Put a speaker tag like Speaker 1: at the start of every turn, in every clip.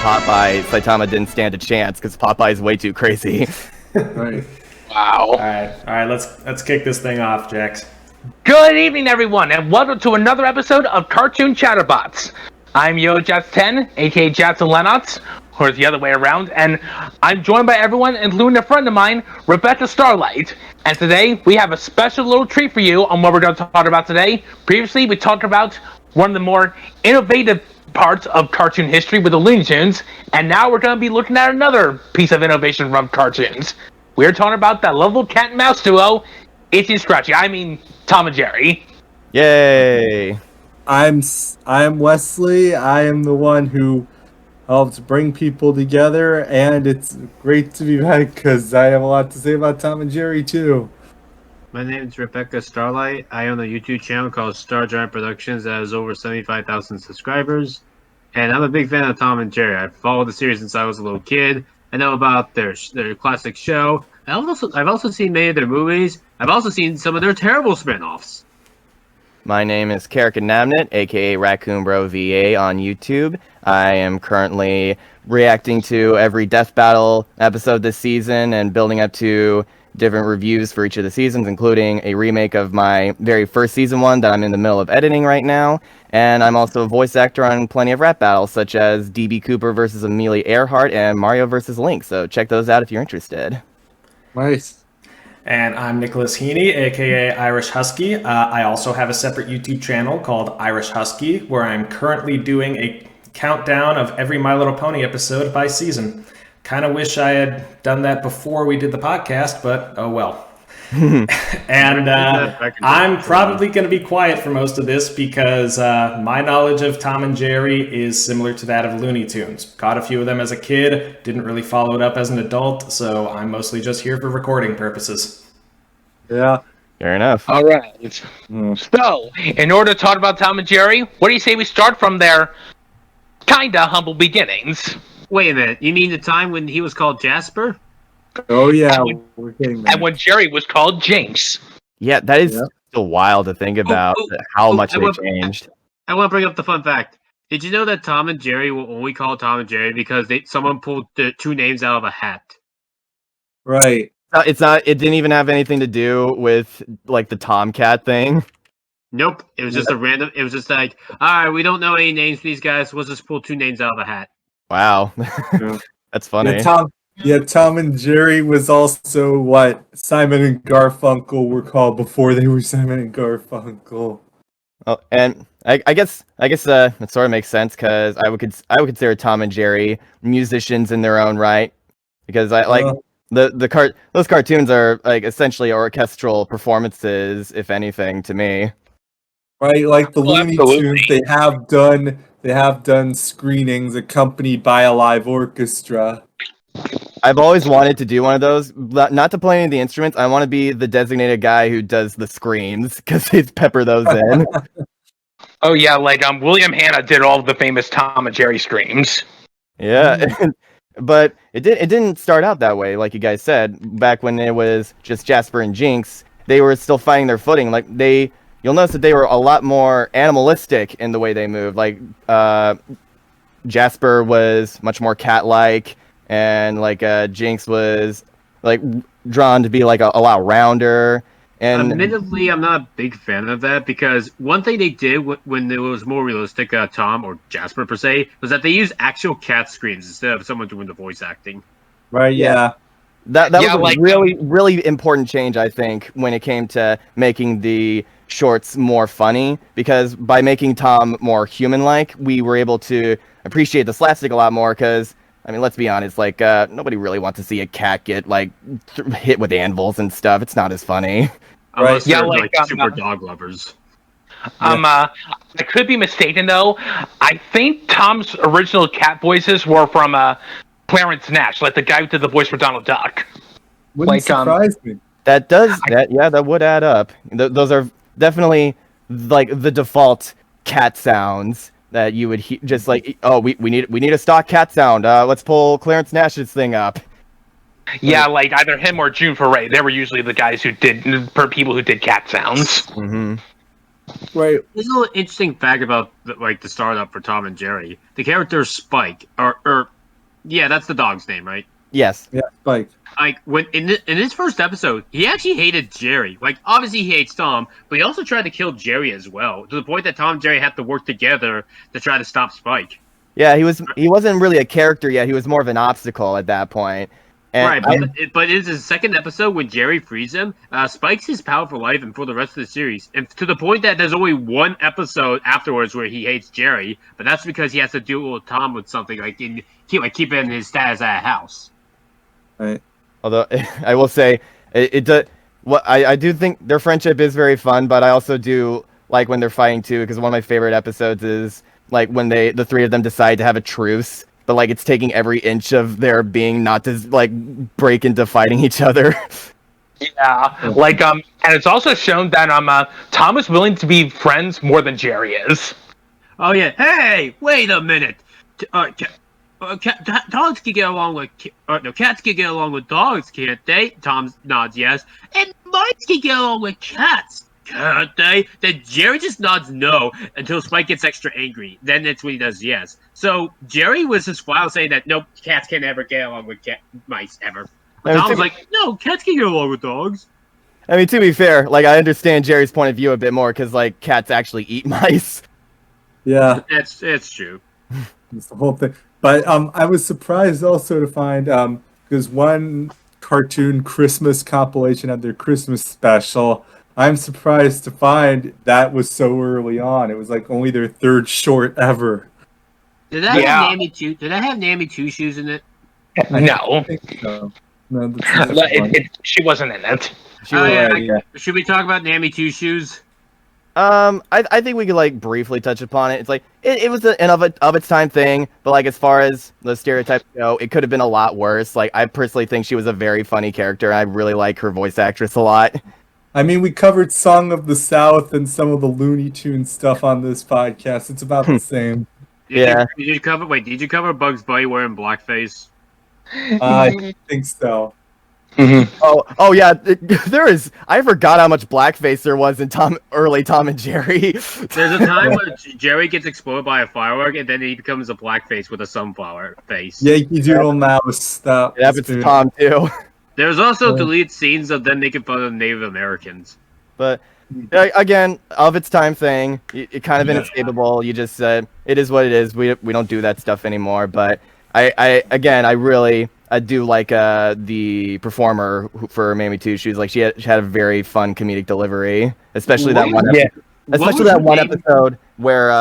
Speaker 1: Popeye, Saitama didn't stand a chance because Popeye is way too crazy.
Speaker 2: Right.
Speaker 3: Wow.
Speaker 4: All right. Let's kick this thing off, Jax.
Speaker 3: Good evening, everyone, and welcome to another episode of Cartoon Chatterbox. I'm Yodajax 10, aka Jackson Lennox, or the other way around, and I'm joined by everyone, including a friend of mine, Rebeccah Starlight. And today we have a special little treat for you on what we're going to talk about today. Previously, we talked about one of the more innovative parts of cartoon history with the Looney Tunes, and now we're going to be looking at another piece of innovation from cartoons. We're talking about that lovable cat and mouse duo, Itchy and Scratchy. I mean, Tom and Jerry.
Speaker 1: Yay!
Speaker 2: I'm Wesley. I am the one who helps bring people together, and it's great to be back because I have a lot to say about Tom and Jerry too.
Speaker 5: My name is Rebeccah Starlight. I own a YouTube channel called Star Giant Productions that has over 75,000 subscribers. And I'm a big fan of Tom and Jerry. I've followed the series since I was a little kid. I know about their classic show. I've also seen many of their movies. I've also seen some of their terrible spin-offs.
Speaker 1: My name is Carrick and Namnet, aka RaccoonBro VA on YouTube. I am currently reacting to every Death Battle episode this season and building up to different reviews for each of the seasons, including a remake of my very first season one that I'm in the middle of editing right now. And I'm also a voice actor on plenty of rap battles, such as DB Cooper versus Amelia Earhart and Mario versus Link. So check those out if you're interested.
Speaker 2: Nice.
Speaker 4: And I'm Nicholas Heaney, aka IrishHuskie. I also have a separate YouTube channel called IrishHuskie, where I'm currently doing a countdown of every My Little Pony episode by season. Kind of wish I had done that before we did the podcast, but oh well. And I'm probably going to be quiet for most of this because my knowledge of Tom and Jerry is similar to that of Looney Tunes. Caught a few of them as a kid, didn't really follow it up as an adult, so I'm mostly just here for recording purposes.
Speaker 2: Yeah.
Speaker 1: Fair enough.
Speaker 3: All right. So, in order to talk about Tom and Jerry, what do you say we start from their kinda humble beginnings?
Speaker 5: Wait a minute. You mean the time when he was called Jasper?
Speaker 2: Oh yeah, we're getting there.
Speaker 3: And when Jerry was called Jinx.
Speaker 1: Yeah, that is still wild to think about how much they changed.
Speaker 5: I want to bring up the fun fact. Did you know that Tom and Jerry will only call Tom and Jerry because someone pulled the two names out of a hat?
Speaker 2: Right.
Speaker 1: It's not. It didn't even have anything to do with like the Tomcat thing.
Speaker 5: Nope. It was just a random. It was just like, all right, we don't know any names for these guys. We'll just pull two names out of a hat.
Speaker 1: Wow, that's funny.
Speaker 2: Tom and Jerry was also what Simon and Garfunkel were called before they were Simon and Garfunkel.
Speaker 1: Oh, and I guess it sort of makes sense because I would consider Tom and Jerry musicians in their own right, because I like those cartoons are like essentially orchestral performances, if anything, to me.
Speaker 2: Right, like the Looney Tunes, they have done screenings accompanied by a live orchestra.
Speaker 1: I've always wanted to do one of those, not to play any of the instruments. I want to be the designated guy who does the screams because they pepper those in.
Speaker 3: Oh yeah, like William Hanna did all of the famous Tom and Jerry screams.
Speaker 1: Yeah, but it didn't start out that way, like you guys said. Back when it was just Jasper and Jinx, they were still finding their footing. Like you'll notice that they were a lot more animalistic in the way they moved. Like Jasper was much more cat-like. And like Jinx was like drawn to be like a lot rounder. And
Speaker 5: admittedly, I'm not a big fan of that because one thing they did when it was more realistic, Tom or Jasper per se, was that they used actual cat screams instead of someone doing the voice acting.
Speaker 2: Right? Yeah.
Speaker 1: That was a really important change, I think, when it came to making the shorts more funny. Because by making Tom more human-like, we were able to appreciate the slapstick a lot more. Because I mean, let's be honest, like, nobody really wants to see a cat get, like, hit with anvils and stuff. It's not as funny.
Speaker 5: Unless they're, like super dog lovers.
Speaker 3: I could be mistaken, though. I think Tom's original cat voices were from Clarence Nash, like the guy who did the voice for Donald Duck.
Speaker 2: Wouldn't surprise me.
Speaker 1: That would add up. Those are definitely, like, the default cat sounds that you would just like, oh, we need a stock cat sound. Let's pull Clarence Nash's thing up.
Speaker 3: Yeah, like either him or June Foray. They were usually the guys who did people who did cat sounds.
Speaker 1: Mm-hmm.
Speaker 2: Right.
Speaker 5: There's a little interesting fact about the startup for Tom and Jerry. The character Spike, or Yeah, that's the dog's name, right?
Speaker 1: Yes.
Speaker 2: Yeah, Spike.
Speaker 5: Like when in his first episode, he actually hated Jerry. Like obviously he hates Tom, but he also tried to kill Jerry as well, to the point that Tom and Jerry had to work together to try to stop Spike.
Speaker 1: Yeah, he wasn't really a character yet. He was more of an obstacle at that point. And
Speaker 5: Right, but in his second episode when Jerry frees him, Spike's his pal for life and for the rest of the series, and to the point that there's only one episode afterwards where he hates Jerry, but that's because he has to deal with Tom with something like keeping his status at a house.
Speaker 2: Right.
Speaker 1: Although I will say it does. What I do think their friendship is very fun, but I also do like when they're fighting too, because one of my favorite episodes is like when the three of them decide to have a truce, but like it's taking every inch of their being not to like break into fighting each other.
Speaker 3: Yeah, like and it's also shown that Tom is willing to be friends more than Jerry is.
Speaker 5: Oh yeah, hey, wait a minute. Dogs can get along with cats can get along with dogs, can't they? Tom nods yes. And mice can get along with cats, can't they? Then Jerry just nods no until Spike gets extra angry. Then that's when he does yes. So Jerry was just wild saying that nope, cats can never get along with mice ever. But Tom's like, no, cats can get along with dogs.
Speaker 1: I mean, to be fair, like I understand Jerry's point of view a bit more because like cats actually eat mice.
Speaker 2: Yeah,
Speaker 5: it's true.
Speaker 2: That's the whole thing. But I was surprised also to find because one cartoon Christmas compilation had their Christmas special. I'm surprised to find that was so early on. It was like only their third short ever.
Speaker 5: Did that have Nammy Two? Did that have Nammy Two Shoes in it?
Speaker 3: No.
Speaker 2: I think so. No, that's
Speaker 3: She wasn't in it.
Speaker 2: yeah.
Speaker 5: Should we talk about Nammy Two Shoes?
Speaker 1: I think we could like briefly touch upon it. It's like it was an of its time thing, but like as far as the stereotypes go, it could have been a lot worse. Like I personally think she was a very funny character. I really like her voice actress a lot.
Speaker 2: I mean, we covered Song of the South and some of the Looney Tunes stuff on this podcast. It's about the same.
Speaker 1: Yeah.
Speaker 5: Did you cover Bugs Bunny wearing blackface?
Speaker 2: I think so.
Speaker 3: Mm-hmm.
Speaker 1: Oh yeah, there is. I forgot how much blackface there was in early Tom and Jerry.
Speaker 5: There's a time where Jerry gets exploded by a firework, and then he becomes a blackface with a sunflower face.
Speaker 2: Yankee Doodle Mouse. That
Speaker 1: It happens to Tom too.
Speaker 5: There's also deleted scenes of them making fun of Native Americans.
Speaker 1: But again, of its time thing, it kind of inescapable. You just said it is what it is. We don't do that stuff anymore. But I do like the performer for Mammy Two Shoes. Like she had a very fun comedic delivery, especially that one. Especially that one episode where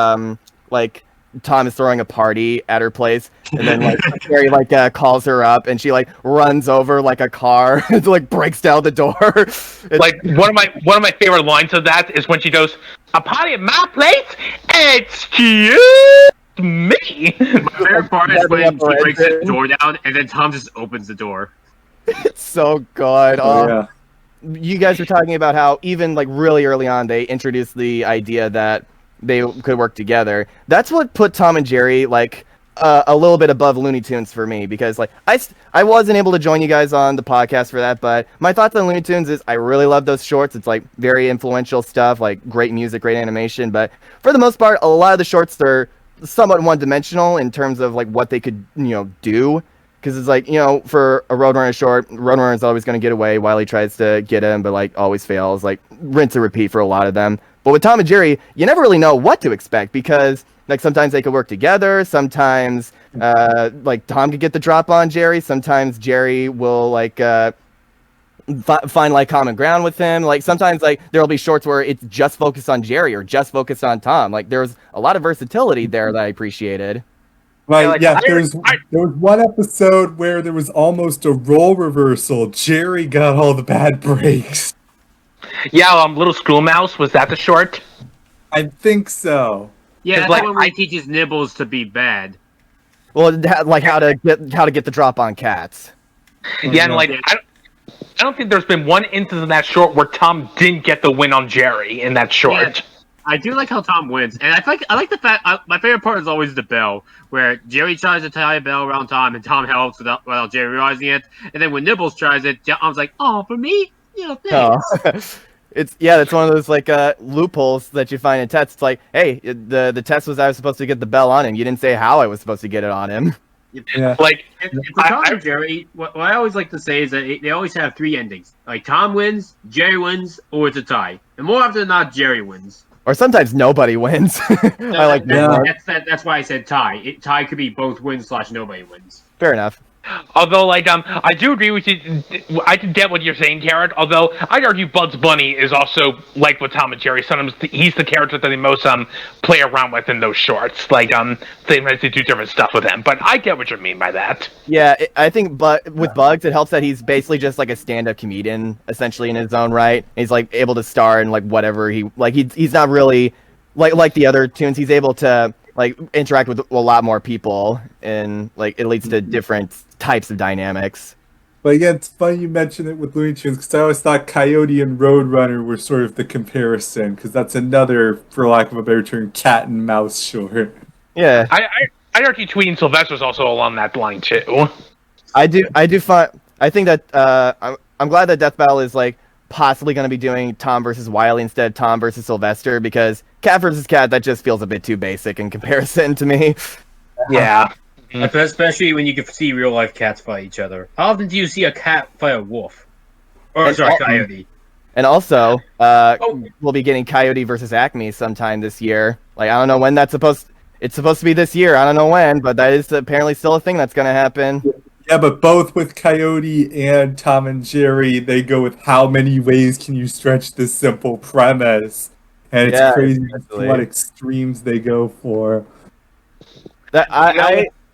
Speaker 1: like Tom is throwing a party at her place, and then like Jerry calls her up, and she like runs over like a car, and like breaks down the door.
Speaker 3: Like one of my favorite lines of that is when she goes, "A party at my place? Excuse me."
Speaker 5: My favorite part is when she breaks the door down, and then Tom just opens the door.
Speaker 1: It's so good.
Speaker 2: Yeah.
Speaker 1: You guys were talking about how even like really early on they introduced the idea that they could work together. That's what put Tom and Jerry like a little bit above Looney Tunes for me, because like I wasn't able to join you guys on the podcast for that, but my thoughts on Looney Tunes is I really love those shorts. It's like very influential stuff, like great music, great animation, but for the most part, a lot of the shorts are somewhat one-dimensional in terms of like what they could do. Because it's like, for a Roadrunner short, Roadrunner is always going to get away while he tries to get him, but like always fails. Like rinse and repeat for a lot of them. But with Tom and Jerry, you never really know what to expect, because like sometimes they could work together. Sometimes like Tom could get the drop on Jerry. Sometimes Jerry will like find like common ground with him. Like sometimes like there'll be shorts where it's just focused on Jerry or just focused on Tom. Like there's a lot of versatility there that I appreciated.
Speaker 2: Right, yeah, there was one episode where there was almost a role reversal. Jerry got all the bad breaks.
Speaker 3: Yeah, Little Schoolmouse, was that the short?
Speaker 2: I think so.
Speaker 5: Yeah, that's
Speaker 3: like,
Speaker 5: when he teaches Nibbles to be bad.
Speaker 1: Well, like how to get the drop on cats.
Speaker 3: Yeah, and like I don't think there's been one instance in that short where Tom didn't get the win on Jerry in that short.
Speaker 5: Yeah. I do like how Tom wins, and I like the fact. My favorite part is always the bell, where Jerry tries to tie a bell around Tom, and Tom helps without Jerry realizing it. And then when Nibbles tries it, Tom's like, "Oh, for me, yeah, thanks."
Speaker 1: It's one of those like loopholes that you find in tests. It's like, hey, the test was I was supposed to get the bell on him. You didn't say how I was supposed to get it on him.
Speaker 2: Yeah.
Speaker 3: Like,
Speaker 5: For Tom and Jerry, what I always like to say is that they always have three endings. Like Tom wins, Jerry wins, or it's a tie. And more often than not, Jerry wins.
Speaker 1: Or sometimes nobody wins. I like that.
Speaker 5: That's why I said tie. Tie could be both wins / nobody wins.
Speaker 1: Fair enough.
Speaker 3: although, like, I do agree with you. I can get what you're saying, Carrick. Although I'd argue Bugs Bunny is also like with Tom and Jerry. Sometimes he's the character that they most play around with in those shorts. Like, they might do different stuff with him. But I get what you mean by that.
Speaker 1: Yeah, I think, but with Bugs, it helps that he's basically just like a stand-up comedian, essentially in his own right. He's like able to star in like whatever he's not really like the other tunes. He's able to like interact with a lot more people, and like it leads to different types of dynamics.
Speaker 2: But again, it's funny you mentioned it with Looney Tunes, because I always thought Coyote and Roadrunner were sort of the comparison, because that's another, for lack of a better term, cat and mouse short.
Speaker 1: Yeah,
Speaker 3: I'd argue Tweety and Sylvester's also along that line too.
Speaker 1: I think that I'm glad that Death Battle is like possibly going to be doing Tom versus Wily instead of Tom versus Sylvester, because Cat versus Cat, that just feels a bit too basic in comparison to me.
Speaker 3: Yeah.
Speaker 5: Especially when you can see real life cats fight each other. How often do you see a cat fight a wolf? Or coyote?
Speaker 1: And also, we'll be getting Coyote versus Acme sometime this year. Like, I don't know when it's supposed to be this year. I don't know when, but that is apparently still a thing that's going to happen.
Speaker 2: Yeah, but both with Coyote and Tom and Jerry, they go with how many ways can you stretch this simple premise. And it's crazy what extremes they go for.
Speaker 1: That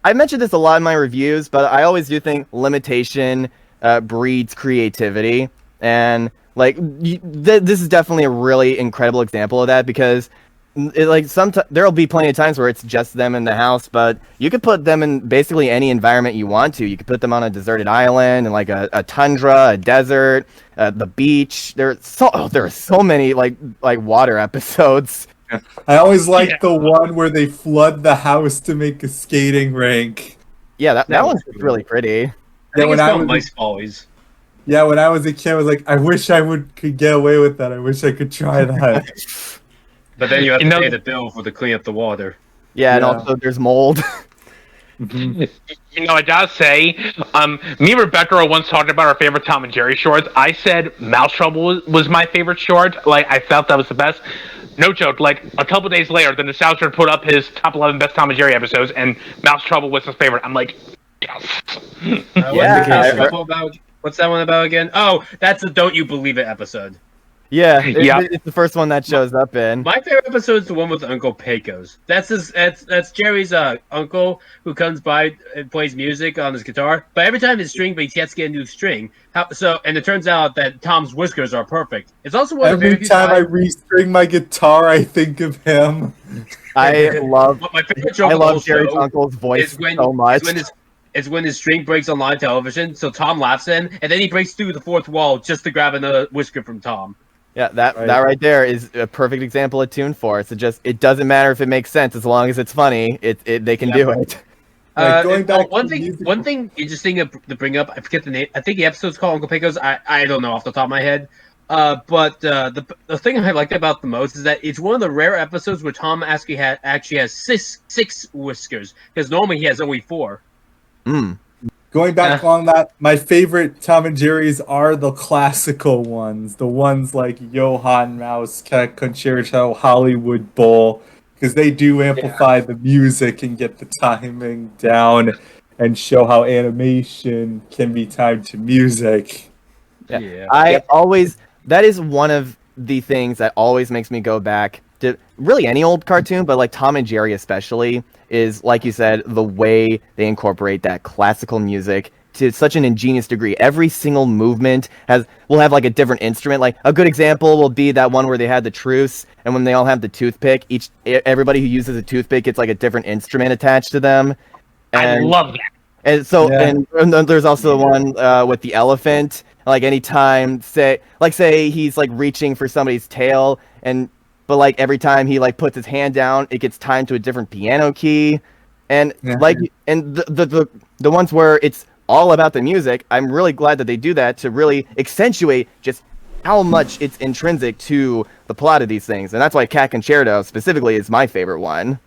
Speaker 1: I mentioned this a lot in my reviews, but I always do think limitation breeds creativity, and like this is definitely a really incredible example of that, because there'll be plenty of times where it's just them in the house, but you could put them in basically any environment you want to. You could put them on a deserted island, and like a tundra, a desert, the beach. There are so many like water episodes.
Speaker 2: I always like the one where they flood the house to make a skating rink.
Speaker 1: Yeah, that one's really pretty.
Speaker 5: I think it's called Mice Follies.
Speaker 2: Yeah, when I was a kid, I was like, I wish I could get away with that. I wish I could try that.
Speaker 5: But then you have to pay the bill to clean up the water.
Speaker 1: Yeah, and also there's mold.
Speaker 3: You know, I gotta say, me and Rebeccah once talked about our favorite Tom and Jerry shorts. I said Mouse Trouble was my favorite short. Like, I felt that was the best. No joke, like, a couple days later, the Nostalgia put up his top 11 best Tom and Jerry episodes, and Mouse Trouble was his favorite. I'm like, yes.
Speaker 5: What's that one about again? Oh, that's the Don't You Believe It episode.
Speaker 1: Yeah, it's the first one that shows up in.
Speaker 5: My favorite episode is the one with Uncle Pecos. That's Jerry's uncle who comes by and plays music on his guitar. But every time his string breaks, he has to get a new string. And it turns out that Tom's whiskers are perfect. It's also one of the
Speaker 2: every time I restring my guitar, I think of him.
Speaker 1: I love Jerry's
Speaker 5: show
Speaker 1: uncle's voice so much.
Speaker 5: It's when his string breaks on live television, so Tom laughs in, and then he breaks through the fourth wall just to grab another whisker from Tom.
Speaker 1: Yeah, that right there is a perfect example of Tune Force. It doesn't matter if it makes sense as long as it's funny. They can do it.
Speaker 5: One thing interesting to bring up, I forget the name. I think the episode's called Uncle Pecos. I don't know off the top of my head. But the thing I liked about the most is that it's one of the rare episodes where Tom actually has six whiskers, because normally he has only 4.
Speaker 2: Going back on that, my favorite Tom and Jerry's are the classical ones. The ones like Johann Mouse, Cat Concerto, Hollywood Bowl, because they do amplify the music and get the timing down and show how animation can be timed to music.
Speaker 1: That is one of the things that always makes me go back to really any old cartoon, but like Tom and Jerry especially, is, like you said, the way they incorporate that classical music to such an ingenious degree. Every single movement will have like a different instrument. Like, a good example will be that one where they had the truce, and when they all have the toothpick, everybody who uses a toothpick gets like a different instrument attached to them. And,
Speaker 3: I love that.
Speaker 1: And so, and then there's also the one with the elephant. Like, anytime, say he's like reaching for somebody's tail, but like every time he like puts his hand down, it gets timed to a different piano key, and the ones where it's all about the music, I'm really glad that they do that to really accentuate just how much it's intrinsic to the plot of these things, and that's why Cat Concerto specifically is my favorite one.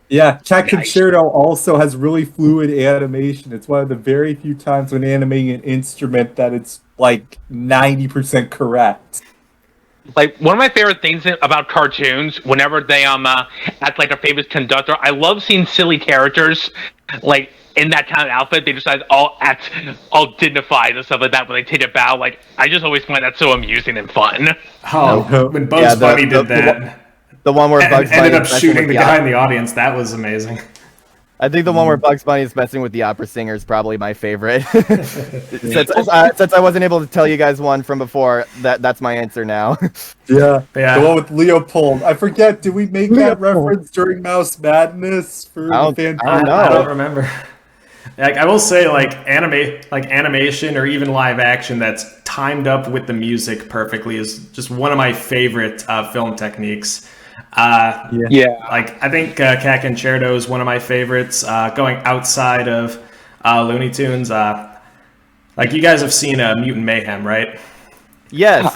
Speaker 2: Yeah, Cat
Speaker 3: Nice.
Speaker 2: Concerto also has really fluid animation. It's one of the very few times when animating an instrument that it's like 90% correct.
Speaker 3: Like, one of my favorite things about cartoons, whenever they act like a famous conductor, I love seeing silly characters like in that kind of outfit. They decide all act all dignified and stuff like that when they take a bow. Like, I just always find that so amusing and fun.
Speaker 4: Oh, when Bugs Bunny did that,
Speaker 1: the one where Bugs Bunny
Speaker 4: ended up
Speaker 1: is messing
Speaker 4: shooting
Speaker 1: with
Speaker 4: the guy in the audience. That was amazing.
Speaker 1: I think the one where Bugs Bunny is messing with the opera singer is probably my favorite. Since I wasn't able to tell you guys one from before, that's my answer now.
Speaker 2: Yeah.
Speaker 4: Yeah.
Speaker 2: The one with Leopold. I forget, did we make that reference during Mouse Madness for
Speaker 1: I
Speaker 2: the
Speaker 1: don't
Speaker 2: fan?
Speaker 1: know.
Speaker 4: I don't remember. Like, I will say, like animation or even live action that's timed up with the music perfectly is just one of my favorite film techniques. Like, I think Cat Concerto is one of my favorites. Going outside of Looney Tunes, like, you guys have seen Mutant Mayhem, right?
Speaker 1: Yes.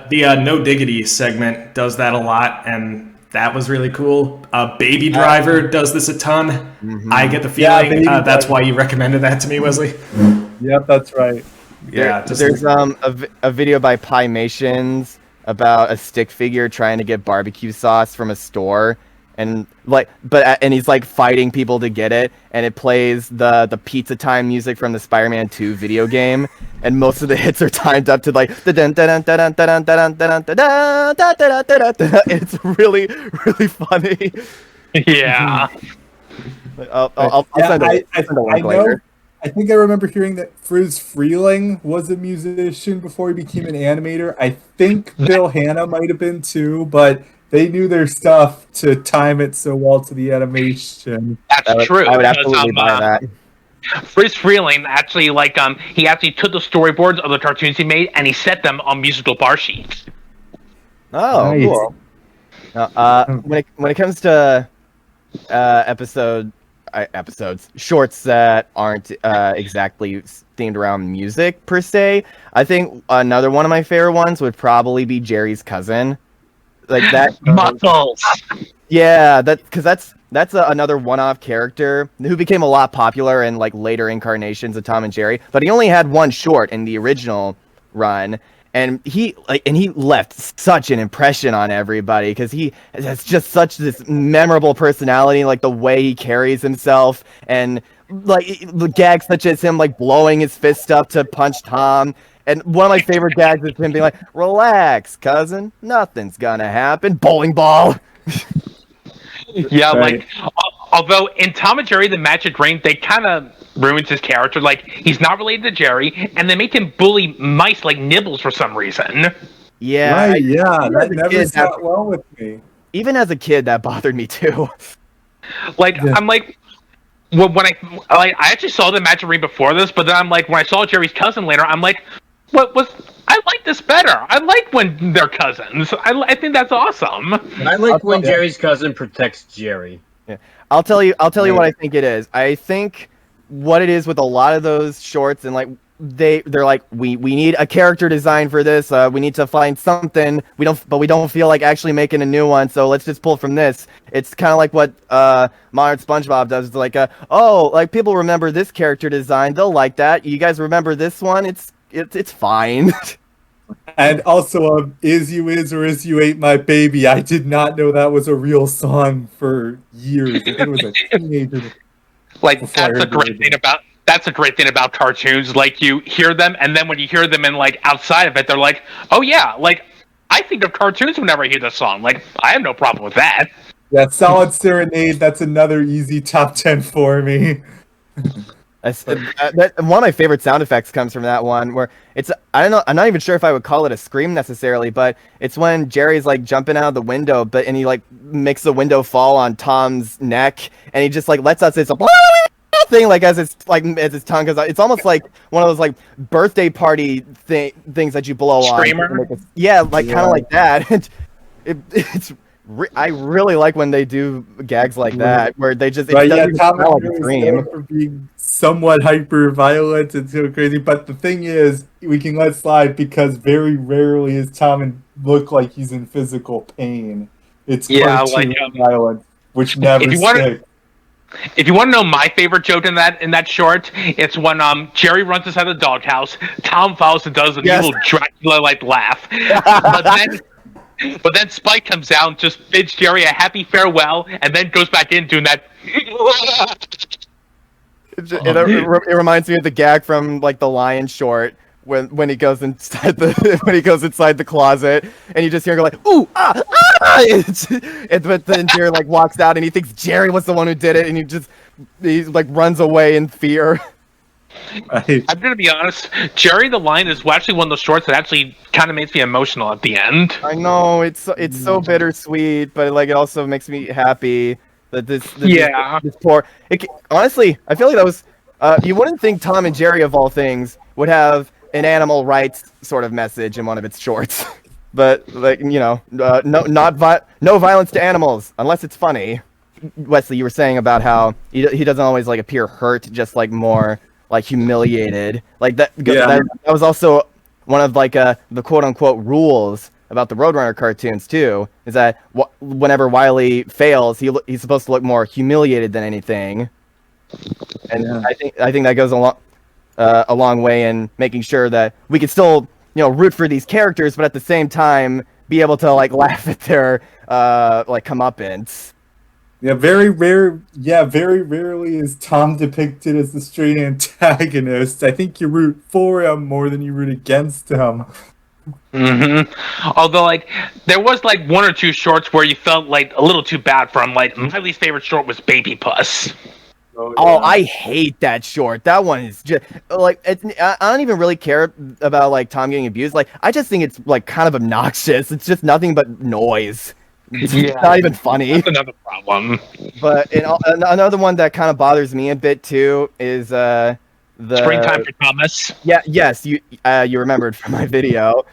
Speaker 4: The No Diggity segment does that a lot, and that was really cool. Baby Driver does this a ton.
Speaker 1: Mm-hmm.
Speaker 4: I get the feeling
Speaker 2: Baby
Speaker 4: that's
Speaker 2: Driver.
Speaker 4: why you recommended that to me, Wesley.
Speaker 2: Yep, that's right.
Speaker 4: Yeah,
Speaker 1: There's a video by Pymations about a stick figure trying to get barbecue sauce from a store, and he's like fighting people to get it, and it plays the Pizza Time music from the Spider-Man 2 video game, and most of the hits are timed up to like it's really funny.
Speaker 3: Yeah.
Speaker 1: I'll send a link later.
Speaker 2: I think I remember hearing that Frizz Freeling was a musician before he became an animator. I think Bill Hanna might have been too, but they knew their stuff to time it so well to the animation.
Speaker 3: That's true.
Speaker 1: I would
Speaker 3: because,
Speaker 1: absolutely buy that.
Speaker 3: Frizz Freeling actually he actually took the storyboards of the cartoons he made and he set them on musical bar sheets.
Speaker 1: Oh,
Speaker 2: Nice.
Speaker 1: cool. When it comes to shorts that aren't exactly themed around music per se, I think another one of my favorite ones would probably be Jerry's Cousin. Like that.
Speaker 3: Muscles.
Speaker 1: Yeah, because that's another one-off character who became a lot popular in like later incarnations of Tom and Jerry. But he only had one short in the original run, and he left such an impression on everybody because he has just such this memorable personality, like the way he carries himself, and like the gags such as him like blowing his fist up to punch Tom. And one of my favorite gags is him being like, "Relax, cousin, nothing's gonna happen." Bowling ball.
Speaker 3: Yeah,
Speaker 2: Right.
Speaker 3: like, although in Tom and Jerry, the Magic Ring, they kind of ruins his character. Like, he's not related to Jerry, and they make him bully mice like Nibbles for some reason.
Speaker 1: Yeah,
Speaker 2: Right, yeah, that
Speaker 1: as a
Speaker 2: never
Speaker 1: kid,
Speaker 2: sat well with me.
Speaker 1: even as a kid, that bothered me too.
Speaker 3: Like,
Speaker 2: Yeah.
Speaker 3: I'm like, when I actually saw the Magic Ring before this, but then I'm like, when I saw Jerry's cousin later, I'm like, I like this better. I like when they're cousins. I think that's awesome.
Speaker 5: I like when Jerry's cousin protects Jerry.
Speaker 1: I'll tell you what I think it is. I think what it is with a lot of those shorts, and like they're like, we need a character design for this. We need to find something. We don't feel like actually making a new one. So let's just pull from this. It's kind of like what modern SpongeBob does. It's like like people remember this character design. They'll like that. You guys remember this one? It's fine.
Speaker 2: And also, Is You Is or Is You Ain't My Baby. I did not know that was a real song for years. I think it was a teenager.
Speaker 3: Like,
Speaker 2: Before I
Speaker 3: that's a
Speaker 2: heard the
Speaker 3: great
Speaker 2: radio.
Speaker 3: thing about cartoons. Like, you hear them, and then when you hear them in like outside of it, they're like, oh yeah, like I think of cartoons whenever I hear this song. Like, I have no problem with that.
Speaker 2: Yeah, Solid Serenade. That's another easy top 10 for me.
Speaker 1: One of my favorite sound effects comes from that one where it's, I don't know, I'm not even sure if I would call it a scream necessarily, but it's when Jerry's like jumping out of the window, and he like makes the window fall on Tom's neck, and he just like lets out this thing like as his tongue goes out. It's almost like one of those like birthday party things that you blow
Speaker 3: Screamer?
Speaker 1: on. Yeah, like kind of like that. I really like when they do gags like that, where they just, it
Speaker 2: Right, yeah,
Speaker 1: doesn't
Speaker 2: Tom
Speaker 1: smell like
Speaker 2: and
Speaker 1: a
Speaker 2: Jerry is
Speaker 1: scream.
Speaker 2: known for being somewhat hyper violent and so crazy. But the thing is, we can let slide because very rarely is Tom look like he's in physical pain. It's
Speaker 3: Yeah,
Speaker 2: cartoon
Speaker 3: like,
Speaker 2: violence. which never stick.
Speaker 3: If you want to know my favorite joke in that short, it's when Jerry runs inside the doghouse, Tom follows and does an evil Dracula-like laugh, but then Spike comes out and just bids Jerry a happy farewell, and then goes back in doing that.
Speaker 1: It reminds me of the gag from like the Lion short when he goes inside the closet and you just hear him go like ooh ah ah, but then Jerry like walks out and he thinks Jerry was the one who did it and he like runs away in fear.
Speaker 2: Right.
Speaker 3: I'm gonna be honest, Jerry the Lion is actually one of those shorts that actually kind of makes me emotional at the end.
Speaker 1: I know it's so bittersweet, but like it also makes me happy that this poor. Honestly, I feel like that was you wouldn't think Tom and Jerry of all things would have an animal rights sort of message in one of its shorts, but like no violence to animals unless it's funny. Wesley, you were saying about how he doesn't always like appear hurt, just like more like humiliated, like that. That was also one of like the quote unquote rules about the Roadrunner cartoons too, is that whenever Wily fails, he's supposed to look more humiliated than anything, and I think that goes a long way in making sure that we can still root for these characters, but at the same time be able to like laugh at their like comeuppance.
Speaker 2: Yeah, very rarely is Tom depicted as the straight antagonist. I think you root for him more than you root against him.
Speaker 3: Mm-hmm. Although, like, there was like one or two shorts where you felt like a little too bad for him. Like, my least favorite short was Baby Puss.
Speaker 1: Oh, I hate that short. That one is just like I don't even really care about like Tom getting abused. Like, I just think it's like kind of obnoxious. It's just nothing but noise. It's not even funny.
Speaker 3: That's another problem.
Speaker 1: But another one that kind of bothers me a bit too is the
Speaker 3: Springtime for Thomas.
Speaker 1: Yeah, yes, you remembered from my video.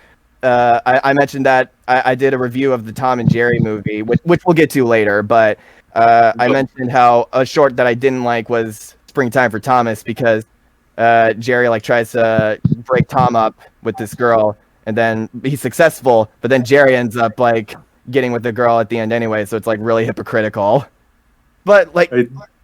Speaker 1: I mentioned that I did a review of the Tom and Jerry movie, which we'll get to later. But I mentioned how a short that I didn't like was Springtime for Thomas because Jerry like tries to break Tom up with this girl, and then he's successful, but then Jerry ends up like getting with the girl at the end anyway, so it's like really hypocritical. But like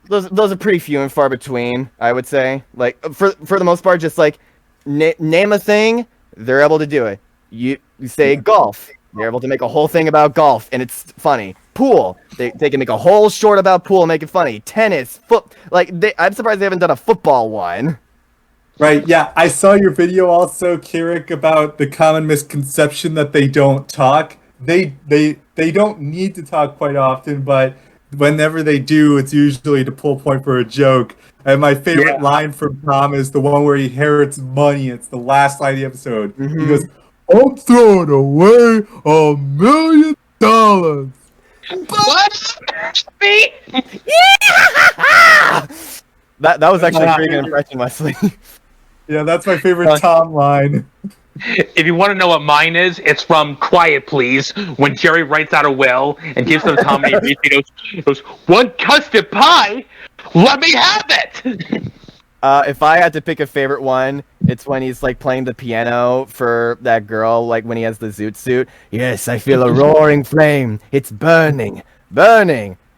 Speaker 1: those are pretty few and far between, I would say. Like for the most part, just like name a thing, they're able to do it. You say golf, they're able to make a whole thing about golf and it's funny. Pool, they can make a whole short about pool and make it funny. Tennis, I'm surprised they haven't done a football one.
Speaker 2: Right, yeah, I saw your video also, Carrick, about the common misconception that they don't talk. They don't need to talk quite often, but whenever they do, it's usually to pull point for a joke. And my favorite line from Tom is the one where he inherits money. It's the last line of the episode. Mm-hmm. He goes, "I'm throwing away $1 million."
Speaker 3: What? Me?
Speaker 1: That was actually a pretty good impression, Wesley.
Speaker 2: Yeah, that's my favorite Tom line.
Speaker 3: If you want to know what mine is, it's from Quiet Please, when Jerry writes out a will and gives them Tom and he goes, "One custard pie? Let me have it!"
Speaker 1: If I had to pick a favorite one, it's when he's like playing the piano for that girl, like when he has the zoot suit. "Yes, I feel a roaring flame. It's burning.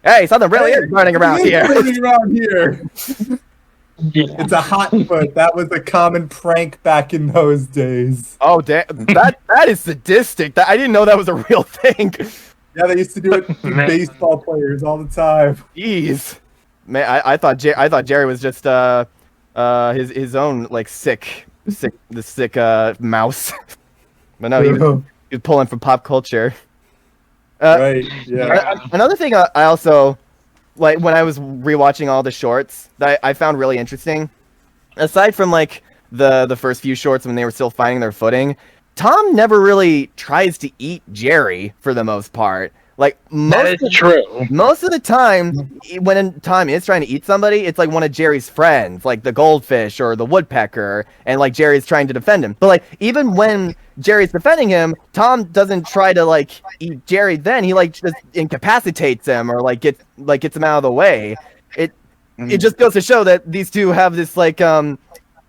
Speaker 1: Hey, something really is burning around here."
Speaker 2: It's a hot foot. That was a common prank back in those days.
Speaker 1: Oh, damn. That is sadistic. I didn't know that was a real thing.
Speaker 2: Yeah, they used to do it to baseball players all the time.
Speaker 1: Jeez. Man, I thought Jerry was just his own like sick mouse. But no, he was pulling from pop culture.
Speaker 2: Right. Yeah.
Speaker 1: Another thing I also like when I was rewatching all the shorts that I found really interesting, aside from like the first few shorts when they were still finding their footing, Tom never really tries to eat Jerry for the most part. Like most of the time when Tom is trying to eat somebody, it's like one of Jerry's friends, like the goldfish or the woodpecker, and like Jerry's trying to defend him. But like even when Jerry's defending him, Tom doesn't try to like eat Jerry. Then he like just incapacitates him or like gets him out of the way. It just goes to show that these two have this like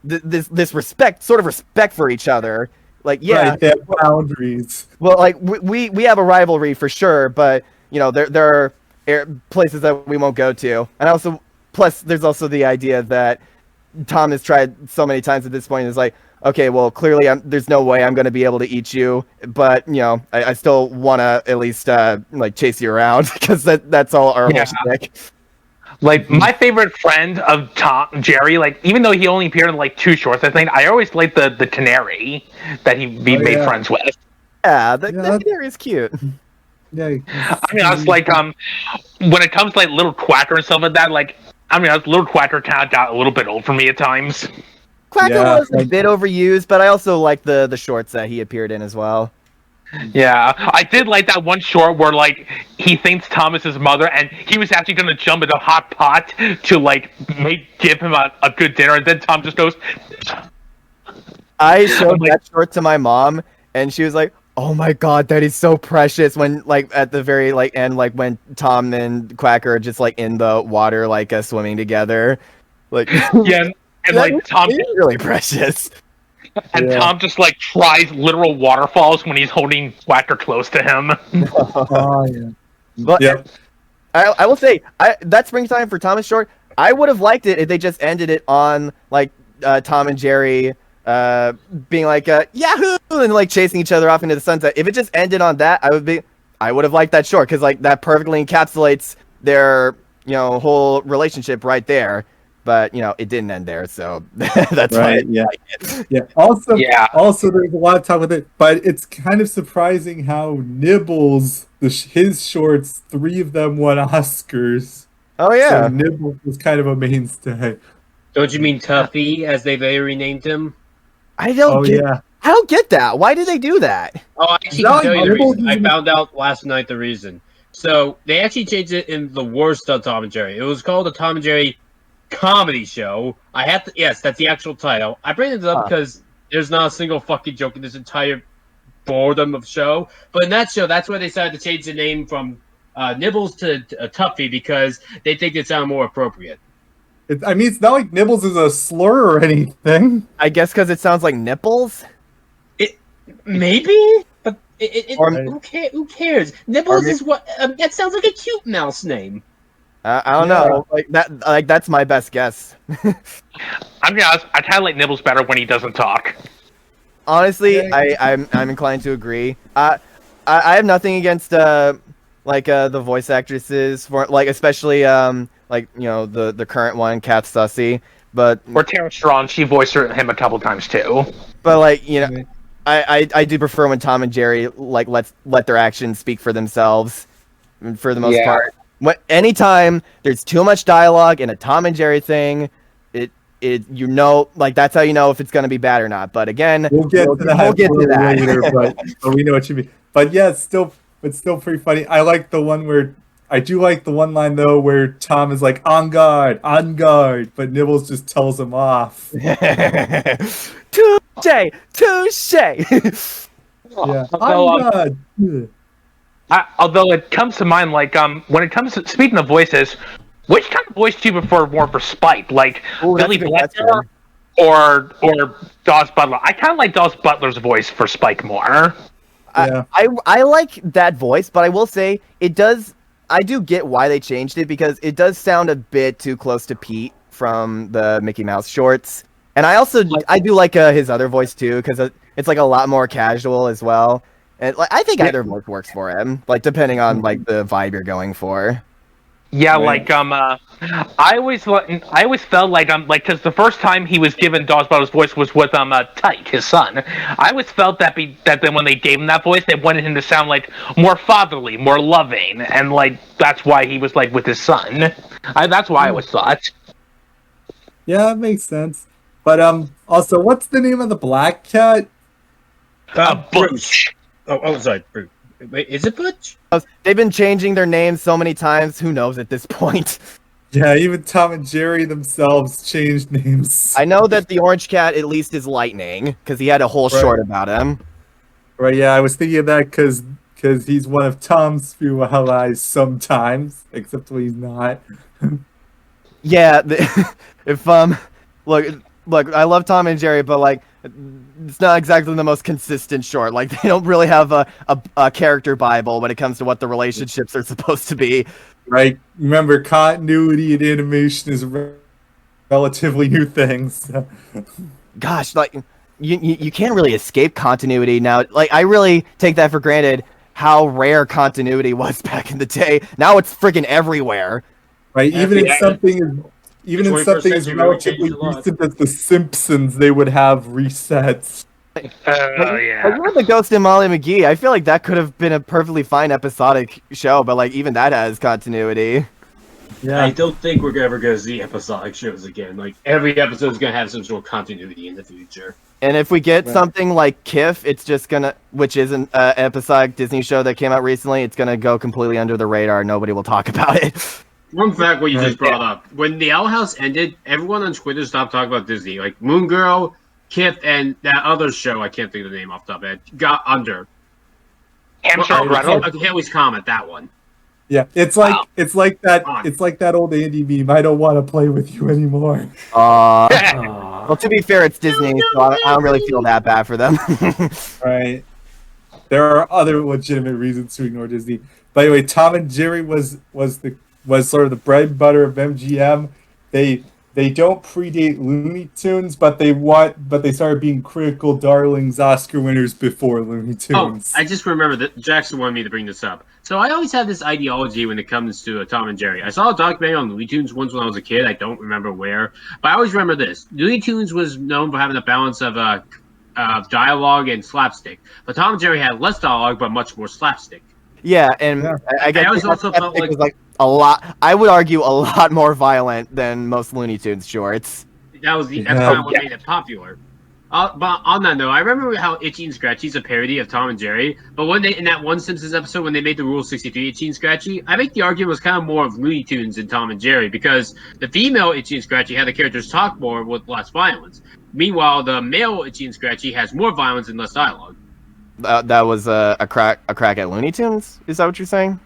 Speaker 1: this respect for each other. Like, yeah,
Speaker 2: right, they have boundaries.
Speaker 1: Well, like we have a rivalry for sure, but you know there places that we won't go to. And also, plus, there's also the idea that Tom has tried so many times at this point. Is like, okay, well, clearly, there's no way I'm going to be able to eat you, but I still want to at least like chase you around because that's all our whole shtick.
Speaker 3: Like, my favorite friend of Tom, Jerry, like, even though he only appeared in, like, 2 shorts, I think, I always liked the canary that he made friends with.
Speaker 1: Yeah, the canary is cute.
Speaker 2: Yeah.
Speaker 3: I mean, I was like, when it comes to, like, Little Quacker and stuff like that, like, I mean, Little Quacker kind of got a little bit old for me at times.
Speaker 1: Quacker was a bit overused, but I also like the shorts that he appeared in as well.
Speaker 3: Yeah, I did like that one short where, like, he thinks Tom is his mother, and he was actually going to jump into a hot pot to, like, give him a good dinner, and then Tom just goes...
Speaker 1: I showed that short to my mom, and she was like, oh my god, that is so precious, when, like, at the very, like, end, like, when Tom and Quacker are just, like, in the water, like, swimming together. Like,
Speaker 3: yeah, and, like, Tom...
Speaker 1: is really precious.
Speaker 3: And Tom just, like, tries literal waterfalls when he's holding Quacker close to him.
Speaker 2: Oh, yeah.
Speaker 1: But I will say, that springtime for Thomas short, I would have liked it if they just ended it on, like, Tom and Jerry being like, Yahoo! And, like, chasing each other off into the sunset. If it just ended on that, I would have liked that short, because, like, that perfectly encapsulates their, whole relationship right there. But it didn't end there, so that's
Speaker 2: right.
Speaker 1: why.
Speaker 2: Also, there's a lot of talk with it, but it's kind of surprising how Nibbles, his shorts, 3 of them won Oscars.
Speaker 1: Oh yeah,
Speaker 2: so Nibbles was kind of a mainstay.
Speaker 5: Don't you mean Tuffy, as they've renamed him?
Speaker 1: I don't get that. Why did they do that?
Speaker 5: Oh, I actually can tell you the reason. I found out last night the reason. So they actually changed it in the worst of Tom and Jerry. It was called the Tom and Jerry Comedy Show. Yes, that's the actual title. I bring it up because there's not a single fucking joke in this entire boredom of show. But in that show, that's why they decided to change the name from Nibbles to Tuffy, because they think it sounded more appropriate.
Speaker 2: It's not like Nibbles is a slur or anything.
Speaker 1: I guess because it sounds like nipples.
Speaker 5: Maybe, but who cares? Nibbles is what that sounds like a cute mouse name.
Speaker 1: I don't know. Like that's my best guess.
Speaker 3: I'm be honest, I kind of like Nibbles better when he doesn't talk.
Speaker 1: Honestly, I'm inclined to agree. I have nothing against the voice actresses for especially the current one, Kat Sussy, but
Speaker 3: or Tara Strong, she voiced him a couple times too.
Speaker 1: But I do prefer when Tom and Jerry let their actions speak for themselves for the most part. Anytime there's too much dialogue in a Tom and Jerry thing, that's how you know if it's going to be bad or not. But again,
Speaker 2: we'll get to that later. But we know what you mean. But yeah, it's still pretty funny. I like the one line though where Tom is like on guard, but Nibbles just tells him off.
Speaker 1: Touche.
Speaker 2: Yeah, on guard.
Speaker 3: Although it comes to mind, when it comes to speaking of voices, which kind of voice do you prefer more for Spike? Like Billy Bletcher or Dawes Butler? I kind of like Dawes Butler's voice for Spike more.
Speaker 2: Yeah.
Speaker 1: I like that voice, but I will say I do get why they changed it, because it does sound a bit too close to Pete from the Mickey Mouse shorts. And I do like his other voice too, because it's like a lot more casual as well. And I think either voice works for him, depending on the vibe you're going for.
Speaker 3: Yeah, I always felt like because the first time he was given Dawes Butler's voice was with Tyke, his son. I always felt that then when they gave him that voice, they wanted him to sound more fatherly, more loving, and that's why he was with his son. That's why I always thought.
Speaker 2: Yeah, that makes sense. But also, what's the name of the black cat?
Speaker 5: Bruce. Oh, sorry, Bruce. Wait, is it Butch?
Speaker 1: They've been changing their names so many times. Who knows at this point?
Speaker 2: Yeah, even Tom and Jerry themselves changed names.
Speaker 1: I know that the orange cat at least is Lightning, because he had a whole short about him.
Speaker 2: Right, yeah, I was thinking of that because he's one of Tom's few allies sometimes, except when he's not.
Speaker 1: Yeah, if look, I love Tom and Jerry, but it's not exactly the most consistent short. They don't really have a character bible when it comes to what the relationships are supposed to be.
Speaker 2: Right. Remember, continuity in animation is a relatively new thing. So.
Speaker 1: Gosh, like you can't really escape continuity now. Like I really take that for granted how rare continuity was back in the day. Now it's freaking everywhere.
Speaker 2: Right.
Speaker 5: Yeah,
Speaker 2: Even in
Speaker 5: yeah.
Speaker 2: something as
Speaker 5: 21st
Speaker 2: something as
Speaker 5: century really
Speaker 2: relatively
Speaker 5: changed a lot.
Speaker 2: recent as The Simpsons, they would have resets.
Speaker 1: Like
Speaker 3: Yeah.
Speaker 1: even the Ghost and Molly McGee, I feel like that could have been a perfectly fine episodic show, but like even that has continuity.
Speaker 2: Yeah.
Speaker 5: I don't think we're ever going to see episodic shows again. Like, every episode is going to have some sort of continuity in the future.
Speaker 1: And if we get
Speaker 2: Right.
Speaker 1: something like KIF, it's just gonna, which is an episodic Disney show that came out recently, it's gonna go completely under the radar. Nobody will talk about it.
Speaker 5: One fact, what you just brought up. When the Owl House ended, everyone on Twitter stopped talking about Disney. Like, Moon Girl, Kith, and that other show, I can't think of the name off the top of my head, got under.
Speaker 3: Hamster
Speaker 5: Well,
Speaker 3: Gretel.
Speaker 5: I can always comment that one.
Speaker 2: Yeah. It's like
Speaker 5: Wow.
Speaker 2: it's like that
Speaker 5: Come on.
Speaker 2: it's like that old Andy meme. I don't want to play with you anymore.
Speaker 1: Well,
Speaker 4: Aw.
Speaker 1: to be fair, it's Disney, so I don't really feel that bad for them.
Speaker 2: Right. There are other legitimate reasons to ignore Disney. By the way, Tom and Jerry was sort of the bread and butter of MGM. They don't predate Looney Tunes, but they started being critical darlings, Oscar winners before Looney
Speaker 5: Oh,
Speaker 2: Tunes.
Speaker 5: I just remember that Jackson wanted me to bring this up. So I always have this ideology when it comes to Tom and Jerry. I saw a documentary on Looney Tunes once when I was a kid. I don't remember where, but I always remember this. Looney Tunes was known for having a balance of dialogue and slapstick, but Tom and Jerry had less dialogue but much more slapstick.
Speaker 1: Yeah, and
Speaker 2: Yeah.
Speaker 1: I guess
Speaker 5: I always also felt
Speaker 1: it was like a lot. I would argue a lot more violent than most Looney Tunes shorts.
Speaker 5: That's
Speaker 2: Yeah.
Speaker 5: kind of what made it popular. But on that note, I remember how Itchy and Scratchy's a parody of Tom and Jerry. But when they in that one Simpsons episode when they made the Rule 63 Itchy and Scratchy, I think the argument was kind of more of Looney Tunes than Tom and Jerry because the female Itchy and Scratchy had the characters talk more with less violence. Meanwhile, the male Itchy and Scratchy has more violence and less dialogue.
Speaker 1: That was a crack at Looney Tunes. Is that what you're saying?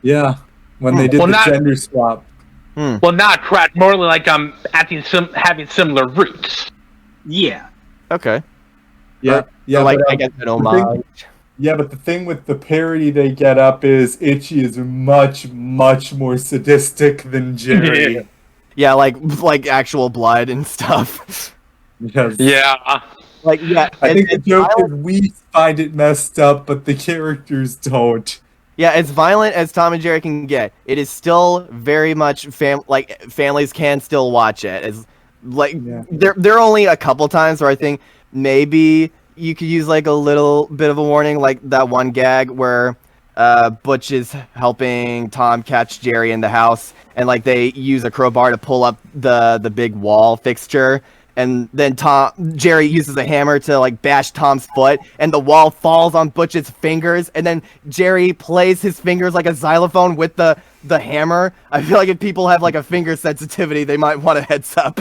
Speaker 2: Yeah. When they did
Speaker 3: Well,
Speaker 2: the
Speaker 3: not-
Speaker 2: gender swap.
Speaker 3: Well, not crack. More like having similar roots.
Speaker 5: Yeah.
Speaker 1: Okay.
Speaker 2: Yeah. Yeah.
Speaker 1: So, like
Speaker 2: but,
Speaker 1: I guess an
Speaker 2: the
Speaker 1: homage.
Speaker 2: Yeah, but the thing with the parody they get up is Itchy is much, much more sadistic than Jerry.
Speaker 1: Yeah, like actual blood and stuff.
Speaker 2: Yes.
Speaker 3: Yeah.
Speaker 1: Like yeah,
Speaker 2: I think the
Speaker 1: it's
Speaker 2: joke is
Speaker 1: violent,
Speaker 2: we find it messed up, but the characters don't.
Speaker 1: yeah, as violent as Tom and Jerry can get, it is still very much families can still watch it. It's like
Speaker 2: Yeah.
Speaker 1: there are only a couple times where I think maybe you could use like a little bit of a warning, like that one gag where Butch is helping Tom catch Jerry in the house, and like they use a crowbar to pull up the big wall fixture, and then Jerry uses a hammer to like bash Tom's foot, and the wall falls on Butch's fingers, and then Jerry plays his fingers like a xylophone with the hammer. I feel like if people have like a finger sensitivity, they might want a heads up.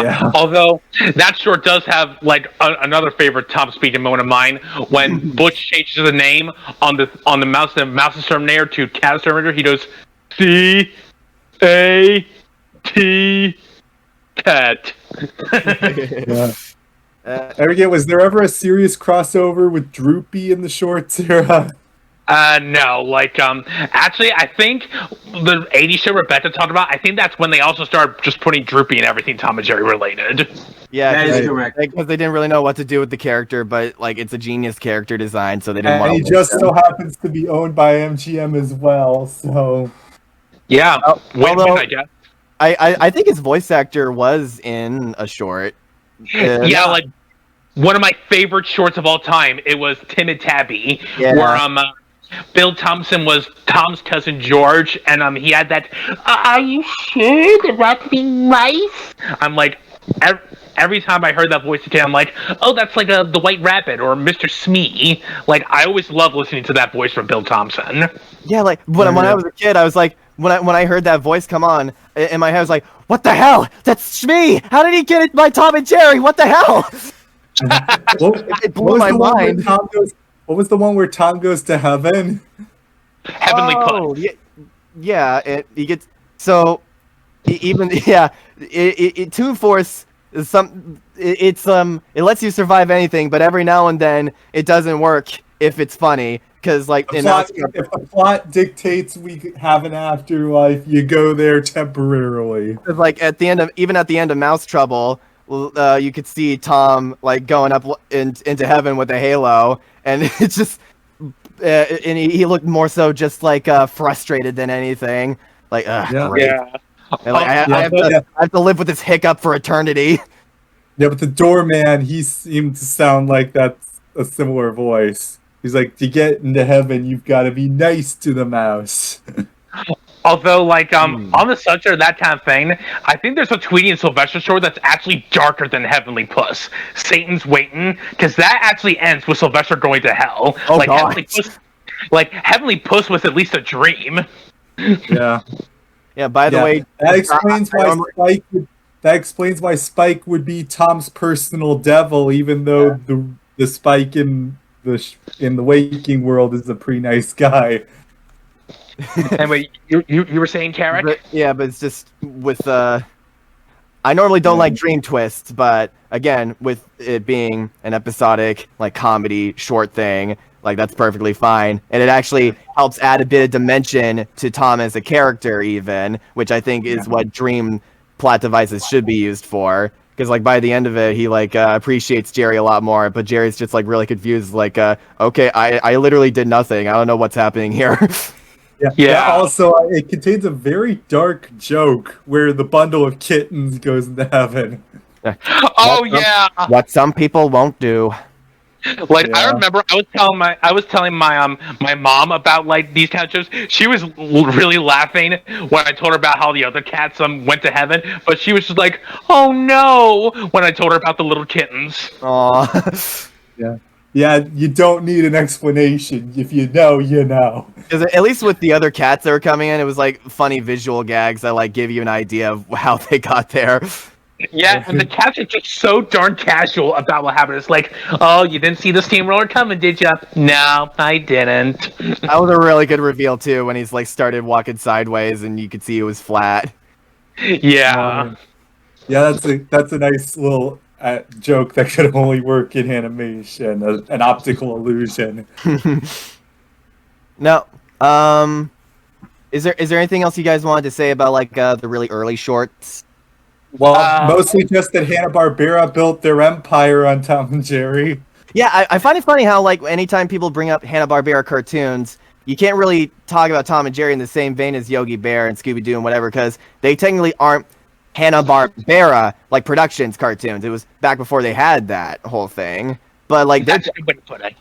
Speaker 2: Yeah.
Speaker 3: Although that short does have like another favorite Tom speaking moment of mine when Butch changes the name on the mouse exterminator to cat exterminator. He goes CAT cat.
Speaker 2: Yeah. Was there ever a serious crossover with Droopy in the shorts era?
Speaker 3: No, actually, I think the 80s show Rebeccah talked about, I think that's when they also started just putting Droopy and everything Tom and Jerry related.
Speaker 1: Yeah,
Speaker 5: That is
Speaker 1: because
Speaker 5: correct.
Speaker 1: they didn't really know what to do with the character, but like it's a genius character design, so they didn't
Speaker 2: And
Speaker 1: want
Speaker 2: he
Speaker 1: to.
Speaker 2: just so happens to be owned by MGM as well, so...
Speaker 3: Yeah,
Speaker 1: although-
Speaker 3: win-win, I guess.
Speaker 1: I think his voice actor was in a short.
Speaker 3: Yeah, like one of my favorite shorts of all time. It was Tim and Tabby,
Speaker 1: Yeah.
Speaker 3: where Bill Thompson was Tom's cousin George, and he had that. Are you sure that that's being nice? I'm like, every time I heard that voice again, I'm like, oh, that's like the White Rabbit or Mr. Smee. Like, I always love listening to that voice from Bill Thompson.
Speaker 1: Yeah, like when I was a kid, I was like, when I heard that voice come on in my head, I was like, what the hell? That's Shmee! How did he get it by Tom and Jerry? What the hell? It blew my mind.
Speaker 2: What was the one where Tom goes to heaven?
Speaker 3: Heavenly Putt.
Speaker 1: Yeah, he gets so Toon Force is it lets you survive anything, but every now and then it doesn't work if it's funny. because like in
Speaker 2: If the plot dictates we have an afterlife, you go there temporarily.
Speaker 1: like at the end of Mouse Trouble, you could see Tom like going up into heaven with a halo, and it's just and he looked more so just like frustrated than anything. Like, great.
Speaker 3: Yeah.
Speaker 1: And, like, I have to live with this hiccup for eternity.
Speaker 2: Yeah, but the doorman, he seemed to sound like that's a similar voice. He's like, to get into heaven, you've got to be nice to the mouse.
Speaker 3: Although, like, on the subject of that kind of thing, I think there's a Tweety and Sylvester story that's actually darker than Heavenly Puss. Satan's Waiting, because that actually ends with Sylvester going to hell.
Speaker 1: Oh,
Speaker 3: like,
Speaker 1: God.
Speaker 3: Heavenly Puss was at least a dream.
Speaker 2: Yeah.
Speaker 1: Yeah. By the way,
Speaker 2: that explains why Spike would be Tom's personal devil, even though the Spike in the waking world is a pretty nice guy.
Speaker 3: Anyway, you were saying, Carrick?
Speaker 1: but it's just with I normally don't like dream twists, but again, with it being an episodic like comedy short thing, like that's perfectly fine, and it actually helps add a bit of dimension to Tom as a character, even, which I think is what dream plot devices should be used for. Because like by the end of it, he like appreciates Jerry a lot more, but Jerry's just like really confused. Like, okay, I literally did nothing. I don't know what's happening here.
Speaker 2: Yeah. Also, it contains a very dark joke where the bundle of kittens goes into heaven.
Speaker 1: What some people won't do.
Speaker 3: Like, I remember I was telling my mom about like these kind of jokes. She was really laughing when I told her about how the other cats went to heaven, but she was just like, "Oh no!" when I told her about the little kittens.
Speaker 1: Aw.
Speaker 2: Yeah, you don't need an explanation. If you know, you know.
Speaker 1: Because at least with the other cats that were coming in, it was like funny visual gags that like give you an idea of how they got there.
Speaker 3: Yeah, and the cats are just so darn casual about what happened. It's like, "Oh, you didn't see the steamroller coming, did you?" "No, I didn't."
Speaker 1: That was a really good reveal too, when he's like started walking sideways and you could see it was flat.
Speaker 3: Yeah.
Speaker 2: Yeah, that's a nice little joke that could only work in animation, an optical illusion.
Speaker 1: Now, is there anything else you guys wanted to say about like the really early shorts?
Speaker 2: Well, mostly just that Hanna-Barbera built their empire on Tom and Jerry.
Speaker 1: Yeah, I find it funny how like anytime people bring up Hanna-Barbera cartoons, you can't really talk about Tom and Jerry in the same vein as Yogi Bear and Scooby-Doo and whatever, because they technically aren't Hanna-Barbera like Productions cartoons. It was back before they had that whole thing. But like
Speaker 3: That's a good way to put it.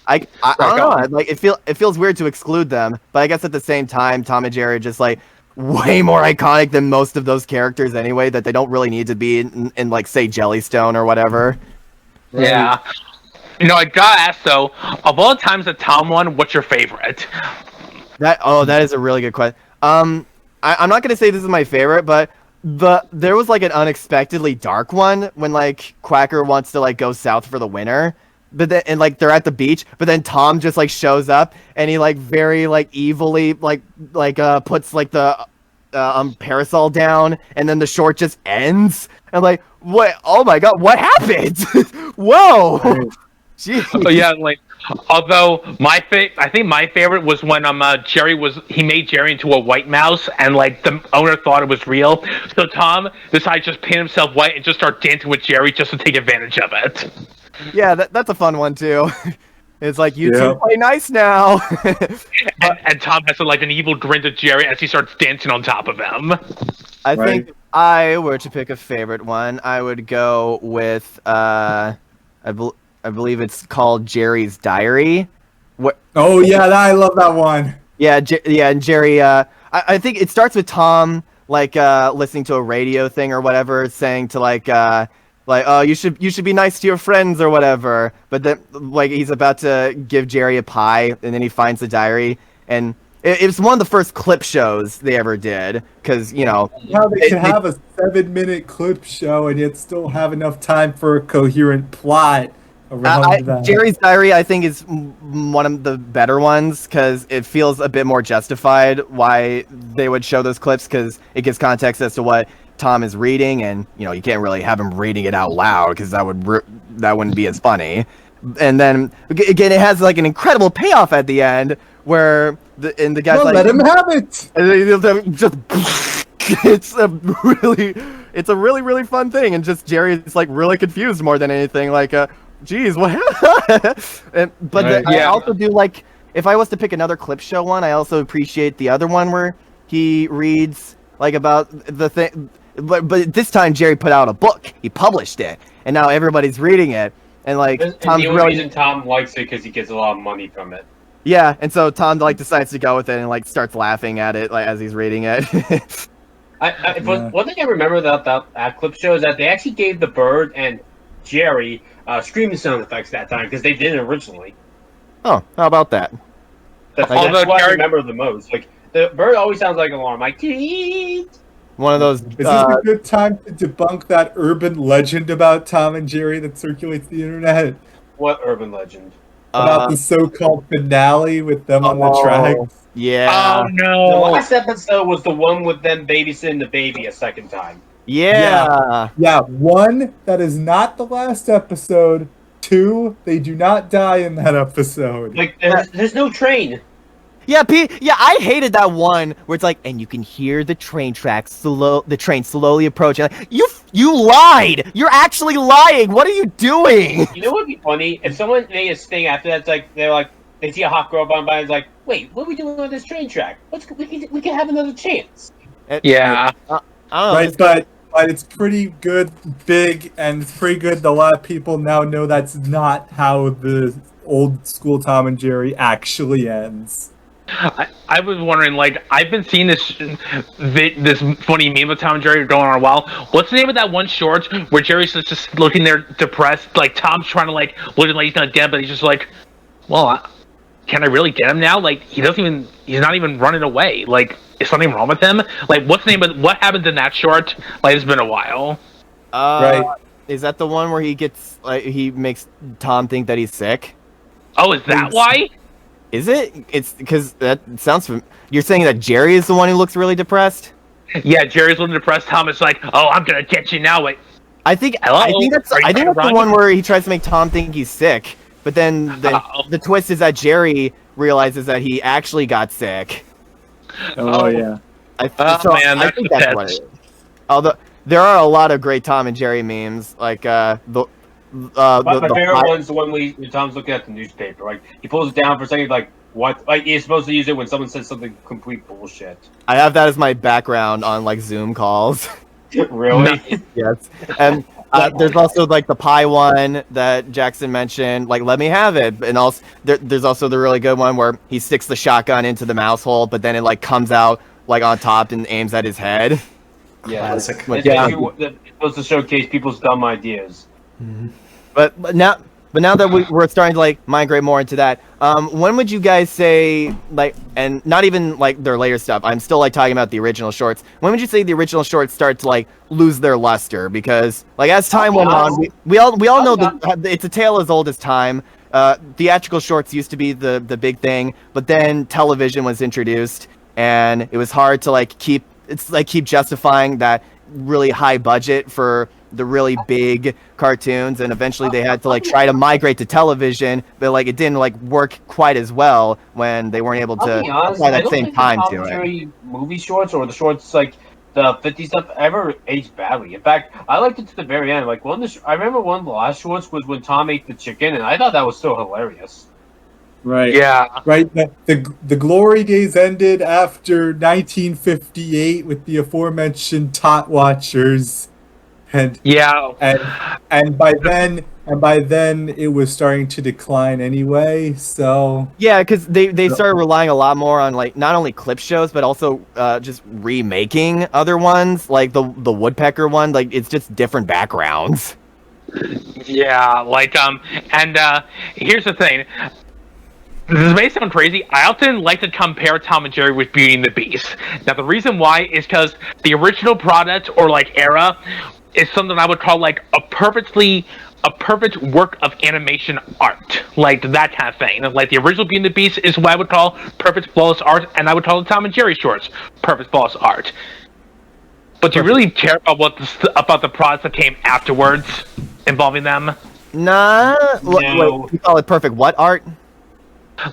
Speaker 1: I don't know. Like it feels weird to exclude them, but I guess at the same time, Tom and Jerry are just like way more iconic than most of those characters anyway, that they don't really need to be in like say Jellystone or whatever.
Speaker 2: Right.
Speaker 3: Yeah. You know, I gotta ask though, of all the times that Tom won, what's your favorite?
Speaker 1: That is a really good question. I'm not gonna say this is my favorite, but there was like an unexpectedly dark one when like Quacker wants to like go south for the winter. But then, and like they're at the beach, but then Tom just like shows up and he like very like evilly like puts like the parasol down, and then the short just ends. And like, what? Oh my god, what happened? Whoa! Jeez.
Speaker 3: Oh yeah, like although I think my favorite was when he made Jerry into a white mouse, and like the owner thought it was real, so Tom decided to just paint himself white and just start dancing with Jerry just to take advantage of it.
Speaker 1: Yeah, that's a fun one too. It's like, you two play nice now.
Speaker 3: and Tom has like an evil grin to Jerry as he starts dancing on top of him.
Speaker 1: I think if I were to pick a favorite one, I would go with I believe it's called Jerry's Diary.
Speaker 2: Oh yeah, I love that one.
Speaker 1: Yeah, and Jerry. I think it starts with Tom like listening to a radio thing or whatever, saying to like oh, you should be nice to your friends or whatever. But then like he's about to give Jerry a pie, and then he finds the diary, and it was one of the first clip shows they ever did, because you know
Speaker 2: how they can have a 7-minute clip show and yet still have enough time for a coherent plot.
Speaker 1: Jerry's Diary, I think, is one of the better ones, because it feels a bit more justified why they would show those clips, because it gives context as to what Tom is reading, and you know you can't really have him reading it out loud, because that wouldn't be as funny. and then again it has like an incredible payoff at the end where the guy's
Speaker 2: Well,
Speaker 1: like,
Speaker 2: let him have it.
Speaker 1: and then just it's a really fun thing, and just Jerry is like really confused more than anything, like geez, what happened? But I also do like, if I was to pick another clip show one, I also appreciate the other one where he reads like about the thing, but this time Jerry put out a book, he published it, and now everybody's reading it, and like
Speaker 5: the only reason Tom likes it because he gets a lot of money from it.
Speaker 1: Yeah, and so Tom like decides to go with it and like starts laughing at it like as he's reading it.
Speaker 5: One thing I remember about that clip show is that they actually gave the bird and Jerry screaming sound effects that time because they didn't originally.
Speaker 1: Oh, how about that?
Speaker 5: That's what I remember the most. Like the bird always sounds like an alarm, like teet.
Speaker 1: One of those.
Speaker 2: Is this a good time to debunk that urban legend about Tom and Jerry that circulates the internet?
Speaker 5: What urban legend?
Speaker 2: About the so-called finale with them on the tracks?
Speaker 1: Yeah.
Speaker 3: Oh no!
Speaker 5: The last episode was the one with them babysitting the baby a second time.
Speaker 1: Yeah.
Speaker 2: Yeah, one, that is not the last episode. Two, they do not die in that episode.
Speaker 5: Like there's no train.
Speaker 1: Yeah, I hated that one where it's like, and you can hear the train tracks the train slowly approaching. Like, you lied! You're actually lying! What are you doing?
Speaker 5: You know what would be funny? If someone made a sting after that, it's like they see a hot girl by and it's like, wait, what are we doing on this train track? We can have another chance.
Speaker 3: Yeah.
Speaker 1: I don't know.
Speaker 2: Right, but it's pretty good, big, and it's pretty good that a lot of people now know that's not how the old school Tom and Jerry actually ends.
Speaker 3: I was wondering, like, I've been seeing this funny meme of Tom and Jerry going on a while. What's the name of that one short where Jerry's just looking there depressed? Like, Tom's trying to, like, looking like he's not dead, but he's just like, well, can I really get him now? Like, he's not even running away. Like, is something wrong with him? Like, what happens in that short? Like, it's been a while.
Speaker 2: Right.
Speaker 1: Is that the one where he makes Tom think that he's sick?
Speaker 3: Oh, is that why?
Speaker 1: Is it? It's because that sounds. You're saying that Jerry is the one who looks really depressed?
Speaker 3: Yeah, Jerry's looking depressed. Tom is like, "Oh, I'm gonna get you now." Wait,
Speaker 1: I think that's the one where he tries to make Tom think he's sick, but then the twist is that Jerry realizes that he actually got sick.
Speaker 2: Oh yeah.
Speaker 1: I think that's what it is. Although there are a lot of great Tom and Jerry memes, like
Speaker 5: my favorite one's the one where Tom's looking at the newspaper. Like he pulls it down for a second, like what? Like he's supposed to use it when someone says something complete bullshit.
Speaker 1: I have that as my background on like Zoom calls.
Speaker 5: Really?
Speaker 1: Yes. And there's also like the pie one that Jackson mentioned. Like, let me have it. And also there's also the really good one where he sticks the shotgun into the mouse hole, but then it like comes out like on top and aims at his head.
Speaker 5: Yeah.
Speaker 4: Classic.
Speaker 5: It's supposed to showcase people's dumb ideas.
Speaker 1: Mm-hmm. But now that we're starting to like migrate more into that, when would you guys say, like, and not even like their later stuff, I'm still like talking about the original shorts, when would you say the original shorts start to like lose their luster? Because like as time went on, we all know that it's a tale as old as time. Theatrical shorts used to be the big thing, but then television was introduced, and it was hard to keep justifying that really high budget for the really big cartoons, and eventually they had to try to migrate to television, but it didn't work quite as well when they weren't able to apply that same time to it.
Speaker 5: Movie shorts or the shorts the 50 stuff ever aged badly. In fact, I liked it to the very end. I remember one of the last shorts was when Tom ate the chicken, and I thought that was so hilarious.
Speaker 2: Right.
Speaker 3: Yeah.
Speaker 2: Right. The glory days ended after 1958 with the aforementioned Tot Watchers. And by then it was starting to decline anyway. So
Speaker 1: yeah, because they started relying a lot more on not only clip shows but also just remaking other ones, like the Woodpecker one. It's just different backgrounds.
Speaker 3: Yeah, and here's the thing. This may sound crazy. I often like to compare Tom and Jerry with Beauty and the Beast. Now, the reason why is because the original product or era is something I would call a perfect work of animation art, that kind of thing. The original Beauty and the Beast is what I would call perfect flawless art, and I would call the Tom and Jerry shorts perfect flawless art. But do you really care about about the products that came afterwards involving them?
Speaker 1: Nah.
Speaker 5: No.
Speaker 1: Wait, you call it perfect what art?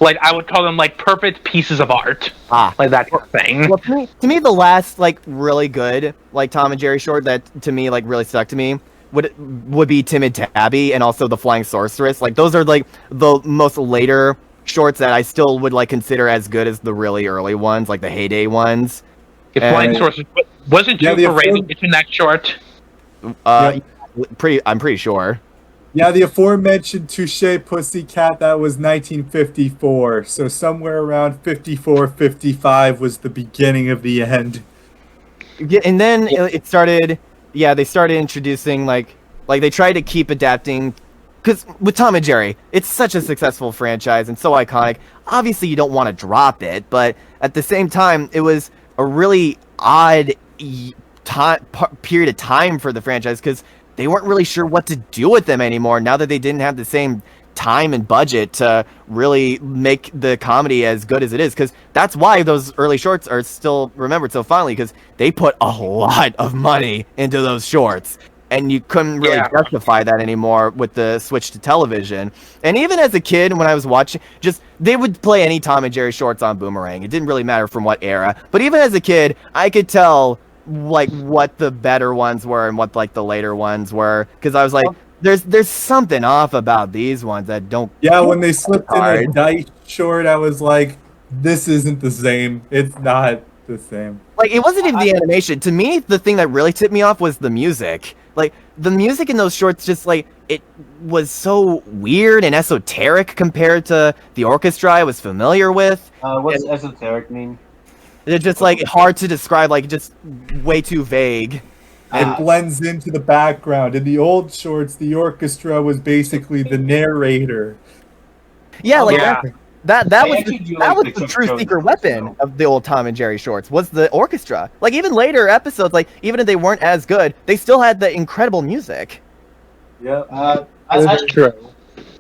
Speaker 3: Like I would call them like perfect pieces of art, like that kind of thing.
Speaker 1: Well, to me, the last like really good like Tom and Jerry short that to me like really stuck to me would be Timid Tabby and also the Flying Sorceress. Like those are like the most later shorts that I still would like consider as good as the really early ones, like the heyday ones.
Speaker 3: If Flying Sorceress wasn't you for Raven in that short?
Speaker 1: I'm pretty sure.
Speaker 2: Yeah, the aforementioned Touche Pussycat, that was 1954. So somewhere around 54, 55 was the beginning of the end.
Speaker 1: Yeah, and then it started. Yeah, they started introducing like they tried to keep adapting, because with Tom and Jerry, it's such a successful franchise and so iconic. Obviously, you don't want to drop it, but at the same time, it was a really odd period of time for the franchise because they weren't really sure what to do with them anymore now that they didn't have the same time and budget to really make the comedy as good as it is, because that's why those early shorts are still remembered so fondly, because they put a lot of money into those shorts and you couldn't really justify that anymore with the switch to television. And even as a kid, when I was watching, just they would play any Tom and Jerry shorts on Boomerang. It didn't really matter from what era, but even as a kid, I could tell like what the better ones were and what like the later ones were, because I was like, there's something off about these ones that don't.
Speaker 2: Yeah, when they slipped in a dice short, I was like, this isn't the same. It's not the same.
Speaker 1: Like, it wasn't even the animation. To me, the thing that really tipped me off was the music. Like, the music in those shorts, just like, it was so weird and esoteric compared to the orchestra I was familiar with.
Speaker 5: What's esoteric mean?
Speaker 1: It's just like hard to describe, like just way too vague.
Speaker 2: It blends into the background. In the old shorts, the orchestra was basically the narrator.
Speaker 1: Yeah, like
Speaker 3: Yeah.
Speaker 1: that was
Speaker 5: the
Speaker 1: the true secret weapon of the old Tom and Jerry shorts, was the orchestra. Like even later episodes, like even if they weren't as good, they still had the incredible music.
Speaker 2: Yeah.
Speaker 3: That's true.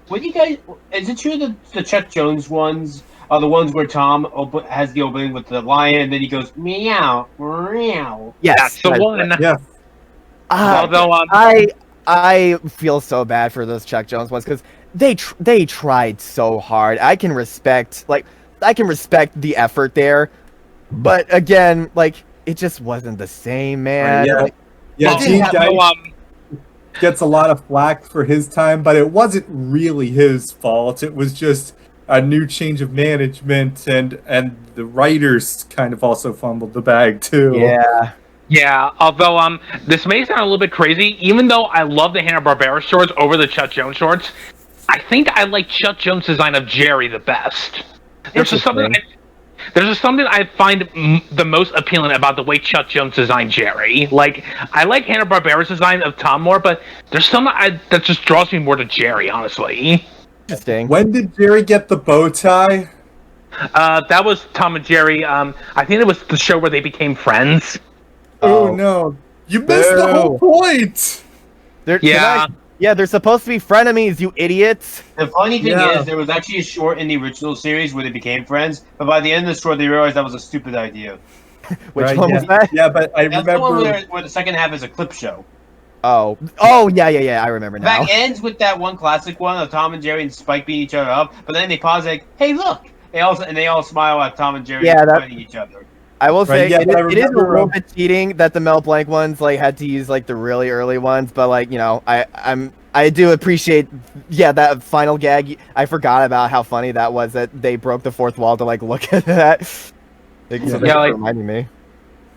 Speaker 5: What do you guys? Is it true that the Chuck Jones ones are the ones where Tom has the opening with the lion, and then he goes meow, meow?
Speaker 1: Yes,
Speaker 3: That's the one.
Speaker 2: Yeah.
Speaker 3: Although
Speaker 1: I feel so bad for those Chuck Jones ones because they tried so hard. I can respect the effort there, but again, like it just wasn't the same, man.
Speaker 2: Yeah.
Speaker 1: Like,
Speaker 2: Gene Geist gets a lot of flack for his time, but it wasn't really his fault. It was just a new change of management, and the writers kind of also fumbled the bag too.
Speaker 3: Yeah, although this may sound a little bit crazy, even though I love the Hanna-Barbera shorts over the Chuck Jones shorts, I think I like Chuck Jones' design of Jerry the best. There's just something I find the most appealing about the way Chuck Jones designed Jerry. Like, I like Hanna-Barbera's design of Tom more, but there's something that just draws me more to Jerry, honestly.
Speaker 1: interesting.
Speaker 2: When did Jerry get the bow tie?
Speaker 3: That was Tom and Jerry. I think it was the show where they became friends.
Speaker 2: Oh no. You missed the whole point!
Speaker 1: They're supposed to be frenemies, you idiots.
Speaker 5: The funny thing is, there was actually a short in the original series where they became friends, but by the end of the short, they realized that was a stupid idea.
Speaker 1: Which one was that?
Speaker 2: Yeah, but I
Speaker 5: That's
Speaker 2: remember
Speaker 5: the one where the second half is a clip show.
Speaker 1: Oh, yeah, I remember
Speaker 5: In
Speaker 1: now.
Speaker 5: fact, it ends with that one classic one of Tom and Jerry and Spike beating each other up, but then they pause like, "Hey, look!" They all smile at Tom and Jerry fighting each other.
Speaker 1: I will say
Speaker 2: yeah,
Speaker 1: it is a little bit cheating that the Mel Blanc ones like had to use like the really early ones, but like I do appreciate that final gag. I forgot about how funny that was that they broke the fourth wall to like look at that. Reminding me.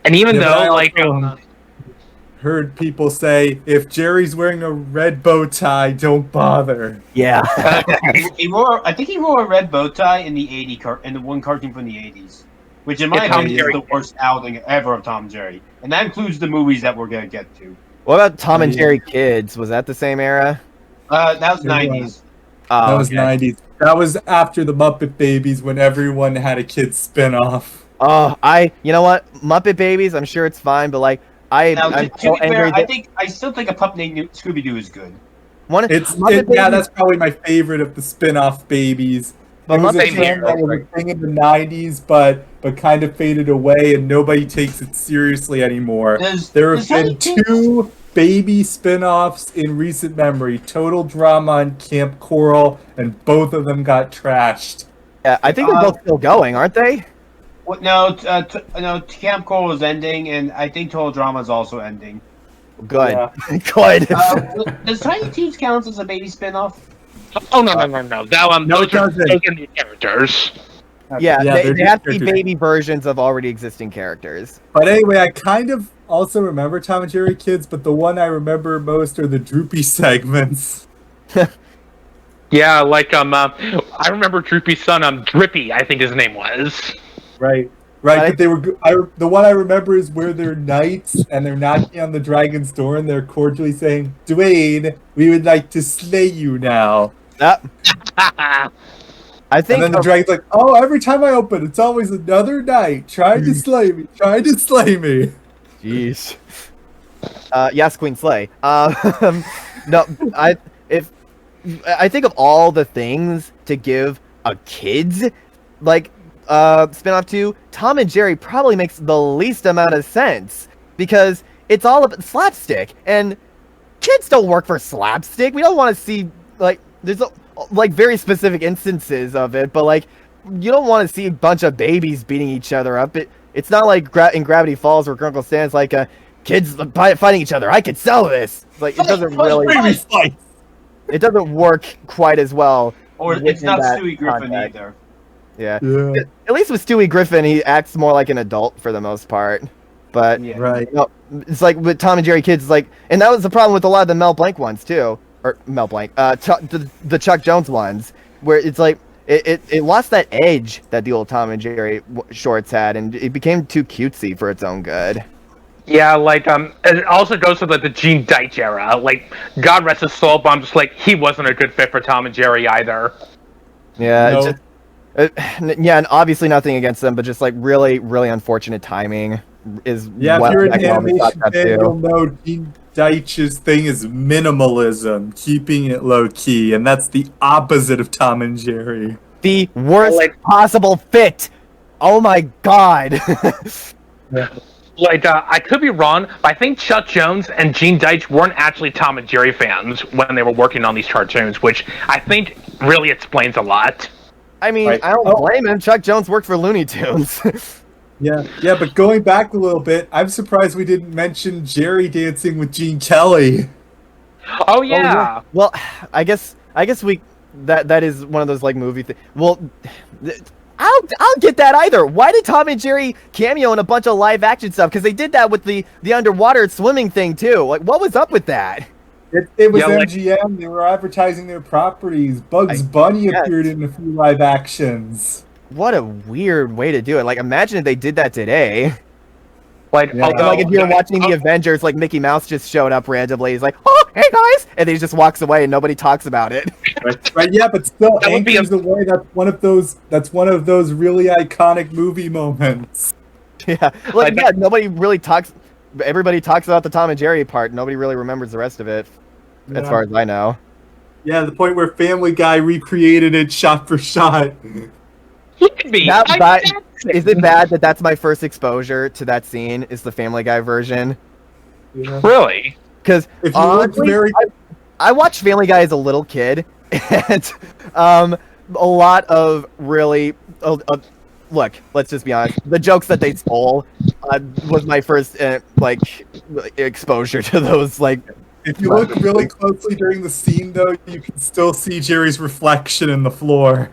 Speaker 3: And even
Speaker 2: but I
Speaker 3: though like
Speaker 2: heard people say, if Jerry's wearing a red bow tie, don't bother.
Speaker 1: Yeah.
Speaker 5: I think he wore a red bow tie in the in the one cartoon from the 80s. Which, in my opinion, is the worst outing ever of Tom and Jerry. And that includes the movies that we're going to get to.
Speaker 1: What about Tom and Jerry Kids? Was that the same era?
Speaker 5: That was 90s.
Speaker 2: That was 90s. That was after the Muppet Babies when everyone had a kid spin-off.
Speaker 1: Oh, you know what? Muppet Babies, I'm sure it's fine, but like, I'm so angry.
Speaker 5: I still think a pup named Scooby-Doo is good.
Speaker 2: That's probably my favorite of the spin-off babies. It was a trend that was a thing in the 90s, but kind of faded away, and nobody takes it seriously anymore. There have been two baby spin-offs in recent memory. Total Drama and Camp Coral, and both of them got trashed.
Speaker 1: Yeah, I think they're both still going, aren't they?
Speaker 5: No, Camp Coral is ending, and I think Total Drama is also ending.
Speaker 1: Good.
Speaker 2: Yeah.
Speaker 1: Good.
Speaker 5: Does Tiny Toons count as a baby spinoff?
Speaker 3: Oh no! That
Speaker 2: No, it
Speaker 3: those
Speaker 2: doesn't.
Speaker 3: are new characters.
Speaker 1: Yeah,
Speaker 2: they're
Speaker 1: they have to be
Speaker 2: characters.
Speaker 1: baby versions of already existing characters.
Speaker 2: But anyway, I kind of also remember Tom and Jerry Kids, but the one I remember most are the Droopy segments.
Speaker 3: Yeah, like I remember Droopy's son, Drippy, I think his name was.
Speaker 2: Right. But they were. The one I remember is where they're knights and they're knocking on the dragon's door and they're cordially saying, "Dwayne, we would like to slay you now."
Speaker 1: I think.
Speaker 2: And then the dragon's like, "Oh, every time I open, it's always another knight trying to slay me, trying to slay me."
Speaker 1: Jeez. Yes, Queen Slay. No, I think of all the things to give a kids like spin-off to, Tom and Jerry probably makes the least amount of sense because it's all about slapstick, and kids don't work for slapstick. We don't want to see there's like very specific instances of it, but like you don't want to see a bunch of babies beating each other up. It's not like in Gravity Falls where Grunkle Stan's like kids fighting each other. I could sell this. Like it doesn't really. It doesn't work quite as well.
Speaker 5: Or it's not Stewie Griffin either.
Speaker 1: Yeah. At least with Stewie Griffin, he acts more like an adult for the most part. But
Speaker 2: Right.
Speaker 1: you know, it's like with Tom and Jerry Kids, like, and that was the problem with a lot of the Mel Blanc ones too, or Mel Blanc, the Chuck Jones ones, where it's like it lost that edge that the old Tom and Jerry shorts had, and it became too cutesy for its own good.
Speaker 3: Yeah, like it also goes to like the Gene Deitch era. Like, God rest his soul, but I'm just like he wasn't a good fit for Tom and Jerry either.
Speaker 1: Yeah.
Speaker 2: No.
Speaker 1: It's just, yeah, and obviously nothing against them, but just like really, really unfortunate timing is.
Speaker 2: Yeah,
Speaker 1: what
Speaker 2: if you're an
Speaker 1: I always thought
Speaker 2: animation
Speaker 1: that
Speaker 2: fan,
Speaker 1: too.
Speaker 2: you'll know Gene Deitch's thing is minimalism, keeping it low key, and that's the opposite of Tom and Jerry.
Speaker 1: The worst possible fit. Oh my god.
Speaker 3: Like, I could be wrong, but I think Chuck Jones and Gene Deitch weren't actually Tom and Jerry fans when they were working on these cartoons, which I think really explains a lot.
Speaker 1: I mean,
Speaker 2: Right.
Speaker 1: I don't blame him. Chuck Jones worked for Looney Tunes.
Speaker 2: Yeah, but going back a little bit, I'm surprised we didn't mention Jerry dancing with Gene Kelly.
Speaker 3: Oh yeah.
Speaker 1: Well, I guess we that is one of those like movie things. Well, I'll get that either. Why did Tom and Jerry cameo in a bunch of live action stuff? Because they did that with the underwater swimming thing too. Like, what was up with that?
Speaker 2: It was
Speaker 3: Yeah, like-
Speaker 2: MGM. They were advertising their properties. Bugs Bunny appeared in a few live actions.
Speaker 1: What a weird way to do it. Like, imagine if they did that today.
Speaker 3: Like,
Speaker 2: Yeah.
Speaker 1: And, like, if you're watching the Avengers, like Mickey Mouse just showed up randomly. He's like, "Oh, hey guys," and he just walks away and nobody talks about it.
Speaker 2: Right? Yeah, but still,
Speaker 3: That would be
Speaker 2: anchors away. That's one of those really iconic movie moments.
Speaker 1: Yeah, like yeah, nobody really talks. Everybody talks about the Tom and Jerry part. Nobody really remembers the rest of it, as
Speaker 2: Yeah.
Speaker 1: far as I know.
Speaker 2: Yeah, the point where Family Guy recreated it shot for shot.
Speaker 3: Could be.
Speaker 1: Is it bad that that's my first exposure to that scene? Is the Family Guy version?
Speaker 2: Yeah.
Speaker 3: Really?
Speaker 1: Because
Speaker 2: If you look very,
Speaker 1: I watched Family Guy as a little kid, and a lot of really look. Let's just be honest. The jokes that they stole was my first like exposure to those like.
Speaker 2: if you look really closely during the scene, though, you can still see Jerry's reflection in the floor.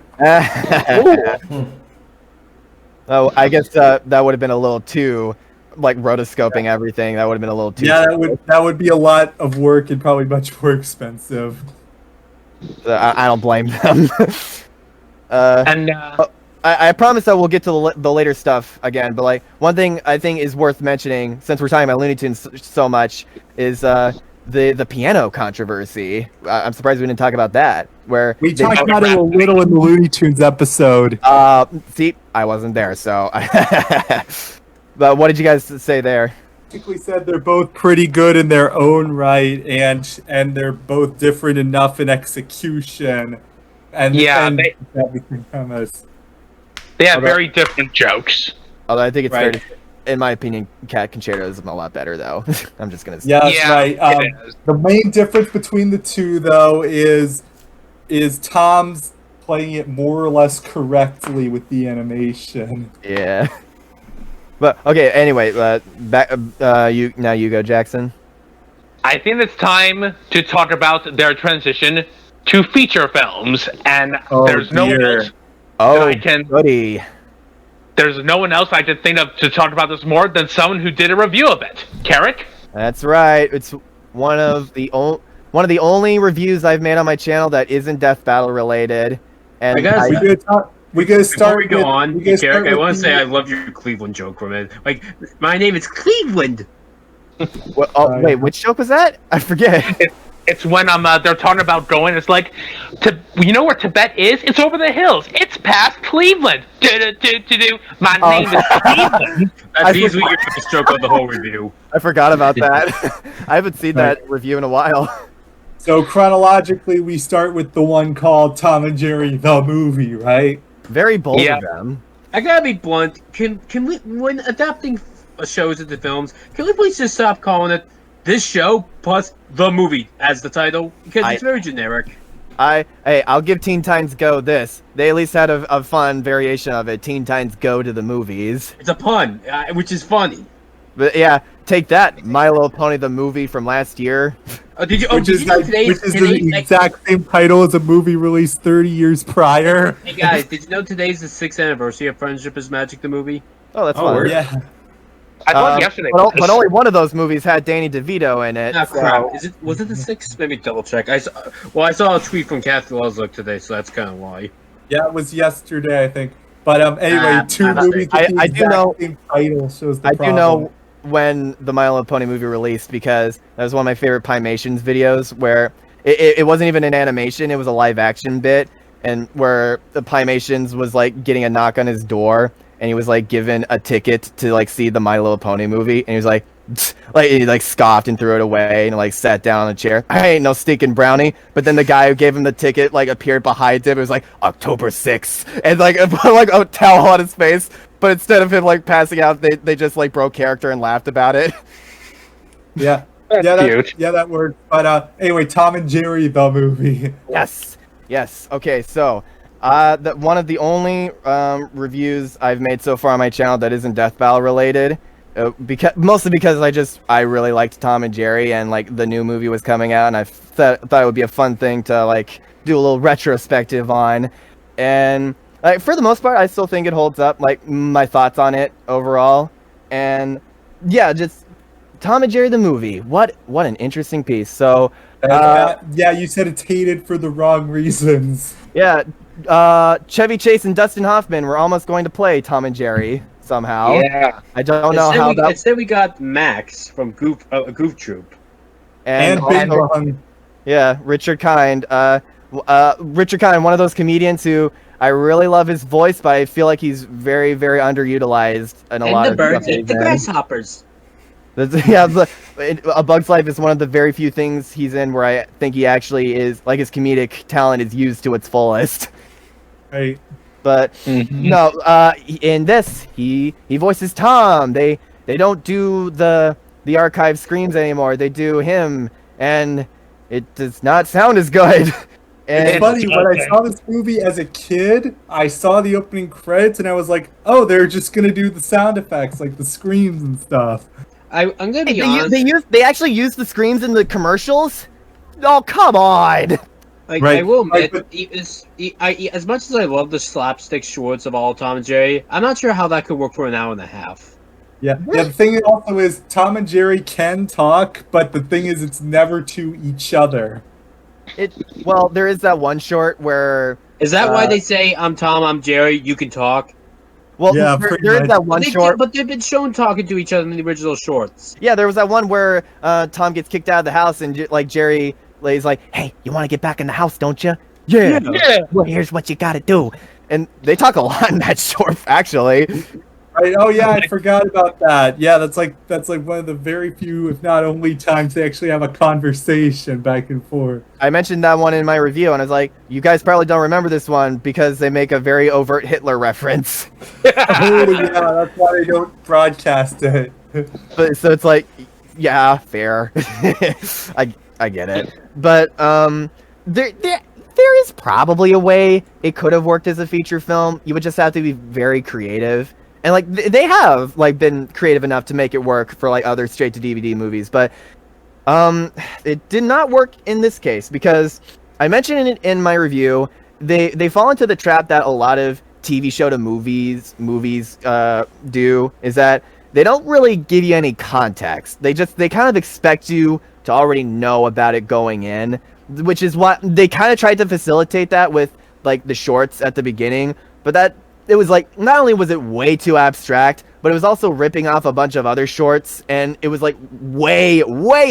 Speaker 1: Oh, I guess that would have been a little too, like rotoscoping everything. That would have been a little too.
Speaker 2: Yeah, that would be a lot of work and probably much more expensive.
Speaker 1: I don't blame them.
Speaker 3: And
Speaker 1: I promise that we'll get to the later stuff again. But like one thing I think is worth mentioning, since we're talking about Looney Tunes so much, is the piano controversy. I'm surprised we didn't talk about that. Where
Speaker 2: We talked about it a little in the Looney Tunes episode.
Speaker 1: see, I wasn't there, so. But what did you guys say there?
Speaker 2: Basically said they're both pretty good in their own right, and they're both different enough in execution. And
Speaker 3: Yeah,
Speaker 2: and
Speaker 3: they-
Speaker 2: everything from us.
Speaker 3: they have very different jokes.
Speaker 1: Although I think it's fair
Speaker 2: Right.
Speaker 1: to in my opinion, Cat Concerto is a lot better, though. I'm just gonna say.
Speaker 2: Yeah, that's
Speaker 3: Yeah,
Speaker 2: right.
Speaker 3: it is.
Speaker 2: The main difference between the two, though, is Tom's playing it more or less correctly with the animation.
Speaker 1: Yeah. But okay. Anyway, back. You go, Jackson.
Speaker 3: I think it's time to talk about their transition to feature films, and
Speaker 2: Oh,
Speaker 3: there's no one
Speaker 2: dear.
Speaker 3: else.
Speaker 1: Oh,
Speaker 3: I can-
Speaker 1: goody.
Speaker 3: There's no one else I can think of to talk about this more than someone who did a review of it. Carrick?
Speaker 1: That's right. It's one of the only reviews I've made on my channel that isn't Death Battle related. And
Speaker 5: I guess-
Speaker 2: We gotta start.
Speaker 5: Before we go
Speaker 2: with-
Speaker 5: on,
Speaker 2: we gotta start
Speaker 5: Carrick, I
Speaker 2: with
Speaker 5: want to
Speaker 2: the-
Speaker 5: say I love your Cleveland joke from it. Like, my name is Cleveland.
Speaker 1: wait, which joke was that? I forget.
Speaker 3: It's when they're talking about going. It's like, you know where Tibet is? It's over the hills. It's past Cleveland. My name is Cleveland.
Speaker 5: That's easily your first joke of the whole review.
Speaker 1: I forgot about that. I haven't seen that review in a while.
Speaker 2: So chronologically, we start with the one called Tom and Jerry the movie, right?
Speaker 1: Very bold
Speaker 3: Yeah.
Speaker 1: of them.
Speaker 5: I gotta be blunt. Can we, when adapting shows into films, can we please just stop calling it this show plus the movie as the title? Because it's very generic.
Speaker 1: I'll give Teen Titans Go this. They at least had a fun variation of it. Teen Titans Go to the movies.
Speaker 5: It's a pun, which is funny.
Speaker 1: But yeah, take that, My Little Pony the movie from last year.
Speaker 5: Did you
Speaker 2: Which is
Speaker 5: know
Speaker 2: the exact same title as a movie released 30 years prior.
Speaker 5: Hey guys, did you know today's the 6th anniversary of Friendship is Magic the movie?
Speaker 1: Oh, that's
Speaker 4: Oh,
Speaker 1: fun.
Speaker 4: word.
Speaker 2: Yeah.
Speaker 3: I thought yesterday.
Speaker 1: But only one of those movies had Danny DeVito in it.
Speaker 5: Ah,
Speaker 1: so-
Speaker 5: crap. Was it the 6th? Let me double check. I saw a tweet from Kathy Luslook today, so that's kind of why.
Speaker 2: Yeah, it was yesterday, I think. But anyway, two
Speaker 5: I'm
Speaker 2: movies with the
Speaker 1: I do
Speaker 2: exact
Speaker 1: know-
Speaker 2: same title shows the
Speaker 1: I
Speaker 2: problem.
Speaker 1: do know when the My Little Pony movie released because that was one of my favorite Pimations videos where it wasn't even an animation, it was a live action bit, and where the Pimations was like getting a knock on his door and he was like given a ticket to like see the My Little Pony movie and he was like he like scoffed and threw it away and like sat down on a chair. I ain't no stinking brownie. But then the guy who gave him the ticket like appeared behind him. It was like October 6th and like put like a towel on his face. But instead of him like passing out, they just like broke character and laughed about it.
Speaker 2: Yeah.
Speaker 3: That's cute.
Speaker 2: That worked. But anyway, Tom and Jerry the movie.
Speaker 1: Yes. Okay, so one of the only reviews I've made so far on my channel that isn't Death Battle related, mostly because I really liked Tom and Jerry and like the new movie was coming out and I thought it would be a fun thing to like do a little retrospective on, and like for the most part I still think it holds up. Like my thoughts on it overall, and yeah, just Tom and Jerry the movie. What an interesting piece. So.
Speaker 2: Yeah, you said it's hated for the wrong reasons.
Speaker 1: Yeah, Chevy Chase and Dustin Hoffman were almost going to play Tom and Jerry somehow.
Speaker 3: Yeah.
Speaker 1: I don't know how that.
Speaker 5: Instead, we got Max from Goof Troop.
Speaker 2: And Big Bang.
Speaker 1: Yeah, Richard Kind. Richard Kind, one of those comedians who I really love his voice, but I feel like he's very, very underutilized in a lot of stuff that he's in.
Speaker 5: grasshoppers.
Speaker 1: A Bug's Life is one of the very few things he's in where I think he actually is, like, his comedic talent is used to its fullest.
Speaker 2: Right.
Speaker 1: But no, in this he voices Tom. They don't do the archive screams anymore. They do him, and it does not sound as good. And
Speaker 2: It's funny, when I saw this movie as a kid, I saw the opening credits and I was like, oh, they're just gonna do the sound effects, like the screams and stuff.
Speaker 5: I'm gonna be honest.
Speaker 1: they actually use the screams in the commercials. Oh, come on!
Speaker 5: Like,
Speaker 2: Right.
Speaker 5: I will admit,
Speaker 2: Like,
Speaker 5: as much as I love the slapstick shorts of all Tom and Jerry, I'm not sure how that could work for an hour and a half.
Speaker 2: Yeah. The thing also is Tom and Jerry can talk, but the thing is it's never to each other.
Speaker 1: Well, there is that one short where
Speaker 5: Is that why they say, I'm Tom, I'm Jerry, you can talk?
Speaker 1: well,
Speaker 2: Yeah,
Speaker 1: there
Speaker 2: pretty
Speaker 1: is
Speaker 2: much.
Speaker 1: that one short.
Speaker 5: But they've been shown talking to each other in the original shorts.
Speaker 1: Yeah, there was that one where Tom gets kicked out of the house and like Jerry is like, "Hey, you want to get back in the house, don't you?" Yeah.
Speaker 3: Yeah.
Speaker 1: Well, here's what you got to do. And they talk a lot in that short, actually.
Speaker 2: I forgot about that. Yeah, that's like one of the very few, if not only, times they actually have a conversation back and forth.
Speaker 1: I mentioned that one in my review, and I was like, you guys probably don't remember this one because they make a very overt Hitler reference.
Speaker 2: Oh yeah, that's why they don't broadcast it.
Speaker 1: But so it's like, yeah, fair. I get it. But there is probably a way it could have worked as a feature film. You would just have to be very creative. And like they have like been creative enough to make it work for like other straight to DVD movies, but it did not work in this case because I mentioned it in my review. They fall into the trap that a lot of TV show to movies do, is that they don't really give you any context. They kind of expect you to already know about it going in, which is what they kind of tried to facilitate that with like the shorts at the beginning, but that it was like, not only was it way too abstract, but it was also ripping off a bunch of other shorts, and it was like way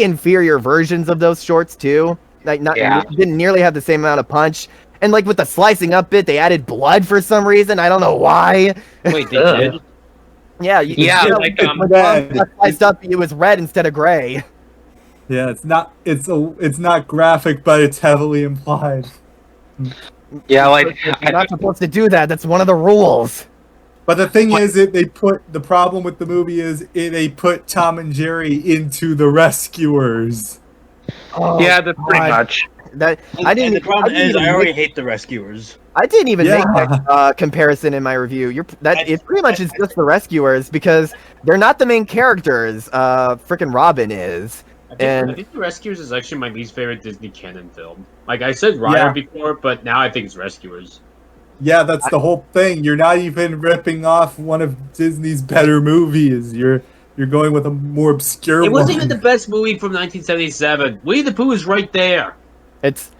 Speaker 1: inferior versions of those shorts too. Like didn't nearly have the same amount of punch. And like with the slicing up bit, they added blood for some reason. I don't know why.
Speaker 6: Wait, they did?
Speaker 1: Yeah,
Speaker 3: like
Speaker 1: when the got sliced up, it was red instead of gray.
Speaker 2: Yeah, it's not graphic, but it's heavily implied.
Speaker 3: Yeah, like
Speaker 1: You're not supposed to do that. That's one of the rules.
Speaker 2: But the thing is, the problem with the movie is they put Tom and Jerry into the rescuers.
Speaker 1: Oh,
Speaker 3: yeah, that's pretty much.
Speaker 6: The problem is, I already hate the rescuers.
Speaker 1: I didn't even make that comparison in my review. It pretty much is just the rescuers because they're not the main characters. Frickin' Robin is.
Speaker 5: I think The Rescuers is actually my least favorite Disney canon film. Like I said Raya before, but now I think it's Rescuers.
Speaker 2: Yeah, that's the whole thing. You're not even ripping off one of Disney's better movies. You're going with a more obscure one.
Speaker 5: It wasn't even the best movie from 1977. Winnie the Pooh is right there.
Speaker 1: It's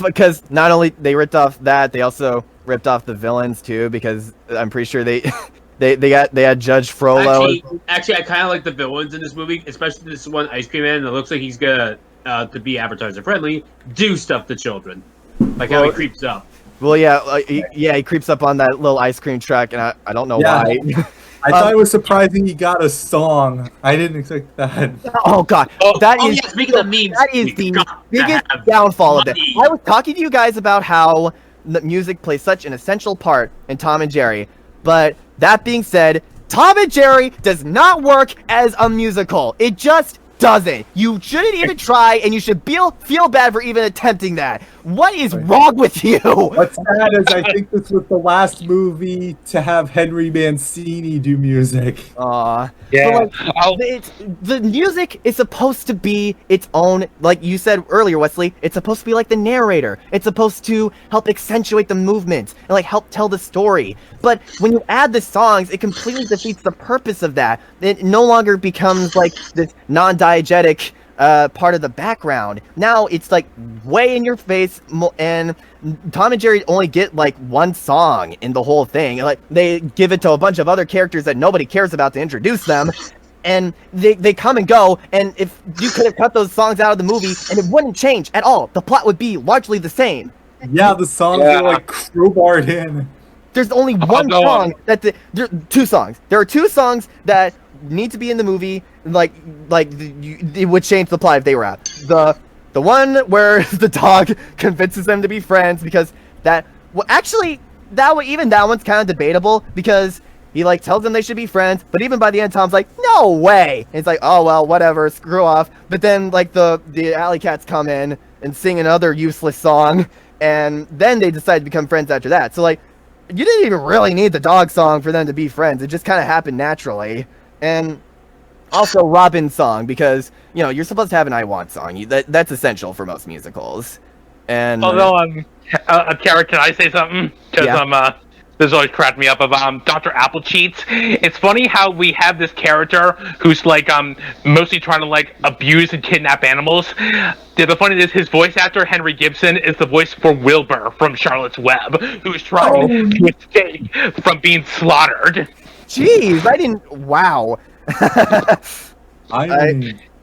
Speaker 1: because not only they ripped off that, they also ripped off the villains too, because I'm pretty sure they had Judge Frollo.
Speaker 5: Actually, I kind of like the villains in this movie, especially this one Ice Cream Man. It looks like he's gonna, to be advertiser friendly, do stuff to children, like how he creeps up.
Speaker 1: Well, he creeps up on that little ice cream truck, and I don't know why.
Speaker 2: I thought it was surprising he got a song. I didn't expect that.
Speaker 1: Oh god,
Speaker 5: speaking of memes,
Speaker 1: that is the biggest downfall of it. I was talking to you guys about how the music plays such an essential part in Tom and Jerry, but that being said, Tom and Jerry does not work as a musical. It just doesn't. You shouldn't even try, and you should feel bad for even attempting that. What is wrong with you?
Speaker 2: What's sad is I think this was the last movie to have Henry Mancini do music.
Speaker 1: Yeah.
Speaker 3: Yeah.
Speaker 1: The music is supposed to be its own, like you said earlier, Wesley, it's supposed to be like the narrator. It's supposed to help accentuate the movement and like help tell the story. But when you add the songs, it completely defeats the purpose of that. It no longer becomes like this non-diegetic part of the background. Now it's like way in your face, and Tom and Jerry only get like one song in the whole thing. Like they give it to a bunch of other characters that nobody cares about to introduce them, and they come and go. And if you could have cut those songs out of the movie, and it wouldn't change at all, the plot would be largely the same.
Speaker 2: Yeah, the songs are like crowbarred in.
Speaker 1: There's only one song there are two songs. There are two songs that need to be in the movie. It would change the plot if they were out. The one where the dog convinces them to be friends, because that one's kind of debatable, because he like tells them they should be friends, but even by the end Tom's like, no way, and it's like, oh well, whatever, screw off. But then like the alley cats come in and sing another useless song, and then they decide to become friends after that. So like, you didn't even really need the dog song for them to be friends. It just kind of happened naturally. And also Robin's song, because you're supposed to have an I Want song. That's essential for most musicals. And
Speaker 3: although Carrick, can I say something? Because this always cracked me up about Dr. Applecheeks. It's funny how we have this character who's like mostly trying to like abuse and kidnap animals. The funny thing is, his voice actor Henry Gibson is the voice for Wilbur from Charlotte's Web, who's trying to escape from being slaughtered.
Speaker 1: Jeez, I didn't. Wow.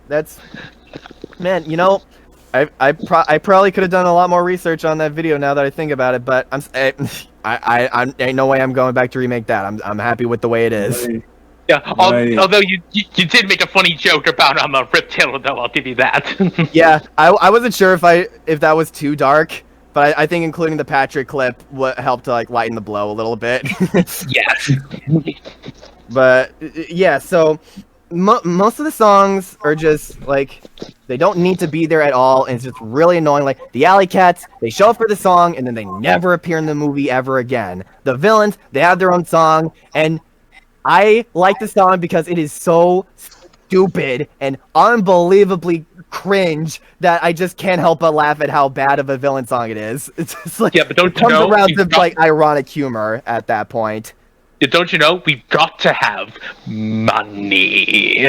Speaker 1: That's, man, I probably could have done a lot more research on that video now that I think about it, but I ain't no way I'm going back to remake that. I'm happy with the way it is.
Speaker 2: Right.
Speaker 3: Yeah,
Speaker 2: Right.
Speaker 3: although you did make a funny joke about Rip Taylor, though, I'll give you that.
Speaker 1: Yeah, I wasn't sure if that was too dark, but I think including the Patrick clip helped to like lighten the blow a little bit.
Speaker 3: Yes.
Speaker 1: But yeah, so most of the songs are just like they don't need to be there at all, and it's just really annoying. Like the Alley Cats, they show up for the song and then they never appear in the movie ever again. The villains, they have their own song, and I like the song because it is so stupid and unbelievably cringe that I just can't help but laugh at how bad of a villain song it is. It's just like,
Speaker 3: Yeah, but don't
Speaker 1: it
Speaker 3: you
Speaker 1: comes
Speaker 3: know
Speaker 1: around
Speaker 3: we've
Speaker 1: to
Speaker 3: got-
Speaker 1: like ironic humor at that point.
Speaker 3: Don't you know we've got to have money?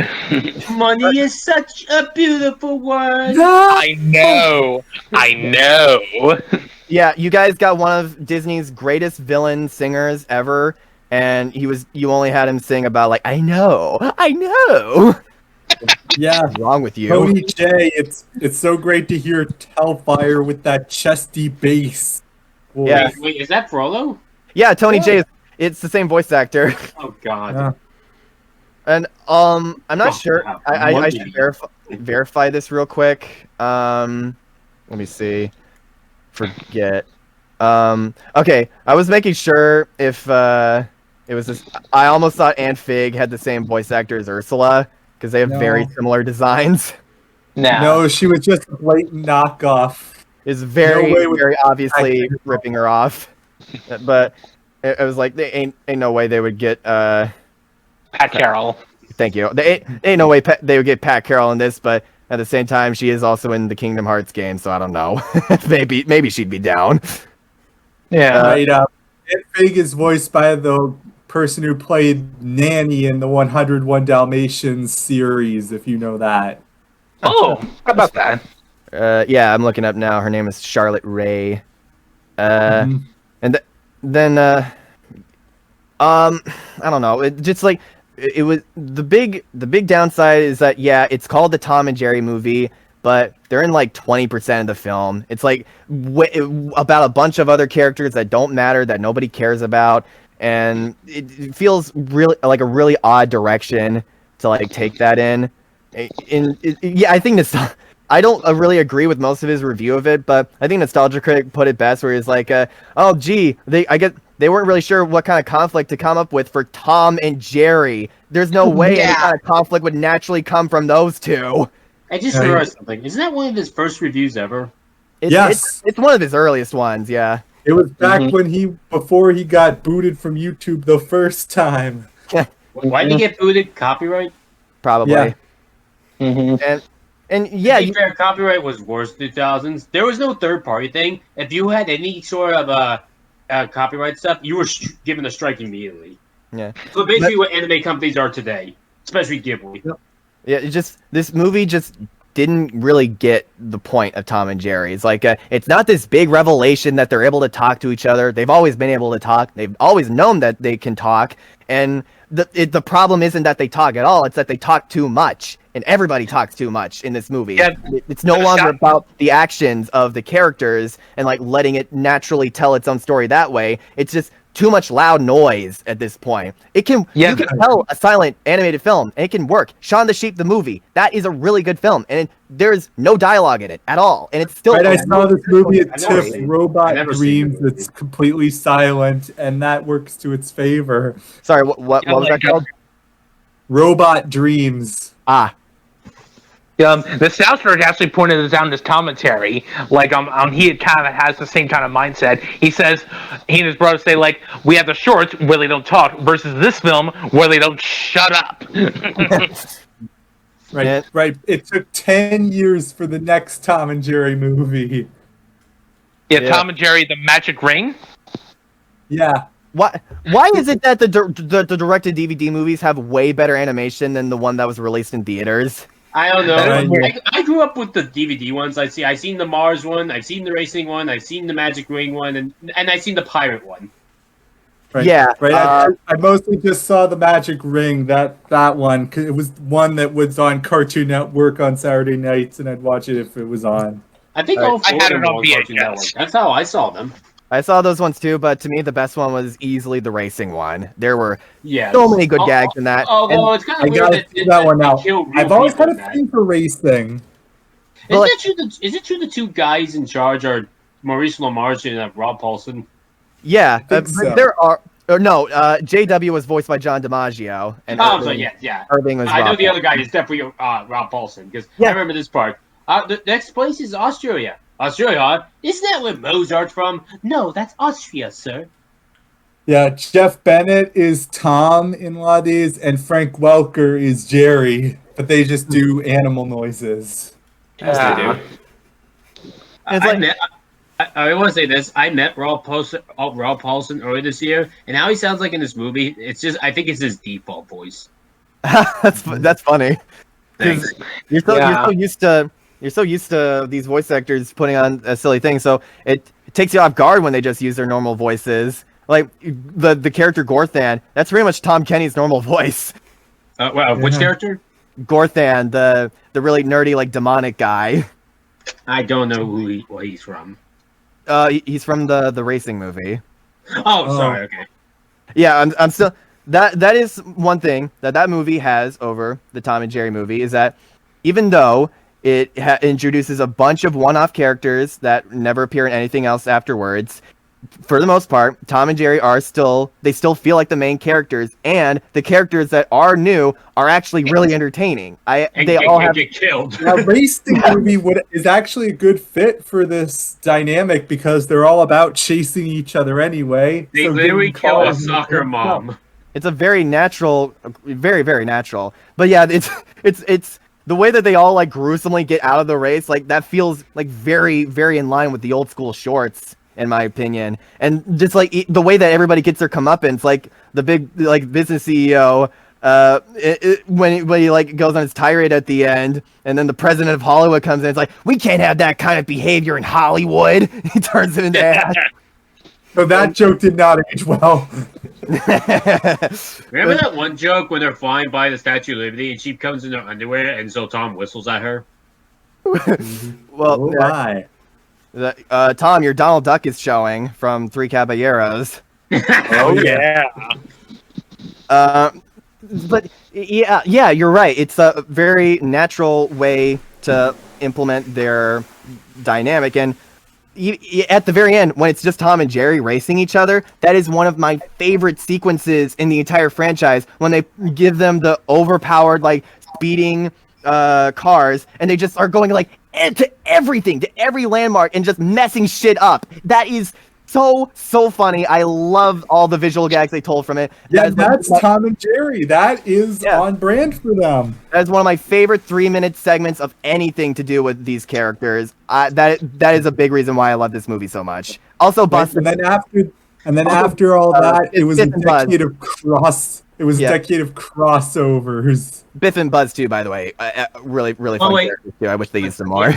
Speaker 6: Money is such a beautiful word.
Speaker 3: I know.
Speaker 1: Yeah, you guys got one of Disney's greatest villain singers ever, and you only had him sing about like I know.
Speaker 2: Yeah.
Speaker 1: What's wrong with you?
Speaker 2: Tony J, it's so great to hear Hellfire with that chesty bass. Boy.
Speaker 1: Yeah.
Speaker 6: Wait, is that Frollo?
Speaker 1: Yeah, Tony J. It's the same voice actor.
Speaker 6: Oh God.
Speaker 2: Yeah.
Speaker 1: And I'm not
Speaker 6: Oh,
Speaker 1: sure.
Speaker 6: wow.
Speaker 1: I
Speaker 6: Money.
Speaker 1: should verify this real quick. Let me see. Forget. Okay, I was making sure if it was this. I almost thought Aunt Fig had the same voice actor as Ursula because they have very
Speaker 2: No.
Speaker 1: similar designs.
Speaker 2: No, she was just a blatant knockoff.
Speaker 1: Is very
Speaker 2: No way would-
Speaker 1: very obviously ripping her off. But it was like they ain't no way they would get
Speaker 3: Pat Carroll.
Speaker 1: Thank you. They ain't no way they would get Pat Carroll in this, but at the same time, she is also in the Kingdom Hearts game, so I don't know. maybe she'd be down.
Speaker 3: Yeah.
Speaker 2: Right. Aunt Fig is voiced by the person who played Nanny in the 101 Dalmatians series, if you know that.
Speaker 3: Oh, how about that?
Speaker 1: Yeah, I'm looking up now. Her name is Charlotte Ray.
Speaker 2: Mhm.
Speaker 1: And then I don't know. It just like it was the big downside is that yeah, it's called the Tom and Jerry movie, but they're in like 20% of the film. It's like about a bunch of other characters that don't matter, that nobody cares about, and it feels really like a really odd direction to like take that in. Yeah, I think this. I don't really agree with most of his review of it, but I think Nostalgia Critic put it best, where he's like, "Oh, gee, they weren't really sure what kind of conflict to come up with for Tom and Jerry. There's no way any kind of conflict would naturally come from those two."
Speaker 6: I just realized something. Isn't that one of his first reviews ever?
Speaker 2: Yes.
Speaker 1: It's one of his earliest ones. Yeah.
Speaker 2: It was back before he got booted from YouTube the first time.
Speaker 6: Why did he get booted? Copyright?
Speaker 1: Probably.
Speaker 2: Yeah.
Speaker 1: And yeah,
Speaker 6: To be fair, copyright was worse in the 2000s. There was no third-party thing. If you had any sort of copyright stuff, you were given a strike immediately.
Speaker 1: Yeah.
Speaker 6: So basically what anime companies are today, especially Ghibli.
Speaker 1: Yeah, this movie just didn't really get the point of Tom and Jerry. It's like it's not this big revelation that they're able to talk to each other. They've always been able to talk. They've always known that they can talk, and the problem isn't that they talk at all. It's that they talk too much, and everybody talks too much in this movie.
Speaker 3: Yeah,
Speaker 1: It's no longer about the actions of the characters and like letting it naturally tell its own story that way. It's just too much loud noise at this point. You can tell a silent animated film and it can work. Shaun the Sheep the movie, that is a really good film, and there's no dialogue in it at all, and it's still
Speaker 2: Right, I saw this movie at
Speaker 6: I've never
Speaker 2: TIFF,
Speaker 6: seen it.
Speaker 2: Robot
Speaker 6: I've never seen
Speaker 2: Dreams.
Speaker 6: the movie.
Speaker 2: It's completely silent, and that works to its favor.
Speaker 1: Sorry, what was that called?
Speaker 2: Robot Dreams.
Speaker 3: The Southward actually pointed this out in his commentary. Like, he kind of has the same kind of mindset. He says, he and his brother say, like, we have the shorts where they don't talk versus this film where they don't shut up.
Speaker 2: Right,
Speaker 1: Yeah.
Speaker 2: right. It took 10 years for the next Tom and Jerry movie.
Speaker 1: Yeah.
Speaker 3: Tom and Jerry, the Magic Ring.
Speaker 2: Yeah.
Speaker 1: Why is it that the directed DVD movies have way better animation than the one that was released in theaters?
Speaker 6: I don't know.
Speaker 2: Right.
Speaker 6: I grew up with the DVD ones. I've seen the Mars one, I've seen the racing one, I've seen the Magic Ring one, and I've seen the pirate one.
Speaker 2: Right.
Speaker 1: Yeah,
Speaker 2: Right. I mostly just saw the Magic Ring, that one, because it was one that was on Cartoon Network on Saturday nights, and I'd watch it if it was on.
Speaker 6: I think
Speaker 1: Right.
Speaker 6: all four
Speaker 3: I had
Speaker 6: of them
Speaker 3: it
Speaker 6: were
Speaker 3: on
Speaker 6: on Cartoon
Speaker 3: VHS.
Speaker 6: Network. That's how I saw them.
Speaker 1: I saw those ones too, but to me the best one was easily the racing one. There were
Speaker 6: Yeah.
Speaker 1: so many good gags in that.
Speaker 6: Although
Speaker 1: And
Speaker 6: it's kind
Speaker 2: I
Speaker 6: of weird
Speaker 2: gotta
Speaker 6: that
Speaker 2: see that one
Speaker 6: they
Speaker 2: out.
Speaker 6: kill real
Speaker 2: I've always
Speaker 6: people
Speaker 2: had
Speaker 6: in
Speaker 2: a
Speaker 6: that.
Speaker 2: thing for racing.
Speaker 1: Well,
Speaker 6: Is it true the two guys in charge are Maurice LaMarche and Rob Paulson?
Speaker 1: yeah,
Speaker 2: think
Speaker 1: but
Speaker 2: so.
Speaker 1: there are no. JW was voiced by John DiMaggio, and
Speaker 6: Oh, so yeah.
Speaker 1: Irving was.
Speaker 6: I know
Speaker 1: Rob
Speaker 6: the other guy is definitely Rob Paulson because
Speaker 1: Yeah.
Speaker 6: I remember this part. The next place is Australia. Australia, huh? Isn't that where Mozart's from? No, that's Austria, sir.
Speaker 2: Yeah, Jeff Bennett is Tom in a lot of these, and Frank Welker is Jerry, but they just do animal noises.
Speaker 4: As they do.
Speaker 6: I want to say this. I met Rob Paulson earlier this year, and how he sounds like in this movie, I think it's his default voice.
Speaker 1: That's funny.
Speaker 6: Thanks.
Speaker 1: You're so used to these voice actors putting on a silly thing, so it takes you off guard when they just use their normal voices. Like the character Gorthan, that's pretty much Tom Kenny's normal voice.
Speaker 6: Which character?
Speaker 1: Gorthan, the really nerdy like demonic guy.
Speaker 6: I don't know what he's from.
Speaker 1: He's from the racing movie.
Speaker 6: Oh, sorry. Okay.
Speaker 1: Yeah, I'm still that is one thing that movie has over the Tom and Jerry movie is that even though it introduces a bunch of one-off characters that never appear in anything else afterwards, for the most part, Tom and Jerry still feel like the main characters, and the characters that are new are actually really entertaining. They all get
Speaker 6: killed.
Speaker 2: A racing movie is actually a good fit for this dynamic because they're all about chasing each other anyway.
Speaker 6: They
Speaker 2: so
Speaker 6: literally
Speaker 2: getting
Speaker 6: kill a
Speaker 2: cars-
Speaker 6: soccer mom.
Speaker 1: It's a very natural, very, very natural. But yeah, it's the way that they all like gruesomely get out of the race, like that feels like very, very in line with the old school shorts, in my opinion. And just like the way that everybody gets their comeuppance, like the big like business CEO, when he like goes on his tirade at the end, and then the president of Hollywood comes in, it's like, we can't have that kind of behavior in Hollywood. He turns him into ash.
Speaker 2: So that joke did not age well.
Speaker 6: Remember that one joke when they're flying by the Statue of Liberty and she comes in her underwear and so Tom whistles at her?
Speaker 1: Well,
Speaker 2: Why?
Speaker 1: Tom, your Donald Duck is showing from Three Caballeros.
Speaker 2: Oh yeah.
Speaker 1: But yeah, you're right. It's a very natural way to implement their dynamic, and at the very end, when it's just Tom and Jerry racing each other, that is one of my favorite sequences in the entire franchise. When they give them the overpowered, like speeding cars, and they just are going like to everything, to every landmark, and just messing shit up. That is so funny. I love all the visual gags they told from it.
Speaker 2: Yeah, that's Tom and Jerry. That is on brand for them.
Speaker 1: That is one of my favorite 3-minute segments of anything to do with these characters. That is a big reason why I love this movie so much. Also, Buster.
Speaker 2: And then after all that, it was a decade of decade of crossovers.
Speaker 1: Biff and Buzz too, by the way. Really fun characters too. I wish they used them more.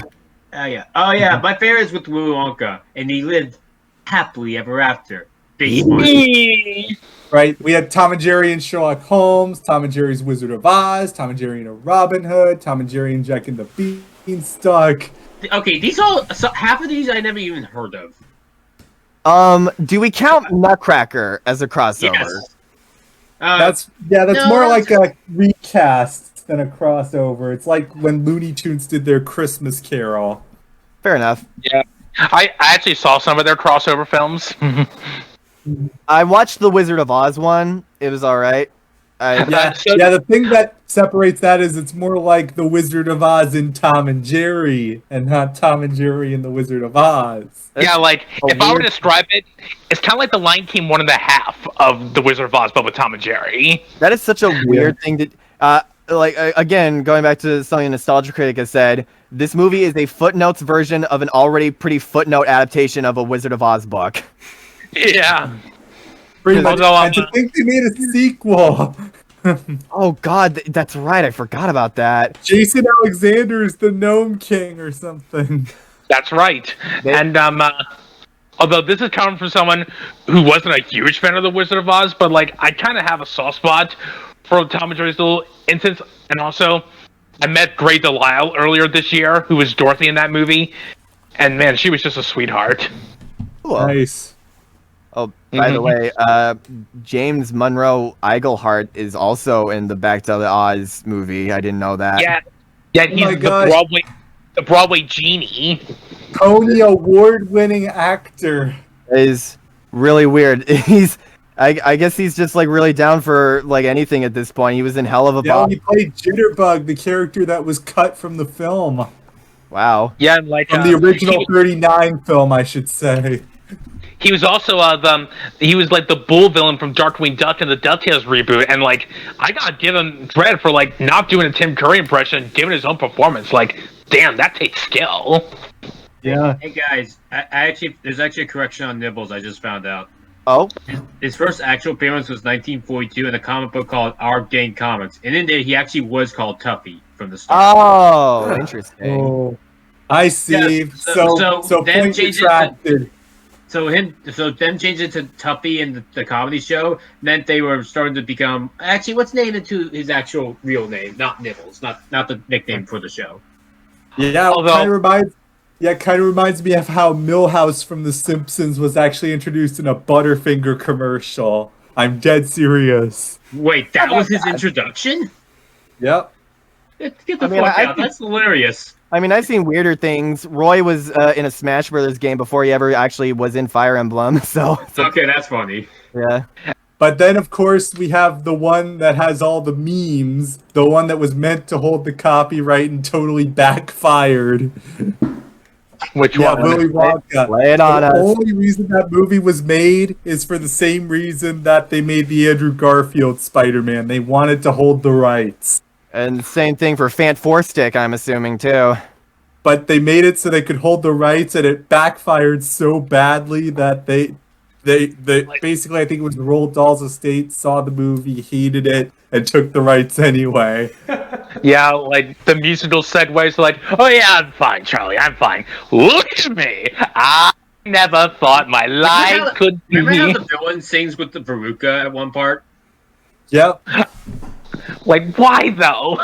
Speaker 6: Oh yeah. My favorite is with Willy Wonka, and he lived happily ever after. Big smile.
Speaker 2: Right, we had Tom and Jerry and Sherlock Holmes, Tom and Jerry's Wizard of Oz, Tom and Jerry and a Robin Hood, Tom and Jerry and Jack and the Beanstalk.
Speaker 6: Okay, half of these I never even heard of.
Speaker 2: Do we count Nutcracker as a crossover?
Speaker 6: Yes.
Speaker 2: That's more like a recast than a crossover. It's like when Looney Tunes did their Christmas Carol.
Speaker 1: Fair enough.
Speaker 3: Yeah. I actually saw some of their crossover films.
Speaker 1: I watched the Wizard of Oz one. It was all right.
Speaker 2: The thing that separates that is it's more like the Wizard of Oz in Tom and Jerry, and not Tom and Jerry in the Wizard of Oz.
Speaker 3: Yeah, like if I were to describe it, it's kind of like the Lion King 1.5 of the Wizard of Oz, but with Tom and Jerry.
Speaker 1: That is such a weird thing to. Again, going back to something Nostalgia Critic has said, this movie is a footnotes version of an already pretty footnote adaptation of a Wizard of Oz book.
Speaker 3: Yeah.
Speaker 2: Pretty much. And to think they made a sequel.
Speaker 1: Oh God, that's right. I forgot about that.
Speaker 2: Jason Alexander is the Gnome King or something.
Speaker 3: That's right. And although this is coming from someone who wasn't a huge fan of the Wizard of Oz, but like I kind of have a soft spot for Tom and Jerry's little instance, and also I met Grey Delisle earlier this year, who was Dorothy in that movie, And man, she was just a sweetheart.
Speaker 1: Cool.
Speaker 2: Nice.
Speaker 1: Oh, by the way, James Monroe Iglehart is also in the Back to the Oz movie. I didn't know that.
Speaker 3: Yeah, he's
Speaker 2: my gosh.
Speaker 3: the Broadway genie.
Speaker 2: Tony Award-winning actor.
Speaker 1: Is really weird. I guess he's just like really down for like anything at this point. He was in Hell of a
Speaker 2: Yeah,
Speaker 1: Bob.
Speaker 2: he played Jitterbug, the character that was cut from the film.
Speaker 1: Wow.
Speaker 3: Yeah, and like
Speaker 2: From the original 39 film, I should say.
Speaker 3: he was also he was like the bull villain from Darkwing Duck and the DuckTales reboot, and like I gotta give him credit for like not doing a Tim Curry impression, and giving his own performance. Like, damn, that takes skill.
Speaker 2: Yeah.
Speaker 5: Hey guys, there's actually a correction on Nibbles. I just found out.
Speaker 1: Oh.
Speaker 5: His first actual appearance was 1942 in a comic book called Our Gang Comics, and in there he actually was called Tuffy from the start.
Speaker 1: Oh, interesting.
Speaker 2: Oh, I see.
Speaker 5: Yeah,
Speaker 2: so
Speaker 5: them
Speaker 2: point
Speaker 5: changed
Speaker 2: retracted.
Speaker 5: So them changing it to Tuffy in the comedy show meant they were starting to become actually what's named into his actual real name, not Nibbles, not the nickname for the show.
Speaker 2: Yeah, kind of reminds me of how Milhouse from The Simpsons was actually introduced in a Butterfinger commercial. I'm dead serious.
Speaker 5: Wait, that was his introduction?
Speaker 2: Yep.
Speaker 5: Get the fuck out! That's hilarious.
Speaker 1: I mean, I've seen weirder things. Roy was in a Smash Brothers game before he ever actually was in Fire Emblem. So
Speaker 5: Okay, that's funny.
Speaker 1: yeah.
Speaker 2: But then, of course, we have the one that has all the memes, the one that was meant to hold the copyright and totally backfired.
Speaker 3: Which
Speaker 2: Yeah,
Speaker 3: one?
Speaker 2: Willy Wonka.
Speaker 1: Lay it on
Speaker 2: The
Speaker 1: us.
Speaker 2: only reason that movie was made is for the same reason that they made the Andrew Garfield Spider-Man. They wanted to hold the rights.
Speaker 1: And same thing for Fant 4-Stick, I'm assuming, too.
Speaker 2: But they made it so they could hold the rights, and it backfired so badly that they basically, I think it was Roald Dahl's estate, saw the movie, hated it, and took the rights anyway.
Speaker 3: Yeah, like the musical segues, like, oh yeah, I'm fine, Charlie, I'm fine. Look at me, I never thought my life could be.
Speaker 5: Remember how the villain sings with the Veruca at one part?
Speaker 2: Yep.
Speaker 3: Like, why though?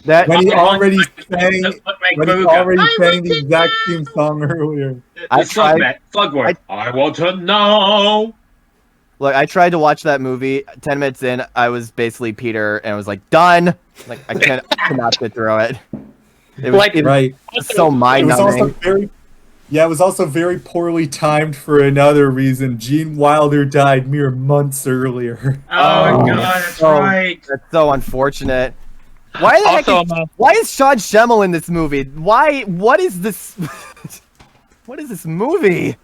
Speaker 1: That
Speaker 2: When he already sang,
Speaker 5: Veruca.
Speaker 2: the exact same song earlier.
Speaker 5: Slugworth. I want to know.
Speaker 1: Look, I tried to watch that movie. 10 minutes in, I was basically Peter, and I was like, done. Like, I cannot sit through it. It was,
Speaker 3: Like,
Speaker 2: Right.
Speaker 1: so
Speaker 2: It was
Speaker 1: mind-numbing.
Speaker 2: also it was also very poorly timed for another reason. Gene Wilder died mere months earlier.
Speaker 5: Oh,
Speaker 1: Oh,
Speaker 5: God, that's
Speaker 1: oh.
Speaker 5: right.
Speaker 1: That's so unfortunate. Why the heck
Speaker 3: Also,
Speaker 1: why is Sean Schemmel in this movie? What is this? What is this movie?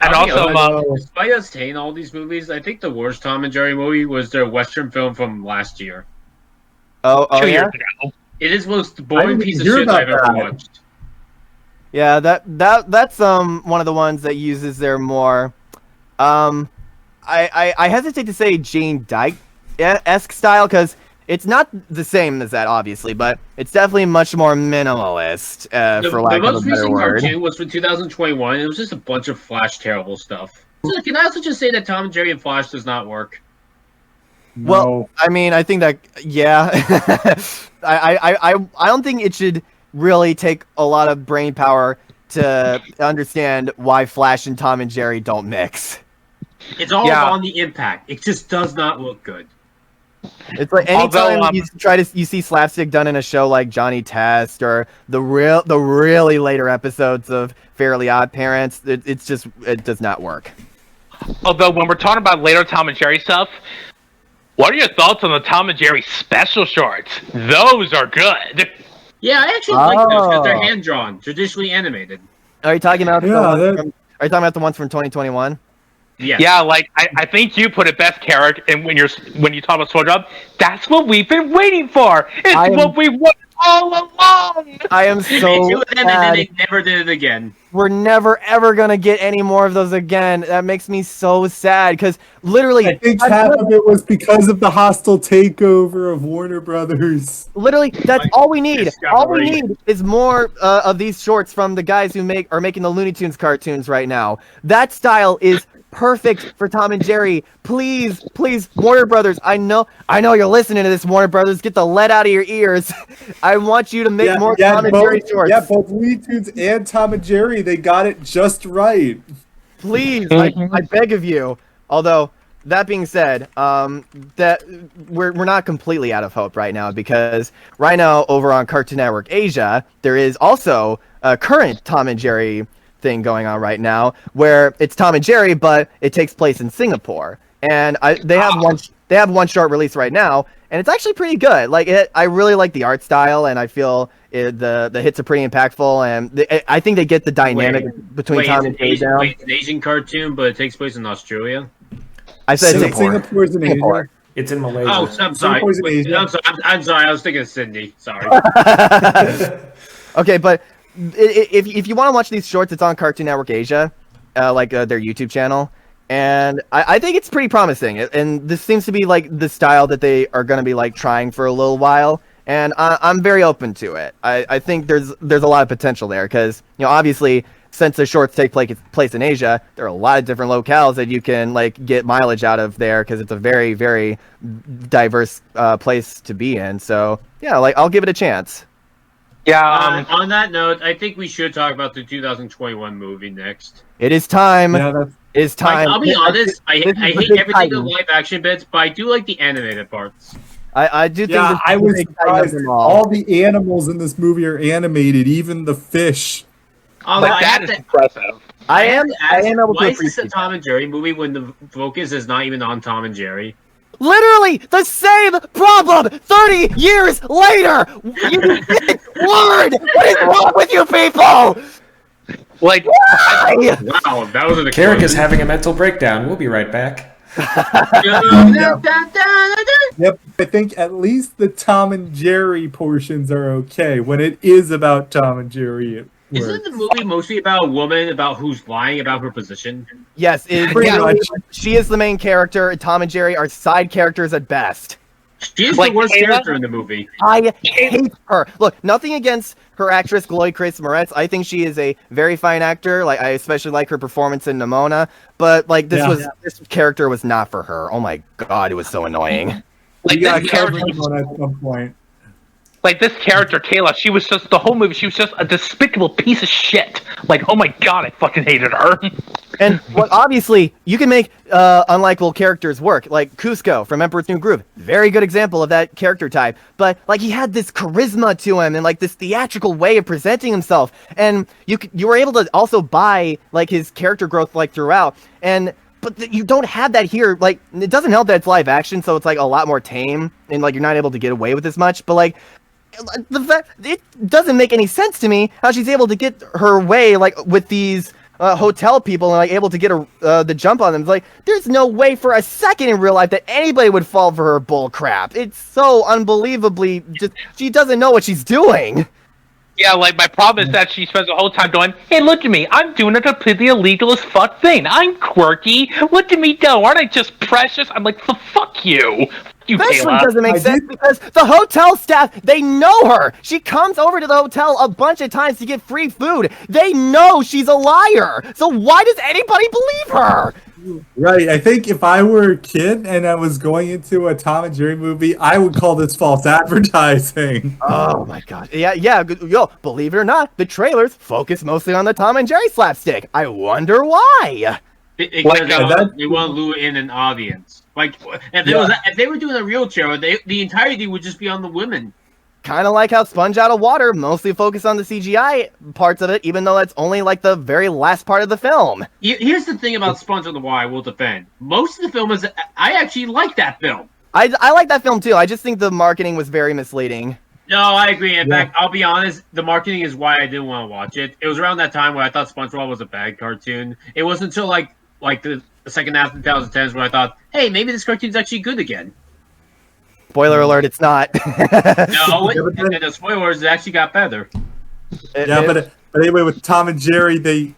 Speaker 3: and also,
Speaker 5: Despite us hating all these movies, I think the worst Tom and Jerry movie was their Western film from last year.
Speaker 1: Oh
Speaker 3: 2
Speaker 1: yeah,
Speaker 3: years ago.
Speaker 5: It is the most boring
Speaker 2: didn't
Speaker 5: piece of
Speaker 2: hear
Speaker 5: shit
Speaker 2: about
Speaker 5: I've ever
Speaker 2: that.
Speaker 5: watched.
Speaker 1: yeah. That's one of the ones that uses their more. I hesitate to say Jane Dyke-esque style because it's not the same as that, obviously, but it's definitely much more minimalist, for lack
Speaker 5: The
Speaker 1: of a
Speaker 5: most
Speaker 1: better
Speaker 5: recent
Speaker 1: word.
Speaker 5: cartoon was from 2021. It was just a bunch of Flash terrible stuff. So can I also just say that Tom and Jerry and Flash does not work?
Speaker 1: Well, I mean, I think that yeah, I don't think it should really take a lot of brain power to understand why Flash and Tom and Jerry don't mix.
Speaker 5: It's all
Speaker 3: Yeah.
Speaker 5: on the impact. It just does not look good.
Speaker 1: It's like anytime you see slapstick done in a show like Johnny Test or the really later episodes of Fairly Odd Parents, it does not work.
Speaker 3: although when we're talking about later Tom and Jerry stuff, what are your thoughts on the Tom and Jerry special shorts? Those are good.
Speaker 5: Yeah, I actually like those because they're
Speaker 1: Oh.
Speaker 5: hand drawn, traditionally animated.
Speaker 1: Are you talking about
Speaker 2: Yeah,
Speaker 1: are you talking about the ones from 2021?
Speaker 5: Yeah.
Speaker 3: Yeah, like I think you put it best, Carrick, and when you talk about SpongeBob, that's what we've been waiting for. It's what we wanted all along.
Speaker 1: I am
Speaker 5: They
Speaker 1: so
Speaker 5: do it then, and then
Speaker 1: sad.
Speaker 5: they never did it again.
Speaker 1: We're never ever gonna get any more of those again. That makes me so sad because literally,
Speaker 2: I think half of it was because of the hostile takeover of Warner Brothers.
Speaker 1: literally, that's
Speaker 5: Like
Speaker 1: all we need. All we
Speaker 5: Discovery.
Speaker 1: need is more of these shorts from the guys who are making the Looney Tunes cartoons right now. That style is perfect for Tom and Jerry. Please, Warner Brothers. I know you're listening to this, Warner Brothers. Get the lead out of your ears. I want you to make more Tom and Jerry shorts.
Speaker 2: Yeah, both Looney Tunes and Tom and Jerry, they got it just right.
Speaker 1: Please, I beg of you. Although, that being said, that we're not completely out of hope right now, because right now over on Cartoon Network Asia, there is also a current Tom and Jerry thing going on right now, where it's Tom and Jerry, but it takes place in Singapore, and they have one short release right now, and it's actually pretty good. Like I really like the art style, and I feel the hits are pretty impactful, and I think they get the dynamic between Tom and Jerry down.
Speaker 5: It's an Asian cartoon, but it takes place in Australia.
Speaker 1: I said
Speaker 2: Singapore's in Asia.
Speaker 4: It's in Malaysia.
Speaker 5: Oh, I'm sorry.
Speaker 2: Singapore's in Asia.
Speaker 5: I'm sorry. I was thinking of Sydney. Sorry.
Speaker 1: Okay, but if you want to watch these shorts, it's on Cartoon Network Asia, their YouTube channel, and I think it's pretty promising. And this seems to be like the style that they are going to be like trying for a little while, and I'm very open to it. I think there's a lot of potential there, because obviously, since the shorts take place in Asia, there are a lot of different locales that you can like get mileage out of there, because it's a very, very diverse place to be in. So yeah, I'll give it a chance.
Speaker 3: Yeah.
Speaker 5: On that note, I think we should talk about the 2021 movie next.
Speaker 1: It is time.
Speaker 2: Yeah,
Speaker 1: It's time.
Speaker 5: I'll be honest. I
Speaker 1: This is
Speaker 5: hate
Speaker 1: the big
Speaker 5: everything
Speaker 1: titan.
Speaker 5: in live action bits, but I do like the animated parts.
Speaker 1: I do think.
Speaker 2: Yeah,
Speaker 1: this
Speaker 2: I
Speaker 1: is
Speaker 2: was
Speaker 1: the big titan of
Speaker 2: surprised.
Speaker 1: them
Speaker 2: All the animals in this movie are animated, even the fish.
Speaker 5: Although
Speaker 3: Like,
Speaker 5: I
Speaker 3: that
Speaker 5: have
Speaker 3: is
Speaker 5: to,
Speaker 3: impressive.
Speaker 1: I
Speaker 5: have
Speaker 1: am
Speaker 5: to ask,
Speaker 1: able to
Speaker 5: why is this a
Speaker 1: appreciate
Speaker 5: Tom and Jerry movie when the focus is not even on Tom and Jerry?
Speaker 1: Literally the same problem 30 years later! You didn't learn! What is wrong with you people?
Speaker 3: Like,
Speaker 1: Why?
Speaker 5: Wow, that was an
Speaker 4: Carrick is having a mental breakdown. We'll be right back.
Speaker 2: Yep, I think at least the Tom and Jerry portions are okay. When it is about Tom and Jerry, it
Speaker 5: Isn't
Speaker 2: works.
Speaker 5: the movie mostly about a woman who's lying about her position?
Speaker 1: Yes, it
Speaker 2: Pretty
Speaker 1: really-
Speaker 2: much.
Speaker 1: she is the main character. Tom and Jerry are side characters at best.
Speaker 5: She's
Speaker 3: Like
Speaker 5: the worst
Speaker 3: Kayla?
Speaker 5: character in the movie.
Speaker 1: I hate her. Look, nothing against her actress, Chloe Grace Moretz. I think she is a very fine actor. Like, I especially like her performance in Nimona. But like, this character was not for her. Oh my god, it was so annoying.
Speaker 2: You got
Speaker 3: this
Speaker 2: covered
Speaker 3: character,
Speaker 2: on at some point.
Speaker 3: like this character, Kayla, she was just the whole movie. She was just a despicable piece of shit. Like, oh my god, I fucking hated her.
Speaker 1: And well, obviously, you can make unlikable characters work. Like Cusco from Emperor's New Groove, very good example of that character type. But like, he had this charisma to him and like this theatrical way of presenting himself. And you were able to also buy like his character growth like throughout. But you don't have that here. Like, it doesn't help that it's live action, so it's like a lot more tame, and like you're not able to get away with as much. But like, the fact it doesn't make any sense to me how she's able to get her way like with these hotel people and like able to get the jump on them. It's like, there's no way for a second in real life that anybody would fall for her bull crap. It's so unbelievably just, she doesn't know what she's doing.
Speaker 3: Yeah, like, my problem is that she spends the whole time going, hey, look at me, I'm doing a completely illegal as fuck thing. I'm quirky. Look at me go. Aren't I just precious? I'm like, fuck you. You,
Speaker 1: Especially
Speaker 3: Kayla.
Speaker 1: doesn't make
Speaker 2: I
Speaker 1: sense
Speaker 2: did-
Speaker 1: because the hotel staff, they know her. She comes over to the hotel a bunch of times to get free food. They know she's a liar. So why does anybody believe her?
Speaker 2: Right. I think if I were a kid and I was going into a Tom and Jerry movie, I would call this false advertising.
Speaker 1: Oh my god. Yeah. Yo, believe it or not, the trailers focus mostly on the Tom and Jerry slapstick. I wonder why.
Speaker 5: Because
Speaker 2: that-
Speaker 5: they want to lure in an audience. Like, if they were doing a real show, the entirety would just be on the women.
Speaker 1: Kind of like how Sponge Out of Water mostly focus on the CGI parts of it, even though that's only like the very last part of the film.
Speaker 5: Here's the thing about Sponge on the Wire I will defend. Most of the film is... I actually like that film.
Speaker 1: I like that film too. I just think the marketing was very misleading.
Speaker 5: No, I agree. In fact, I'll be honest, the marketing is why I didn't want to watch it. It was around that time where I thought SpongeBob was a bad cartoon. It wasn't until like the second half of the 2010s where I thought, hey, maybe this cartoon's actually good again.
Speaker 1: Spoiler alert, it's not.
Speaker 5: No, and the spoilers actually got better.
Speaker 2: But anyway, with Tom and Jerry, they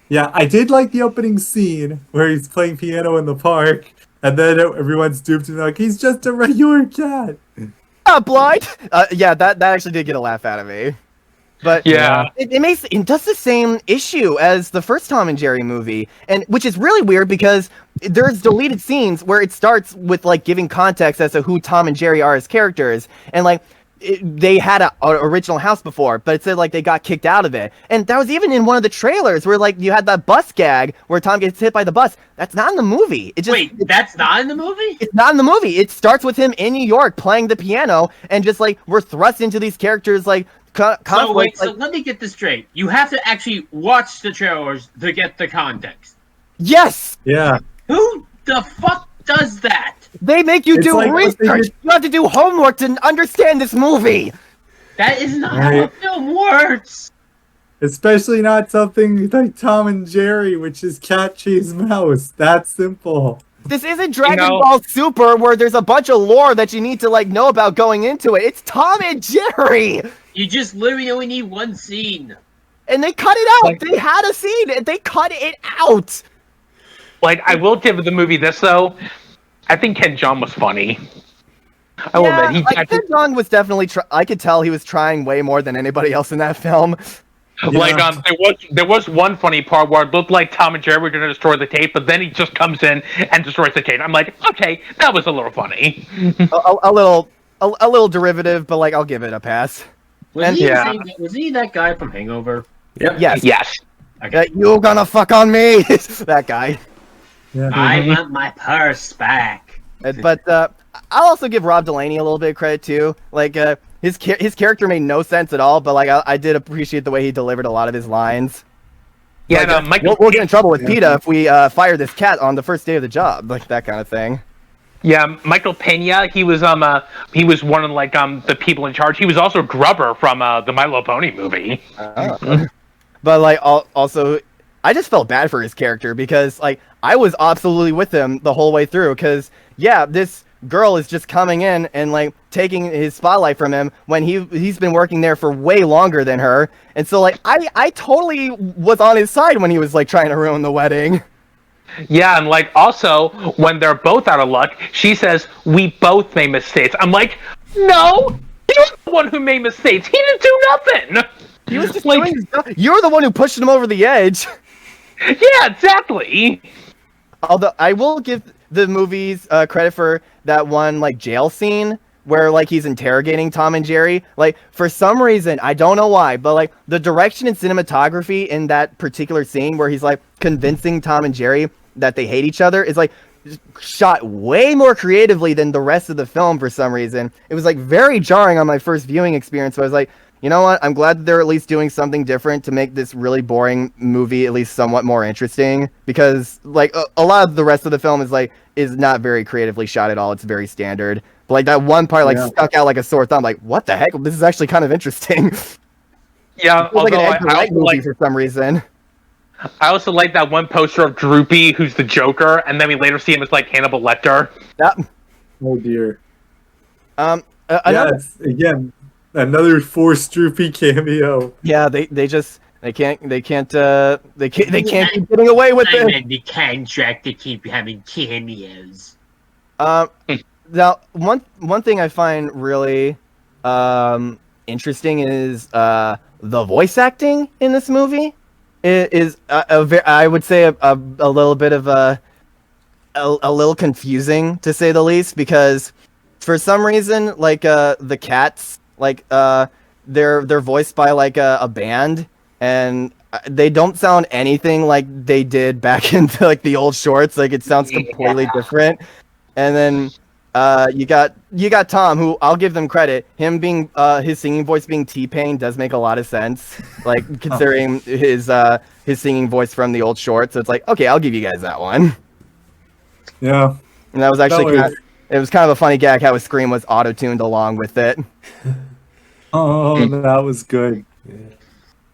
Speaker 2: I did like the opening scene where he's playing piano in the park, and then everyone's duped to like he's just a regular cat.
Speaker 1: Not blind. Yeah, that actually did get a laugh out of me. But
Speaker 3: Yeah.
Speaker 1: it does the same issue as the first Tom and Jerry movie, and which is really weird because there's deleted scenes where it starts with like giving context as to who Tom and Jerry are as characters, and like they had a original house before, but it said like they got kicked out of it, and that was even in one of the trailers where like you had that bus gag where Tom gets hit by the bus. That's not in the movie.
Speaker 6: That's not in the movie?
Speaker 1: It's not in the movie. It starts with him in New York playing the piano, and just like we're thrust into these characters like.
Speaker 6: So wait, so let me get this straight. You have to actually watch the trailers to get the context.
Speaker 1: Yes!
Speaker 2: Yeah.
Speaker 6: Who the fuck does that?
Speaker 1: They make you
Speaker 2: It's
Speaker 1: do
Speaker 2: like what they
Speaker 1: research!
Speaker 2: did-
Speaker 1: You have to do homework to understand this movie!
Speaker 6: That is not how a
Speaker 2: Right.
Speaker 6: film works.
Speaker 2: Especially not something like Tom and Jerry, which is cat, cheese, mouse. That simple.
Speaker 1: This isn't Dragon
Speaker 3: know-
Speaker 1: Ball Super where there's a bunch of lore that you need to like know about going into it. It's Tom and Jerry!
Speaker 6: You just literally only need one scene.
Speaker 1: And they cut it out! They had a scene and they cut it out!
Speaker 3: Like, I will give the movie this, though. I think Ken Jeong was funny. I will admit,
Speaker 1: Ken Jeong was definitely I could tell he was trying way more than anybody else in that film.
Speaker 3: Like,
Speaker 2: Yeah.
Speaker 3: there was one funny part where it looked like Tom and Jerry were going to destroy the tape, but then he just comes in and destroys the tape. I'm like, okay, that was a little funny.
Speaker 1: a little derivative, but like I'll give it a pass.
Speaker 6: Was he,
Speaker 3: Yeah.
Speaker 6: was he that guy from Hangover?
Speaker 4: Yep.
Speaker 1: Yes.
Speaker 3: Yes.
Speaker 1: You gonna fuck on me? That guy.
Speaker 2: Yeah.
Speaker 6: I want my purse back.
Speaker 1: But I'll also give Rob Delaney a little bit of credit too. Like his character made no sense at all, but like I did appreciate the way he delivered a lot of his lines.
Speaker 3: Yeah,
Speaker 1: Like,
Speaker 3: no, Michael.
Speaker 1: we'll get in trouble with PETA if we fire this cat on the first day of the job, like that kind of thing.
Speaker 3: Yeah, Michael Pena. He was one of like the people in charge. He was also Grubber from the My Little Pony movie.
Speaker 1: But like also, I just felt bad for his character because like I was absolutely with him the whole way through. Because yeah, this girl is just coming in and like taking his spotlight from him when he's been working there for way longer than her. And so like I totally was on his side when he was like trying to ruin the wedding.
Speaker 3: Yeah, and like also when they're both out of luck, she says we both made mistakes. I'm like, no, you're the one who made mistakes. He didn't do nothing.
Speaker 1: He was just
Speaker 3: like,
Speaker 1: doing his stuff. You're the one who pushed him over the edge.
Speaker 3: yeah, exactly.
Speaker 1: Although I will give the movies credit for that one like jail scene where like he's interrogating Tom and Jerry. Like for some reason, I don't know why, but like the direction and cinematography in that particular scene where he's like convincing Tom and Jerry that they hate each other is like shot way more creatively than the rest of the film for some reason. It was like very jarring on my first viewing experience. So I was like, you know what? I'm glad that they're at least doing something different to make this really boring movie at least somewhat more interesting, because like a lot of the rest of the film is not very creatively shot at all. It's very standard. But like that one part like stuck out like a sore thumb. Like, what the heck? This is actually kind of interesting.
Speaker 3: Yeah,
Speaker 1: It was like an
Speaker 3: although
Speaker 1: Edgar
Speaker 3: I
Speaker 1: Wright
Speaker 3: also
Speaker 1: movie
Speaker 3: like
Speaker 1: for some reason.
Speaker 3: I also like that one poster of Droopy, who's the Joker, and then we later see him as like Hannibal Lecter.
Speaker 1: Yep.
Speaker 2: Oh dear.
Speaker 1: Another,
Speaker 2: Yes. Again, another forced Droopy cameo.
Speaker 1: yeah, they can't keep getting away with it.
Speaker 6: in the contract to keep having cameos.
Speaker 1: Now one thing I find really interesting is the voice acting in this movie is I would say a little bit of a little confusing, to say the least, because for some reason like the cats like they're voiced by like a band, and they don't sound anything like they did back into like the old shorts. Like it sounds completely different. And then you got Tom, who I'll give them credit. Him being his singing voice being T-Pain does make a lot of sense, like considering his singing voice from the old short. So it's like, okay, I'll give you guys that one.
Speaker 2: Yeah.
Speaker 1: And that was actually it was kind of a funny gag how his scream was auto-tuned along with it.
Speaker 2: Oh, that was good.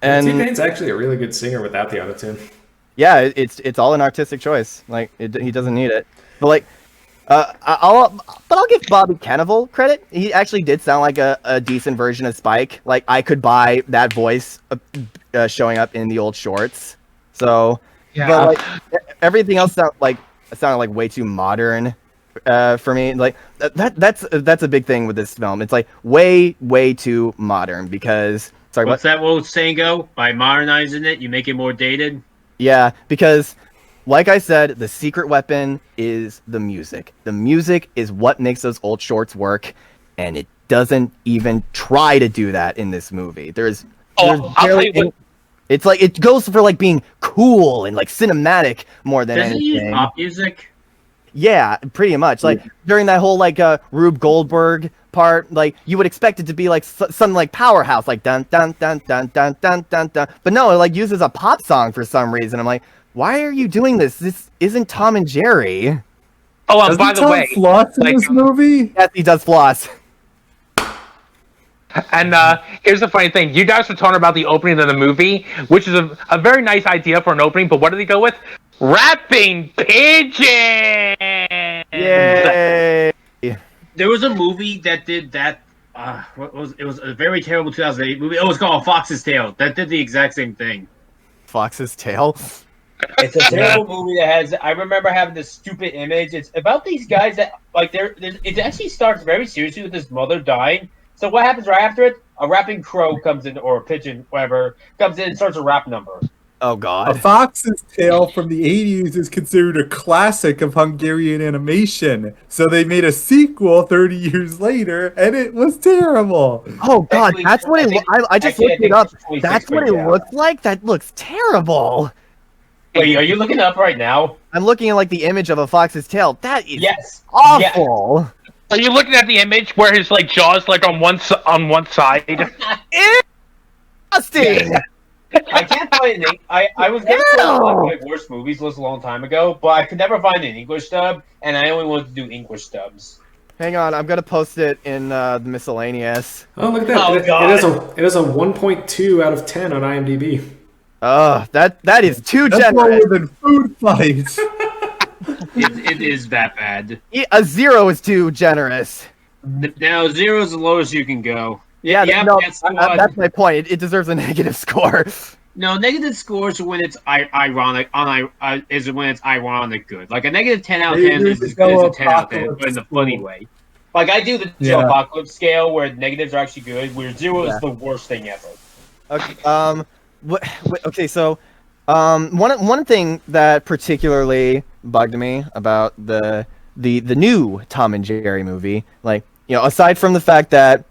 Speaker 1: And
Speaker 4: T-Pain's actually a really good singer without the autotune.
Speaker 1: yeah, it's all an artistic choice. Like he doesn't need it. But like I'll give Bobby Cannavale credit. He actually did sound like a decent version of Spike. Like I could buy that voice showing up in the old shorts. So,
Speaker 3: Yeah.
Speaker 1: but like everything else sounded like way too modern for me. Like that's a big thing with this film. It's like way too modern, because Sorry,
Speaker 6: What's
Speaker 1: what?
Speaker 6: that old saying go? By modernizing it, you make it more dated.
Speaker 1: Yeah, because like I said, the secret weapon is the music. The music is what makes those old shorts work, and it doesn't even try to do that in this movie. There's
Speaker 3: I'll tell you what.
Speaker 1: it's like it goes for like being cool and like cinematic more than
Speaker 6: Doesn't he use
Speaker 1: anything.
Speaker 6: pop music?
Speaker 1: Yeah, pretty much. Like during that whole like Rube Goldberg part, like you would expect it to be like some like powerhouse, like dun dun dun dun dun dun dun dun. But no, it like uses a pop song for some reason. I'm like, why are you doing this? This isn't Tom and Jerry.
Speaker 3: Oh, and
Speaker 2: Doesn't
Speaker 3: by the
Speaker 2: Tom
Speaker 3: way,
Speaker 2: floss in
Speaker 3: like-
Speaker 2: this movie?
Speaker 1: Yes, he does floss.
Speaker 3: and here's the funny thing: you guys were talking about the opening of the movie, which is a very nice idea for an opening. But what did he go with? Rapping pigeons.
Speaker 1: Yay!
Speaker 6: There was a movie that did that. It was a very terrible 2008 movie. It was called Fox's Tale. That did the exact same thing.
Speaker 1: Fox's tail.
Speaker 6: It's a terrible movie that has. I remember having this stupid image. It's about these guys that like it actually starts very seriously with his mother dying. So what happens right after it? A rapping crow comes in, or a pigeon, whatever, comes in and starts a rap number.
Speaker 1: Oh
Speaker 2: A
Speaker 1: God.
Speaker 2: Fox's Tale from the 80s is considered a classic of Hungarian animation. So they made a sequel 30 years later, and it was terrible.
Speaker 1: Oh God,
Speaker 6: Actually,
Speaker 1: that's what it. I just
Speaker 6: actually, I
Speaker 1: looked
Speaker 6: think
Speaker 1: it up.
Speaker 6: it's 26,
Speaker 1: That's what
Speaker 6: but
Speaker 1: it
Speaker 6: yeah.
Speaker 1: looks like. That looks terrible.
Speaker 6: Wait, are you looking up right now?
Speaker 1: I'm looking at like the image of a fox's tail. That is
Speaker 6: Yes.
Speaker 1: awful.
Speaker 3: Are you looking at the image where his like jaws like on one side?
Speaker 1: Disgusting.
Speaker 6: I can't find it. I was gonna put it on my worst movies list a long time ago, but I could never find an English dub, and I only wanted to do English dubs.
Speaker 1: Hang on, I'm gonna post it in the miscellaneous.
Speaker 4: Oh, look at that!
Speaker 6: Oh, God.
Speaker 4: It is a 1.2 out of 10 on IMDb.
Speaker 1: That is too
Speaker 2: That's
Speaker 1: generous.
Speaker 2: lower than Food Fight.
Speaker 6: It is that bad.
Speaker 1: A 0 is too generous.
Speaker 6: Now 0 is the lowest you can go.
Speaker 1: Yeah,
Speaker 6: Yep,
Speaker 1: no,
Speaker 6: that's the one.
Speaker 1: that's my point. It deserves a negative score.
Speaker 6: No, negative scores are when it's ironic. Is when it's ironic good. Like a negative 10 out of 10 is as good as a 10 out of 10, but in a funny way. Like I do the Joe Apocalypse scale where negatives are actually good, where 0 is the worst thing ever.
Speaker 1: Okay. Okay. So, one thing that particularly bugged me about the new Tom and Jerry movie, like aside from the fact that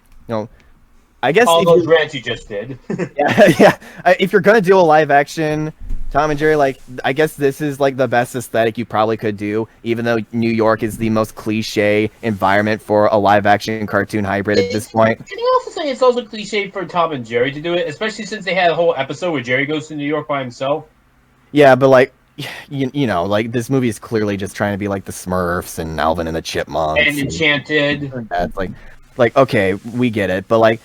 Speaker 1: I guess
Speaker 6: All those rants you just did.
Speaker 1: yeah. If you're gonna do a live action Tom and Jerry, like I guess this is like the best aesthetic you probably could do, even though New York is the most cliche environment for a live action cartoon hybrid at this point.
Speaker 6: Can you also say it's also cliche for Tom and Jerry to do it, especially since they had a whole episode where Jerry goes to New York by himself?
Speaker 1: Yeah, but like like this movie is clearly just trying to be like the Smurfs and Alvin and the Chipmunks
Speaker 6: And Enchanted.
Speaker 1: That's like okay, we get it, but like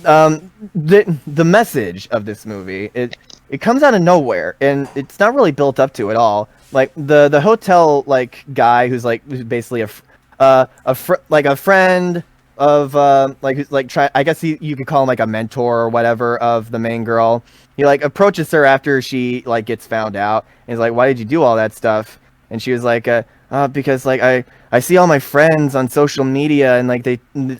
Speaker 1: the message of this movie, it comes out of nowhere and it's not really built up to at all. Like the hotel like guy who's basically a friend of like who's like I guess you could call him like a mentor or whatever of the main girl. He like approaches her after she like gets found out and he's like, why did you do all that stuff? And she was like, because like I see all my friends on social media and like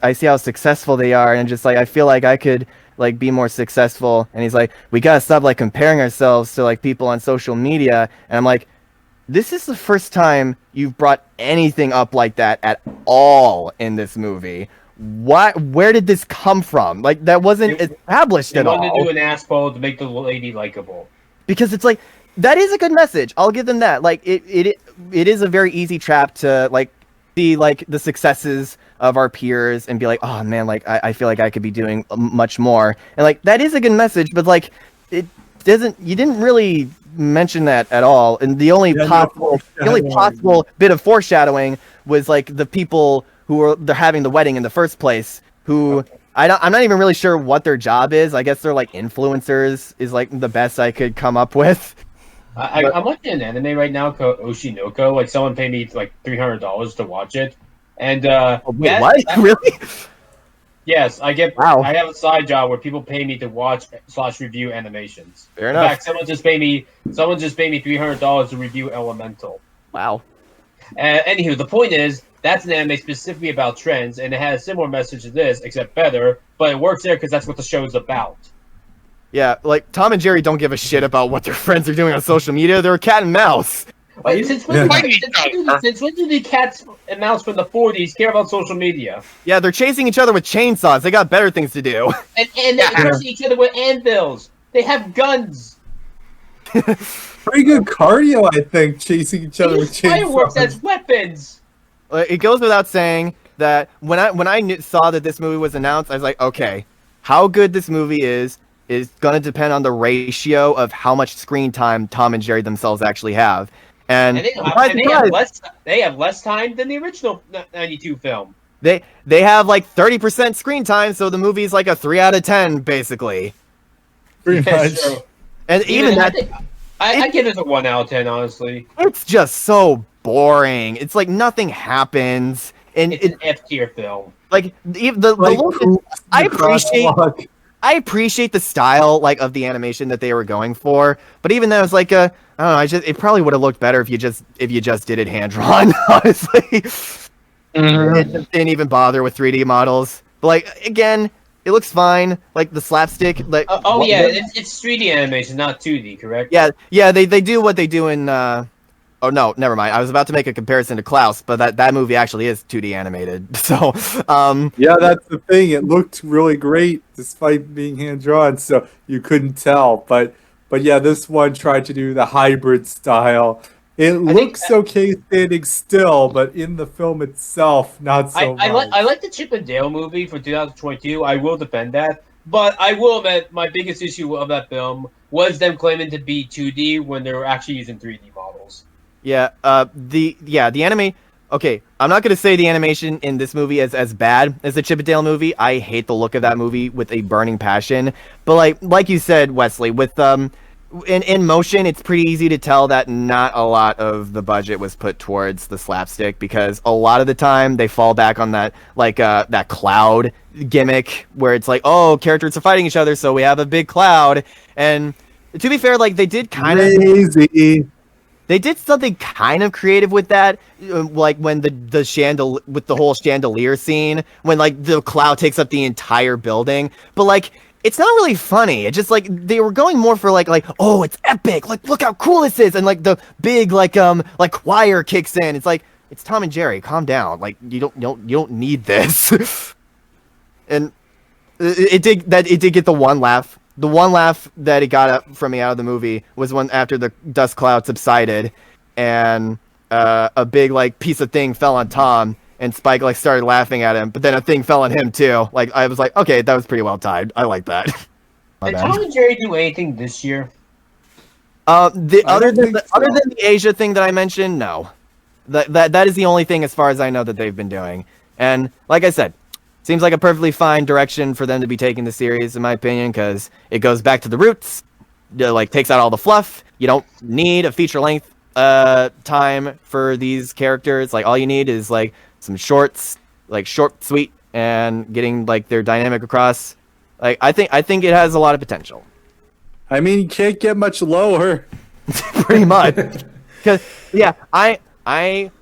Speaker 1: I see how successful they are and just like I feel like I could like be more successful. And he's like, we gotta stop like comparing ourselves to like people on social media. And I'm like, this is the first time you've brought anything up like that at all in this movie. Where did this come from? Like that wasn't established at all.
Speaker 6: They wanted to do an asshole to make the lady likable.
Speaker 1: Because it's like that is a good message. I'll give them that. Like it is a very easy trap to like see like the successes of our peers and be like, oh man, like I feel like I could be doing much more. And like that is a good message, but like it doesn't. You didn't really mention that at all. And the only possible bit of foreshadowing was like the people who they're having the wedding in the first place. Who I'm not even really sure what their job is. I guess they're like influencers. Is like the best I could come up with.
Speaker 6: I'm watching an anime right now called Oshinoko. Like someone paid me like $300 to watch it, and
Speaker 1: wait, what? Really?
Speaker 6: Yes, I get.
Speaker 1: Wow.
Speaker 6: I have a side job where people pay me to watch / review animations.
Speaker 1: Fair
Speaker 6: In
Speaker 1: enough.
Speaker 6: fact, someone just paid me $300 to review Elemental.
Speaker 1: Wow.
Speaker 6: Anywho, the point is that's an anime specifically about trends, and it has a similar message to this, except better. But it works there because that's what the show is about.
Speaker 1: Yeah, like Tom and Jerry don't give a shit about what their friends are doing on social media. They're a cat and mouse.
Speaker 6: Wait, since when do the cats and mouse from the 40s care about social media?
Speaker 1: Yeah, they're chasing each other with chainsaws. They got better things to do.
Speaker 6: And they chase each other with anvils. They have guns.
Speaker 2: Pretty good cardio, I think, chasing each other with
Speaker 6: fireworks
Speaker 2: chainsaws.
Speaker 6: as weapons.
Speaker 1: It goes without saying that when I saw that this movie was announced, I was like, okay, how good this movie is going to depend on the ratio of how much screen time Tom and Jerry themselves actually have. And
Speaker 6: they have less time than the original 92 film.
Speaker 1: They have like 30% screen time, so the movie's like a 3 out of 10, basically.
Speaker 2: Pretty much.
Speaker 6: True.
Speaker 1: And even that,
Speaker 6: I give it a 1 out of 10, honestly.
Speaker 1: it's just so boring. It's like nothing happens, and
Speaker 6: It's an F tier film.
Speaker 1: like I appreciate the style like of the animation that they were going for, but even though it's like I don't know, it probably would have looked better if you just did it hand drawn, honestly. It didn't even bother with 3D models. But like again, it looks fine. Like the slapstick, like
Speaker 6: it's 3D animation, not 2D, correct?
Speaker 1: Yeah, they do what they do in. Oh no, never mind. I was about to make a comparison to Klaus, but that movie actually is 2D animated. So
Speaker 2: yeah, that's the thing. It looked really great despite being hand drawn, so you couldn't tell. But yeah, this one tried to do the hybrid style. It looks okay standing still, but in the film itself, not so much.
Speaker 6: I like the Chip and Dale movie for 2022. I will defend that. But I will admit my biggest issue of that film was them claiming to be 2D when they were actually using 3D models.
Speaker 1: Yeah, the anime. Okay, I'm not gonna say the animation in this movie is as bad as the Chip and Dale movie. I hate the look of that movie with a burning passion. But like you said, Wesley, with in motion, it's pretty easy to tell that not a lot of the budget was put towards the slapstick, because a lot of the time they fall back on that that cloud gimmick where it's like, oh, characters are fighting each other, so we have a big cloud. And to be fair, like they did kind of they did something kind of creative with that, like when the whole chandelier scene, when like the cloud takes up the entire building, but like it's not really funny. It's just like they were going more for like oh, it's epic, like look how cool this is, and like the big like choir kicks in. It's like, it's Tom and Jerry, calm down. Like you don't need this. And it did get the one laugh. The one laugh that it got from me out of the movie was when after the dust cloud subsided and a big like piece of thing fell on Tom, and Spike like started laughing at him, but then a thing fell on him too. Like I was like, okay, that was pretty well timed. I like that.
Speaker 6: Did Tom and Jerry do anything this year?
Speaker 1: Other than the Asia thing that I mentioned, no. That is the only thing as far as I know that they've been doing. And like I said, seems like a perfectly fine direction for them to be taking the series, in my opinion, because it goes back to the roots, like takes out all the fluff. You don't need a feature-length time for these characters. Like all you need is like some shorts, like short, sweet, and getting like their dynamic across. Like I think it has a lot of potential.
Speaker 2: I mean, you can't get much lower.
Speaker 1: Pretty much. Because yeah, I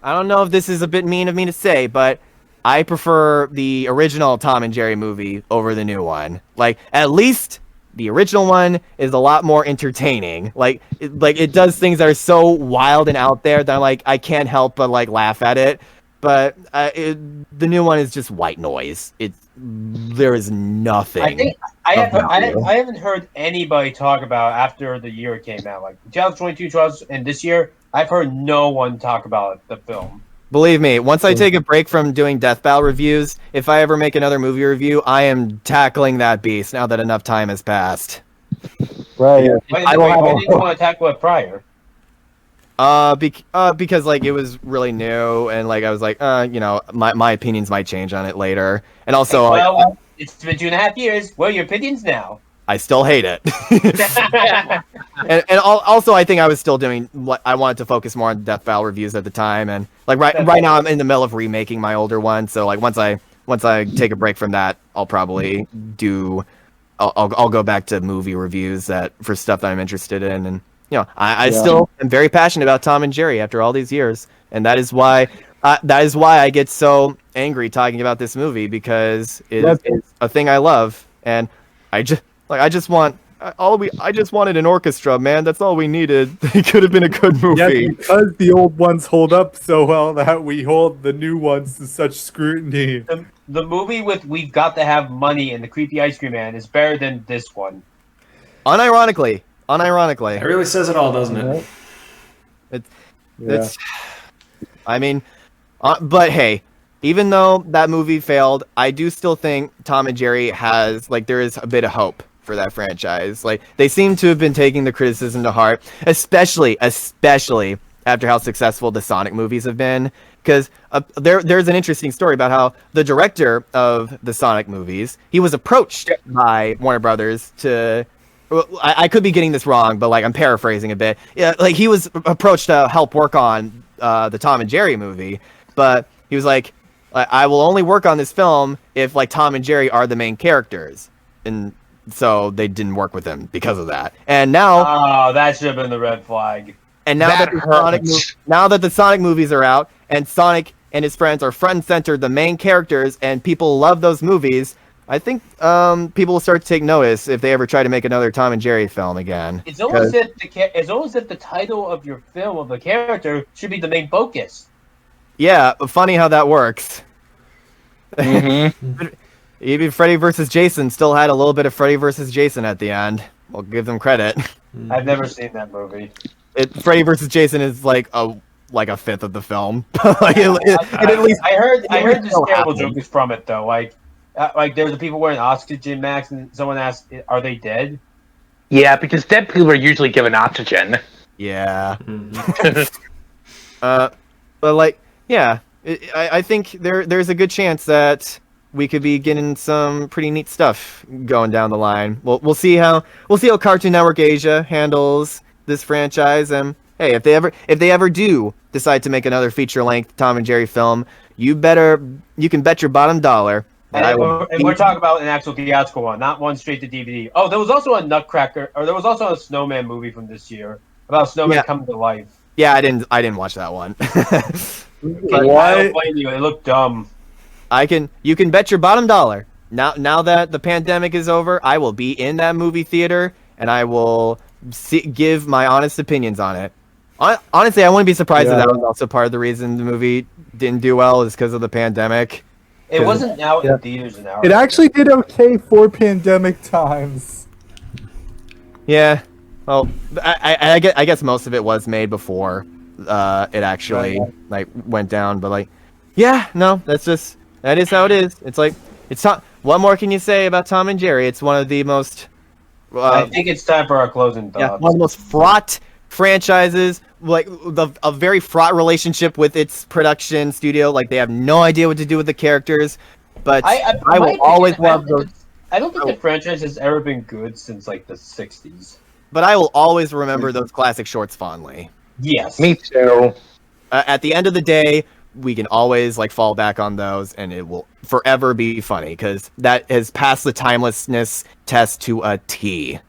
Speaker 1: don't know if this is a bit mean of me to say, but I prefer the original Tom and Jerry movie over the new one. Like, at least the original one is a lot more entertaining. Like it does things that are so wild and out there that I can't help but like laugh at it. But the new one is just white noise. There is nothing.
Speaker 6: I haven't heard anybody talk about after the year it came out, like 2022 and this year. I've heard no one talk about the film.
Speaker 1: Believe me, once I take a break from doing Death Battle reviews, if I ever make another movie review, I am tackling that beast now that enough time has passed.
Speaker 2: Right.
Speaker 6: Why didn't you want to tackle it prior?
Speaker 1: Because like it was really new, and like I was like, my opinions might change on it later, and also
Speaker 6: it's been 2.5 years. What are your opinions now?
Speaker 1: I still hate it. and also I think I was still doing what I wanted to focus more on Death Battle reviews at the time, and like right now I'm in the middle of remaking my older one, so like once I take a break from that, I'll probably I'll go back to movie reviews for stuff that I'm interested in. And I still am very passionate about Tom and Jerry after all these years, and that is why I get so angry talking about this movie, because it's a thing I love, and I just want I just wanted an orchestra, man. That's all we needed. It could have been a good movie.
Speaker 2: Yeah, because the old ones hold up so well that we hold the new ones to such scrutiny.
Speaker 6: The movie with We've Got to Have Money and the Creepy Ice Cream Man is better than this one.
Speaker 1: Unironically.
Speaker 4: It really says it all, doesn't it?
Speaker 1: It's. I mean, but hey, even though that movie failed, I do still think Tom and Jerry has there is a bit of hope for that franchise. Like, they seem to have been taking the criticism to heart, especially after how successful the Sonic movies have been. Because there's an interesting story about how the director of the Sonic movies, he was approached by Warner Brothers to. I could be getting this wrong, but I'm paraphrasing a bit. Yeah, he was approached to help work on the Tom and Jerry movie, but he was like, "I will only work on this film if Tom and Jerry are the main characters," and so they didn't work with him because of that. And now,
Speaker 6: that should have been the red flag.
Speaker 1: And now that the Sonic movies are out, and Sonic and his friends are front and center, the main characters, and people love those movies, I think people will start to take notice if they ever try to make another Tom and Jerry film again.
Speaker 6: It's almost if the title of your film of the character should be the main focus.
Speaker 1: Yeah, funny how that works.
Speaker 3: Mm-hmm.
Speaker 1: Even Freddy vs. Jason still had a little bit of Freddy vs. Jason at the end. We'll give them credit.
Speaker 6: I've never seen that movie.
Speaker 1: Freddy vs. Jason is like a fifth of the film.
Speaker 6: I heard this terrible joke is from it though. There was people wearing oxygen masks, and someone asked, "Are they dead?"
Speaker 3: Yeah, because dead people are usually given oxygen.
Speaker 1: Yeah. But yeah, I think there's a good chance that we could be getting some pretty neat stuff going down the line. We'll see how Cartoon Network Asia handles this franchise, and hey, if they ever do decide to make another feature-length Tom and Jerry film, you can bet your bottom dollar.
Speaker 6: And we're talking about an actual theatrical one, not one straight to DVD. Oh, there was also a Nutcracker, or there was also a Snowman movie from this year about Snowman coming to life.
Speaker 1: Yeah, I didn't watch that one.
Speaker 6: I don't blame you. It looked dumb.
Speaker 1: You can bet your bottom dollar. Now that the pandemic is over, I will be in that movie theater and I will give my honest opinions on it. Honestly, I wouldn't be surprised if that was also part of the reason the movie didn't do well is because of the pandemic.
Speaker 6: It wasn't out in theaters an hour.
Speaker 2: It actually did okay for pandemic times.
Speaker 1: Yeah. Well, I guess most of it was made before it actually went down, but that is how it is. It's what more can you say about Tom and Jerry? It's one of the most
Speaker 6: I think it's time for our closing thoughts.
Speaker 1: Yeah, one of the most fraught franchises, a very fraught relationship with its production studio. They have no idea what to do with the characters, but I will always love those.
Speaker 6: I don't think the franchise has ever been good since the 60s.
Speaker 1: But I will always remember those classic shorts fondly.
Speaker 6: Yes.
Speaker 3: Me too.
Speaker 1: At the end of the day, we can always fall back on those, and it will forever be funny because that has passed the timelessness test to a T.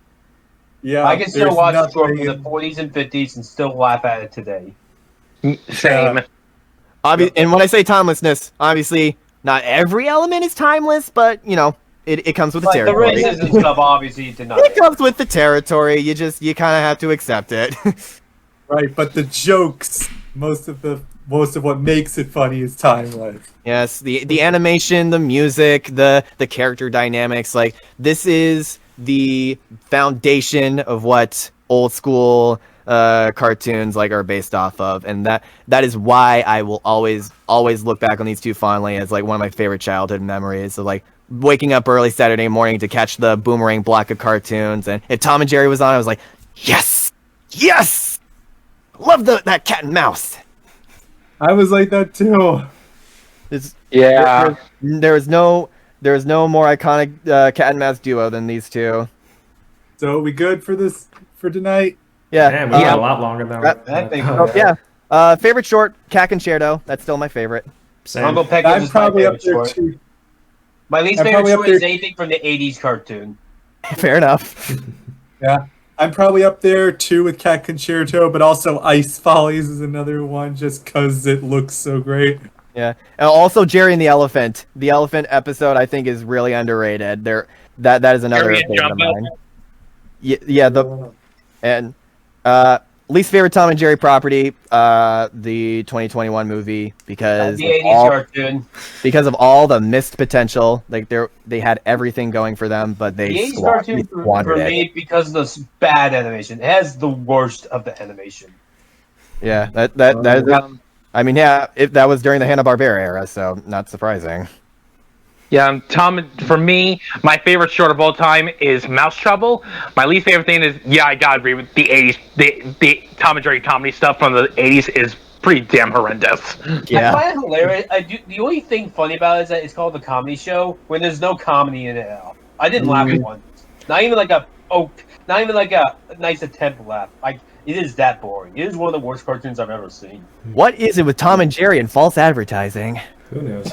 Speaker 6: Yeah, I can still watch it from the 40s and 50s and still laugh at it today.
Speaker 3: Same.
Speaker 1: And when I say timelessness, obviously not every element is timeless, but it comes with the territory.
Speaker 6: The racism stuff, obviously,
Speaker 1: it comes with the territory. You kind of have to accept it.
Speaker 2: Right, but the jokes, most of what makes it funny is timeless.
Speaker 1: Yes, the animation, the music, the character dynamics, this is the foundation of what old school cartoons are based off of, and that is why I will always look back on these two fondly as one of my favorite childhood memories of waking up early Saturday morning to catch the boomerang block of cartoons. And if Tom and Jerry was on, I was like, yes, love that cat and mouse.
Speaker 2: I was like that too.
Speaker 1: There is no more iconic cat and mouse duo than these two.
Speaker 2: So are we good for tonight?
Speaker 1: Yeah,
Speaker 4: man, we got a lot longer than
Speaker 6: I think.
Speaker 1: Favorite short, Cat Concerto. That's still my favorite.
Speaker 4: Same.
Speaker 6: Uncle Pecos
Speaker 2: I'm
Speaker 6: is
Speaker 2: probably
Speaker 6: my
Speaker 2: up
Speaker 6: favorite
Speaker 2: there
Speaker 6: short.
Speaker 2: too.
Speaker 6: My least favorite short is anything from the 80s cartoon.
Speaker 1: Fair enough.
Speaker 2: Yeah. I'm probably up there too with Cat Concerto, but also Ice Follies is another one just because it looks so great.
Speaker 1: Yeah. And also Jerry and the Elephant. The Elephant episode I think is really underrated. That is another favorite of mine. And least favorite Tom and Jerry property, the 2021 movie, because
Speaker 6: The 80s cartoon.
Speaker 1: because of all the missed potential. Like they had everything going for them, but
Speaker 6: The
Speaker 1: they
Speaker 6: 80s cartoon
Speaker 1: squandered
Speaker 6: for
Speaker 1: it.
Speaker 6: me because of the bad animation. It has the worst of the animation.
Speaker 1: Yeah, that I mean, yeah, that was during the Hanna-Barbera era, so not surprising.
Speaker 3: Yeah, Tom. For me, my favorite short of all time is Mouse Trouble. My least favorite thing is, I gotta agree with the '80s. The Tom and Jerry comedy stuff from the '80s is pretty damn horrendous.
Speaker 1: Yeah.
Speaker 6: I find it hilarious. The only thing funny about it is that it's called the comedy show when there's no comedy in it at all. I didn't laugh once. Not even like a nice attempt to laugh. Like it is that boring. It is one of the worst cartoons I've ever seen.
Speaker 1: What is it with Tom and Jerry and false advertising?
Speaker 4: Who knows?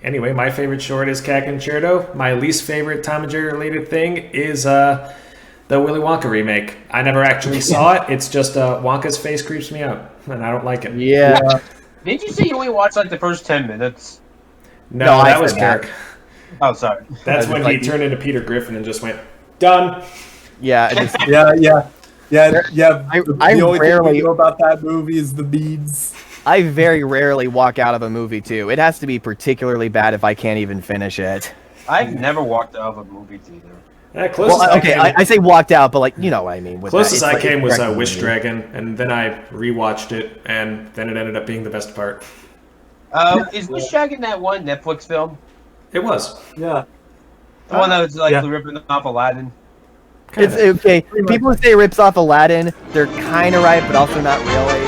Speaker 4: Anyway, my favorite short is Cat Concerto. My least favorite Tom and Jerry related thing is the Willy Wonka remake. I never actually saw it. It's just Wonka's face creeps me out, and I don't like it.
Speaker 1: Yeah.
Speaker 6: Didn't you say you only watched like the first 10 minutes?
Speaker 4: No, that was Carrick.
Speaker 6: Oh, sorry.
Speaker 4: That's when he turned into Peter Griffin and just went, done.
Speaker 1: Yeah. It just,
Speaker 2: Yeah.
Speaker 1: I
Speaker 2: The only thing
Speaker 1: rarely-
Speaker 2: we know about that movie is the beads.
Speaker 1: I very rarely walk out of a movie too. It has to be particularly bad if I can't even finish it.
Speaker 6: I've never walked out of a movie theater.
Speaker 4: Closest
Speaker 1: Well, okay,
Speaker 4: I came,
Speaker 1: I say walked out, but like you know what I mean. With
Speaker 4: closest
Speaker 1: that.
Speaker 4: I
Speaker 1: It's
Speaker 4: came was
Speaker 1: directly
Speaker 4: Wish
Speaker 1: movie.
Speaker 4: Dragon, and then I rewatched it, and then it ended up being the best part.
Speaker 6: Is Wish Dragon that one Netflix film?
Speaker 4: It was.
Speaker 2: Yeah.
Speaker 6: The one that was like
Speaker 2: Yeah.
Speaker 6: ripping off Aladdin?
Speaker 1: It's okay. People who say it rips off Aladdin, they're kind of right, but also not really.